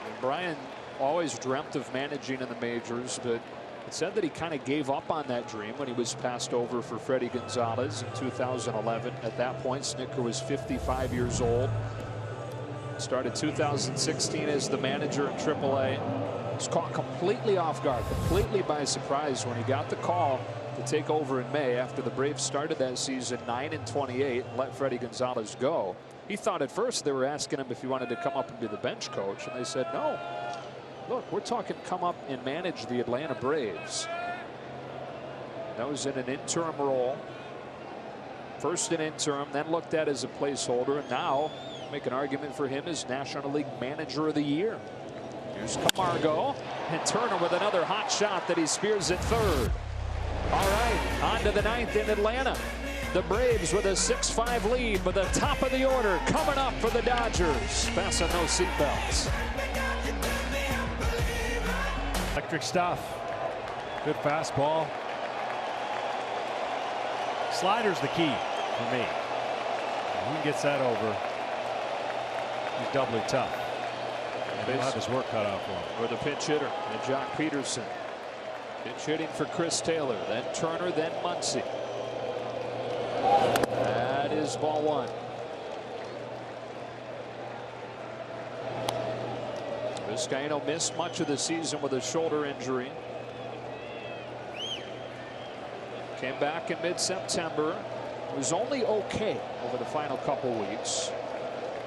And Brian always dreamt of managing in the majors, but it said that he kind of gave up on that dream when he was passed over for Freddie Gonzalez in 2011. At that point, Snitker was 55 years old. Started 2016 as the manager in AAA. Was caught completely off guard, completely by surprise when he got the call to take over in May after the Braves started that season 9-28 and let Freddie Gonzalez go. He thought at first they were asking him if he wanted to come up and be the bench coach, and they said no. Look, we're talking come up and manage the Atlanta Braves. That was in an interim role. First an interim, then looked at as a placeholder, and now make an argument for him as National League Manager of the Year. Here's Camargo, and Turner with another hot shot that he spears at third. All right, on to the ninth in Atlanta. The Braves with a 6-5 lead, but the top of the order coming up for the Dodgers. Fasten those seatbelts.
Electric stuff. Good fastball. Slider's the key for me. When he gets that over, he's doubly tough. And he'll have his work cut out for him.
Or the pinch hitter, and Jock Peterson. Pinch hitting for Chris Taylor, then Turner, then Muncy. That is ball one. Vizcaino missed much of the season with a shoulder injury. Came back in mid-September. Was only okay over the final couple weeks,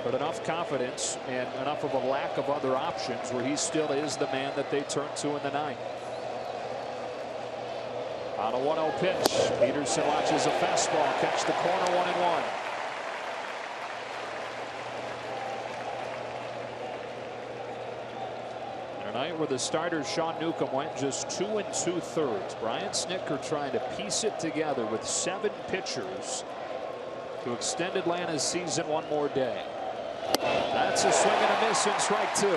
but enough confidence and enough of a lack of other options where he still is the man that they turn to in the ninth. On a 1-0 pitch, Peterson watches a fastball catch the corner, 1-1. A night where the starter Sean Newcomb went just 2 2/3. Brian Snitker trying to piece it together with 7 pitchers to extend Atlanta's season one more day. That's a swing and a miss and strike 2.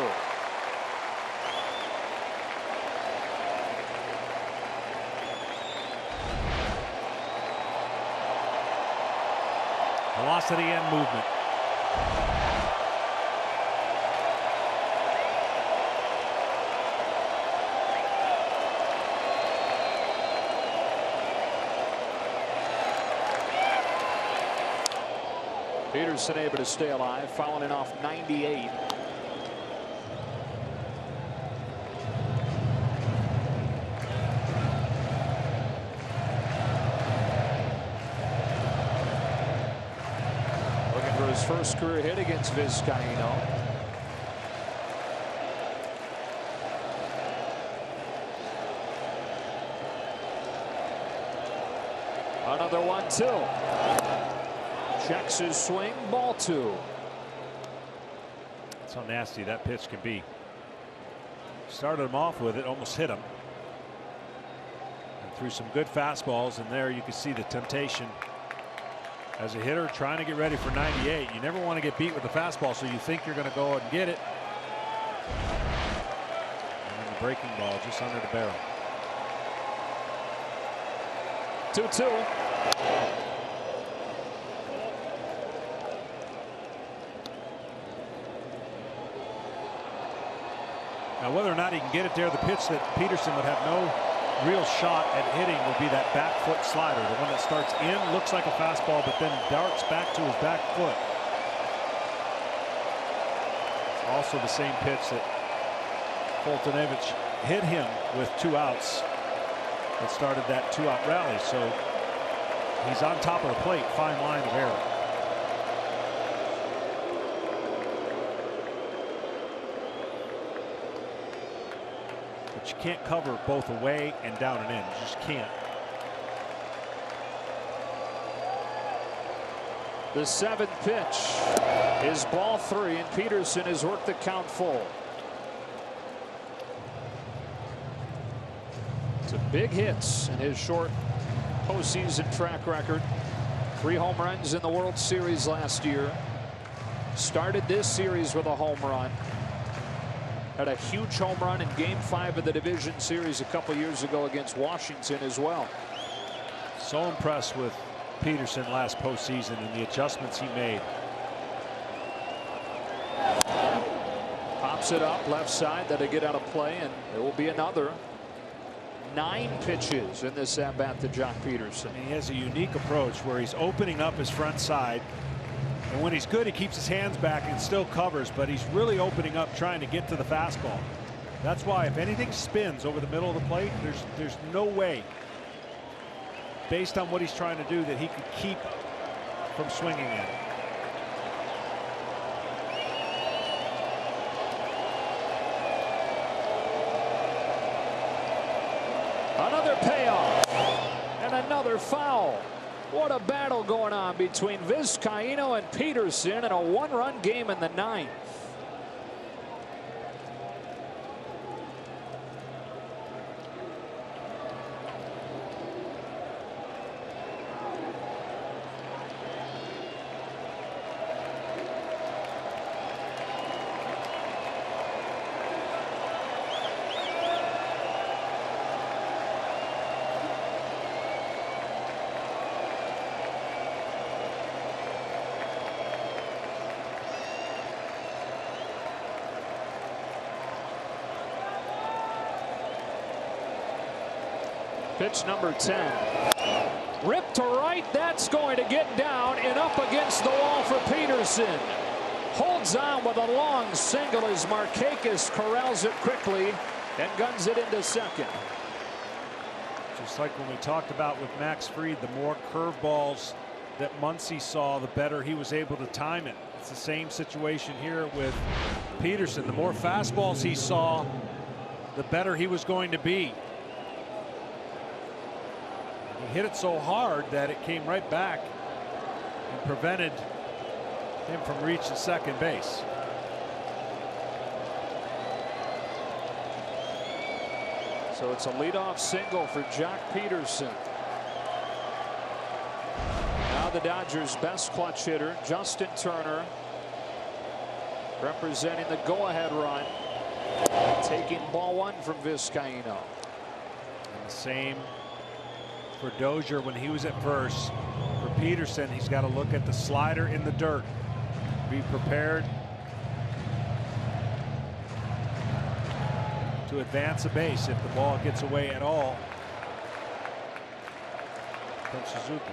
Velocity and movement.
Peterson able to stay alive, fouling off 98. Looking for his first career hit against Vizcaino. Another 1-2. Checks his swing, ball 2.
That's how nasty that pitch can be. Started him off with it, almost hit him. And threw some good fastballs, and there you can see the temptation. As a hitter trying to get ready for 98, you never want to get beat with the fastball, so you think you're going to go and get it. And then the breaking ball just under the barrel.
2-2.
Now, whether or not he can get it there, the pitch that Peterson would have no real shot at hitting will be that back foot slider. The one that starts in, looks like a fastball, but then darts back to his back foot. It's also the same pitch that Foltynewicz hit him with 2 outs that started that 2-out rally. So he's on top of the plate, fine line of error. But you can't cover both away and down and in. You just can't.
The 7th pitch is ball 3, and Peterson has worked the count full. Some big hits in his short postseason track record. 3 home runs in the World Series last year. Started this series with a home run. Had a huge home run in Game 5 of the Division Series a couple years ago against Washington as well.
So impressed with Peterson last postseason and the adjustments he made.
Pops it up left side. That'll get out of play, and there will be another 9 pitches in this at bat to Jock Peterson.
And he has a unique approach where he's opening up his front side And when he's good, he keeps his hands back and still covers, but he's really opening up trying to get to the fastball. That's why if anything spins over the middle of the plate, there's no way, based on what he's trying to do, that he could keep from swinging it.
Another payoff and another foul. What a battle going on between Vizcaíno and Peterson in a one-run game in the ninth. Pitch number 10. Ripped to right. That's going to get down and up against the wall for Peterson. Holds on with a long single as Markakis corrals it quickly and guns it into second.
Just like when we talked about with Max Fried, the more curveballs that Muncy saw, the better he was able to time it. It's the same situation here with Peterson. The more fastballs he saw, the better he was going to be. He hit it so hard that it came right back and prevented him from reaching second base.
So it's a leadoff single for Jock Peterson. Now the Dodgers' best clutch hitter, Justin Turner, representing the go-ahead run, taking ball one from Vizcaíno.
And the same for Dozier when he was at first. For Peterson, he's got to look at the slider in the dirt. Be prepared to advance a base if the ball gets away at all from Suzuki.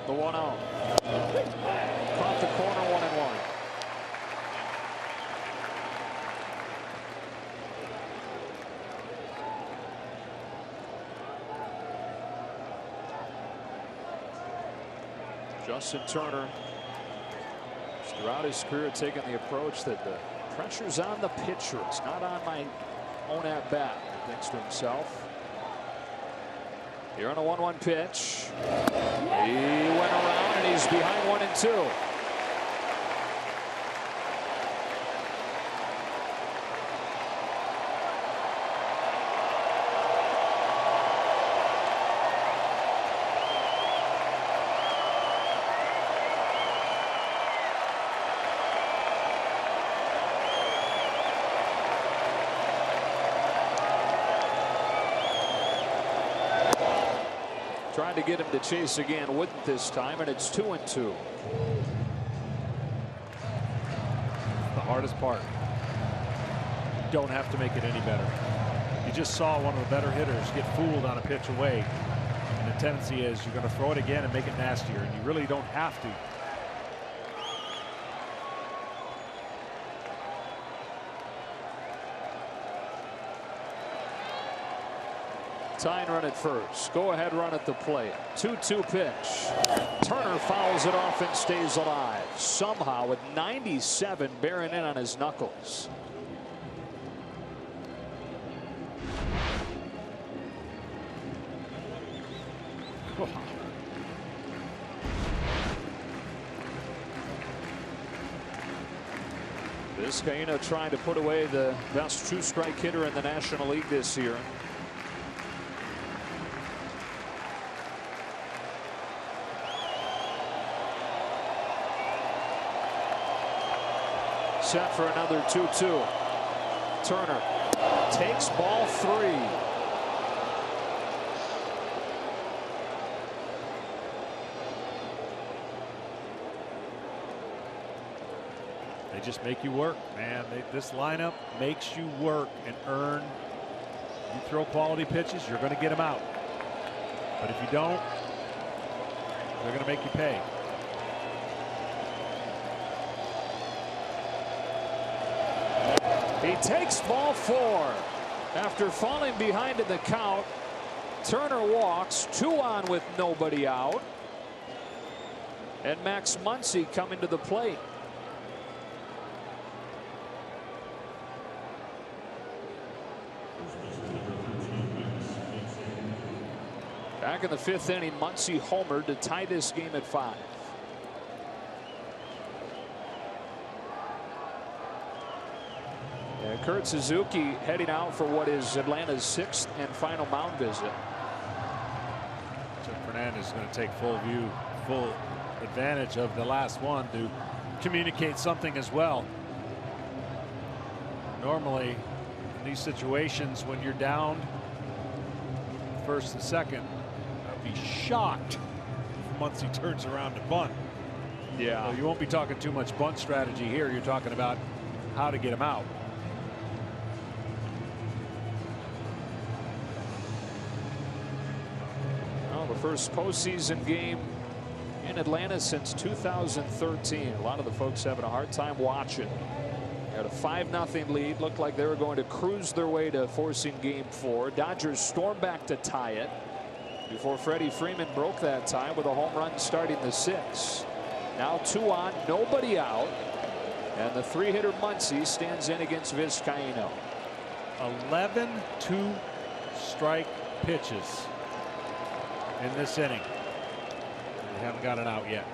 The 1-0. Caught the corner, 1-1. Justin Turner, throughout his career, taking the approach that the pressure's on the pitcher. It's not on my own at bat, he thinks to himself. Here on a 1-1 pitch. He went around and he's behind 1-2. Trying to get him to chase again, wouldn't this time, and it's 2-2.
The hardest part. You don't have to make it any better. You just saw one of the better hitters get fooled on a pitch away, and the tendency is you're going to throw it again and make it nastier, and you really don't have to.
Tying run at first. Go ahead run at the plate. 2-2 pitch. Turner fouls it off and stays alive. Somehow with 97 bearing in on his knuckles. Vizcaíno trying to put away the best true strike hitter in the National League this year. Set for another 2-2. Turner takes ball 3.
They just make you work, man. This lineup makes you work and earn. You throw quality pitches, you're going to get them out. But if you don't, They're going to make you pay.
He takes ball 4 after falling behind in the count. Turner walks, 2 on with nobody out, and Max Muncy coming to the plate. Back in the 5th inning, Muncy homered to tie this game at 5. And Kurt Suzuki heading out for what is Atlanta's 6th and final mound visit.
Chuck Fernandez is going to take full advantage of the last one to communicate something as well. Normally, in these situations, when you're down first and second, I'd be shocked if Muncy turns around to bunt.
Yeah.
So you won't be talking too much bunt strategy here. You're talking about how to get him out.
Well, the first postseason game in Atlanta since 2013. A lot of the folks having a hard time watching. They had a 5-0 lead. Looked like they were going to cruise their way to forcing game 4. Dodgers stormed back to tie it before Freddie Freeman broke that tie with a home run starting the 6th. Now 2 on, nobody out, and the 3-hitter Muncy stands in against Vizcaino.
11 2-strike pitches in this inning. They haven't got it out yet.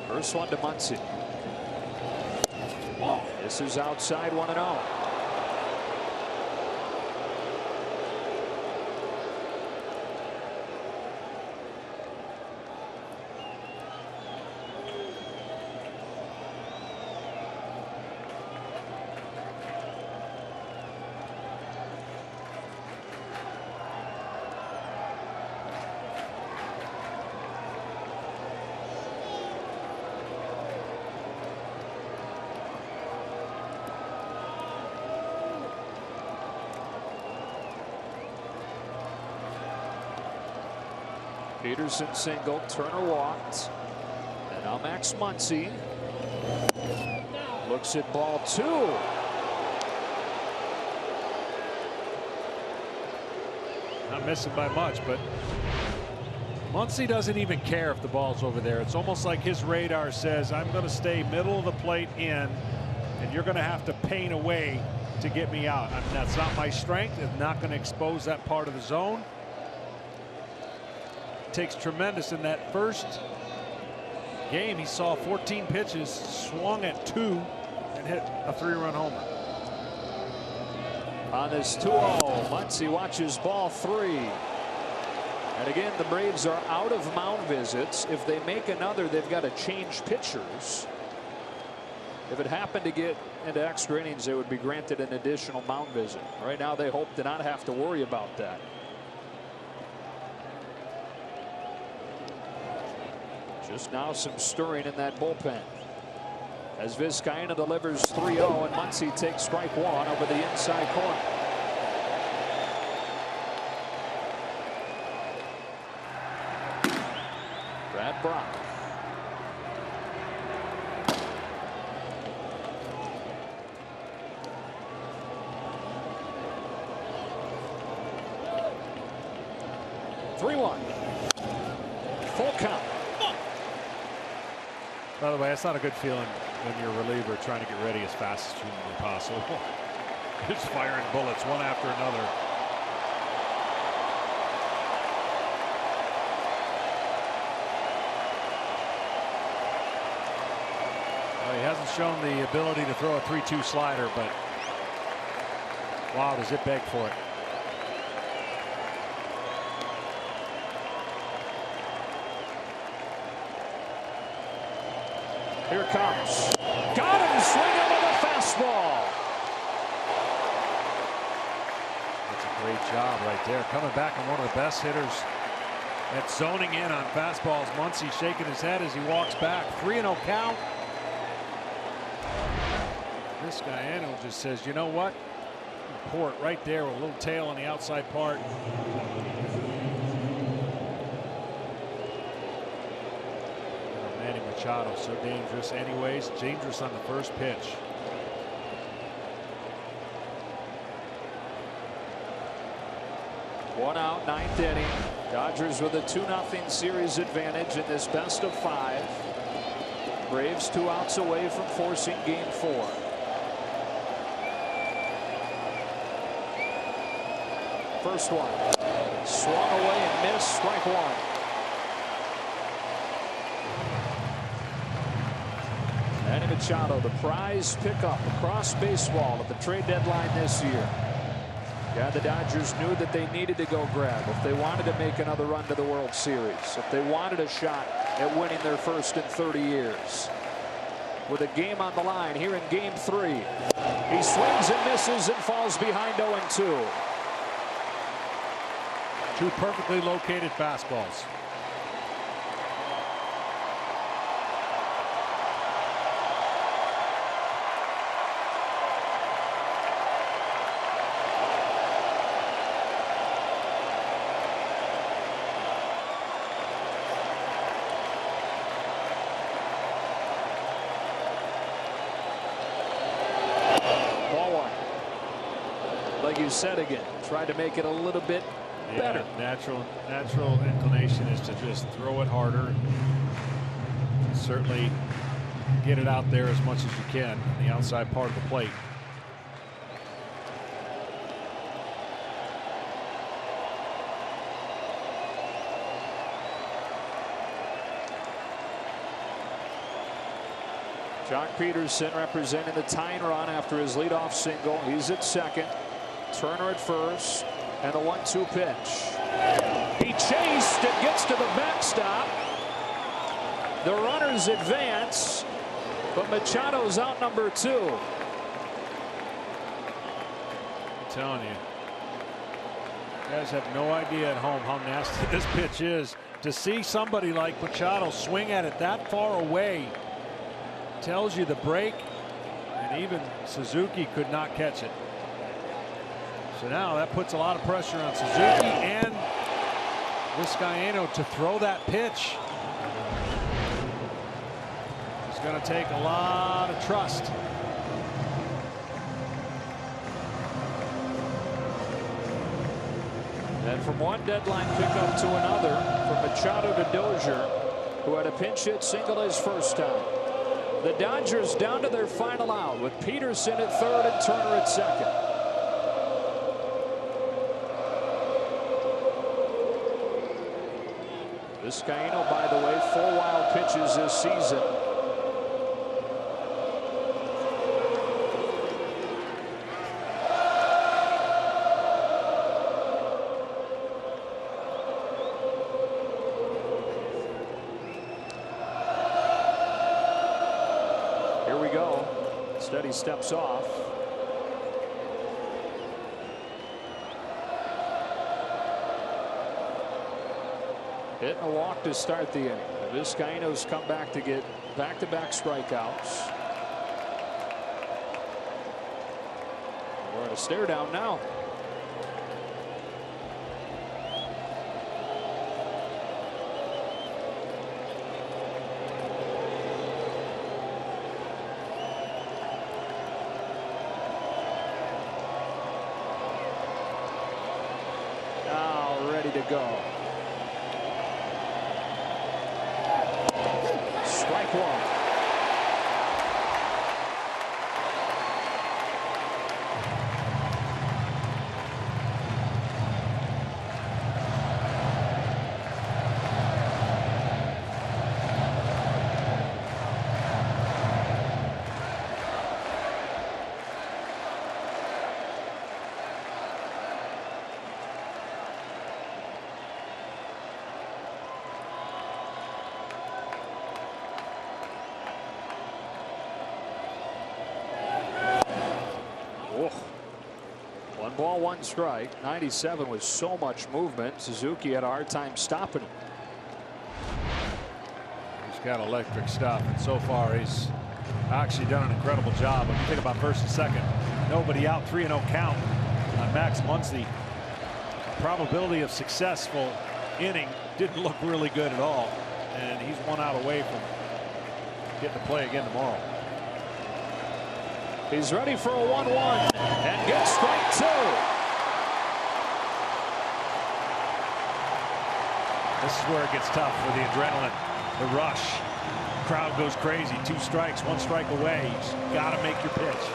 First one to Muncy. This is outside, 1-0. Peterson single, Turner walked, and now Max Muncy looks at ball 2.
Not missing by much, but Muncy doesn't even care if the ball's over there. It's almost like his radar says, I'm going to stay middle of the plate in, and you're going to have to paint a way to get me out. That's not my strength. It's not going to expose that part of the zone. Takes tremendous. In that first game, he saw 14 pitches, swung at 2, and hit a 3-run homer.
On this 2-0, Muncy watches ball 3. And again, the Braves are out of mound visits. If they make another, they've got to change pitchers. If it happened to get into extra innings, they would be granted an additional mound visit. Right now, they hope to not have to worry about that. Just now some stirring in that bullpen as Vizcaino delivers 3-0 and Muncy takes strike 1 over the inside corner. Brad Brock. Full count.
By the way, that's not a good feeling when you're a reliever trying to get ready as fast as humanly possible. Just firing bullets one after another. Well, he hasn't shown the ability to throw a 3-2 slider, but wow, does it beg for it.
Here comes. Got him swinging with a fastball.
That's a great job right there. Coming back on one of the best hitters at zoning in on fastballs. Muncy shaking his head as he walks back. 3-0 count. This guy just says, you know what? Pour it right there with a little tail on the outside part. Machado. So dangerous anyways. Dangerous on the first pitch.
One out, ninth inning. Dodgers with a 2-0 series advantage in this best of 5. Braves 2 outs away from forcing game 4. First one. Swung away and missed. Strike 1. Manny Machado, the prize pickup across baseball at the trade deadline this year. Yeah, the Dodgers knew that they needed to go grab if they wanted to make another run to the World Series, if they wanted a shot at winning their first in 30 years. With a game on the line here in game 3. He swings and misses and falls behind 0-2.
2 perfectly located fastballs.
Like you said again, tried to make it a little bit better.
Natural inclination is to just throw it harder. Certainly get it out there as much as you can, the outside part of the plate.
Jock Peterson representing the tying run after his leadoff single. He's at second. Turner at first. And the 1-2 pitch. He chased and gets to the backstop. The runners advance, but Machado's out number 2.
I'm telling you, you guys have no idea at home how nasty this pitch is. To see somebody like Machado swing at it that far away tells you the break, and even Suzuki could not catch it. So now that puts a lot of pressure on Suzuki and Vizcaino to throw that pitch. It's going to take a lot of trust.
And from one deadline pickup to another, from Machado to Dozier, who had a pinch hit single his first time. The Dodgers down to their final out with Peterson at third and Turner at second. Vizcaino, by the way, 4 wild pitches this season. Here we go. Instead, he steps off. Hitting a walk to start the inning. Vizcaino's come back to get back-to-back strikeouts. We're at a stare down now. Now ready to go. Strike 1. One ball, one strike. 97 with so much movement. Suzuki had a hard time stopping him.
He's got electric stuff, and so far he's actually done an incredible job. When you think about first and second, nobody out, 3-0 count on Max Muncy. Probability of successful inning didn't look really good at all, and he's 1 out away from getting to play again tomorrow.
He's ready for a 1-1 and gets strike 2.
This is where it gets tough with the adrenaline, the rush. Crowd goes crazy. 2 strikes, 1 strike away. You just got to make your pitch.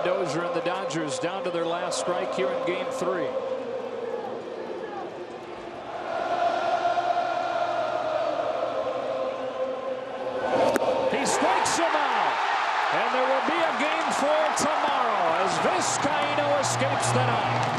Dozier and the Dodgers down to their last strike here in Game 3. He strikes him out, and there will be a Game 4 tomorrow as Vizcaino escapes the ninth.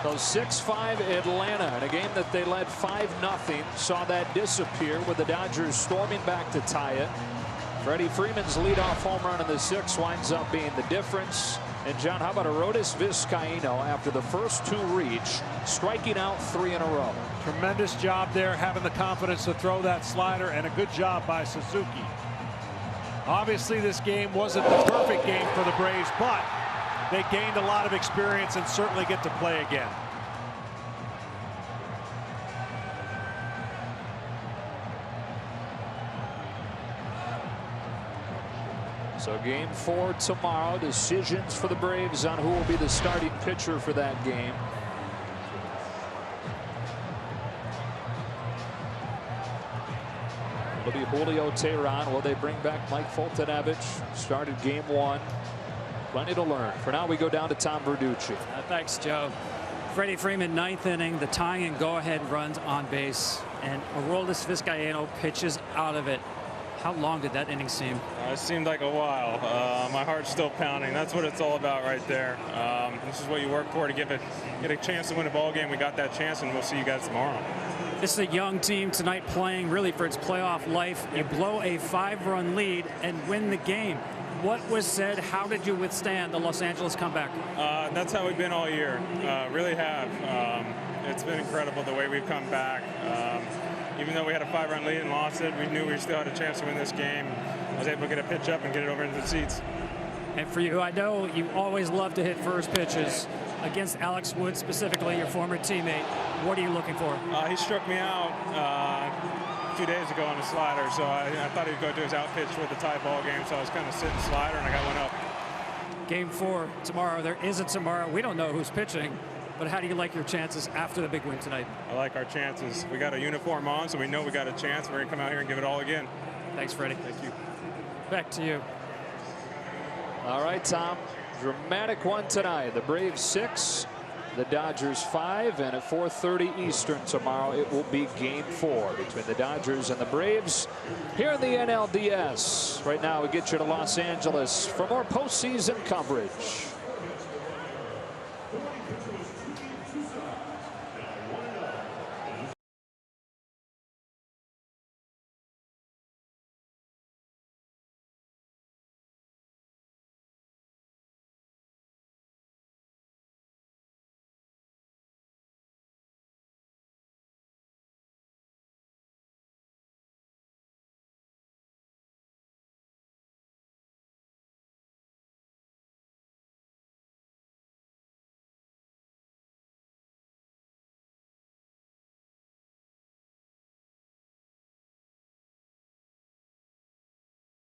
So 6-5 Atlanta in a game that they led 5-0. Saw that disappear with the Dodgers storming back to tie it. Freddie Freeman's leadoff home run in the 6th winds up being the difference. And John, how about Arodys Vizcaino after the first 2 reach, striking out 3 in a row?
Tremendous job there, having the confidence to throw that slider, and a good job by Suzuki. Obviously, this game wasn't the perfect game for the Braves, but they gained a lot of experience and certainly get to play again.
So Game 4 tomorrow. Decisions for the Braves on who will be the starting pitcher for that game. It'll be Julio Teheran. Will they bring back Mike Foltynewicz? Started Game 1. Plenty to learn. For now, we go down to Tom Verducci.
Thanks, Joe. Freddie Freeman, 9th inning, the tying and go-ahead runs on base, and Arodys Vizcaino pitches out of it. How long did that inning seem?
It seemed like a while. My heart's still pounding. That's what it's all about right there. This is what you work for to get a chance to win a ball game. We got that chance, and we'll see you guys tomorrow.
This is a young team tonight playing really for its playoff life. You blow a 5-run lead and win the game. What was said? How did you withstand the Los Angeles comeback?
That's how we've been all year. Really have. It's been incredible the way we've come back. Even though we had a 5-run lead and lost it, we knew we still had a chance to win this game. I was able to get a pitch up and get it over into the seats.
And for you, I know you always love to hit first pitches. Against Alex Wood, specifically your former teammate, what are you looking for?
He struck me out a few days ago on the slider, so I thought he'd go to his out pitch with the tie ball game, so I was kind of sitting slider, and I got one up.
Game 4 tomorrow. There isn't tomorrow. We don't know who's pitching, but how do you like your chances after the big win tonight?
I like our chances. We got a uniform on, so we know we got a chance. We're going to come out here and give it all again.
Thanks, Freddie.
Thank you.
Back to you.
All right, Tom. Dramatic one tonight. The Braves 6, the Dodgers 5, and at 4:30 Eastern tomorrow, it will be Game 4 between the Dodgers and the Braves here in the NLDS. Right now, we get you to Los Angeles for more postseason coverage.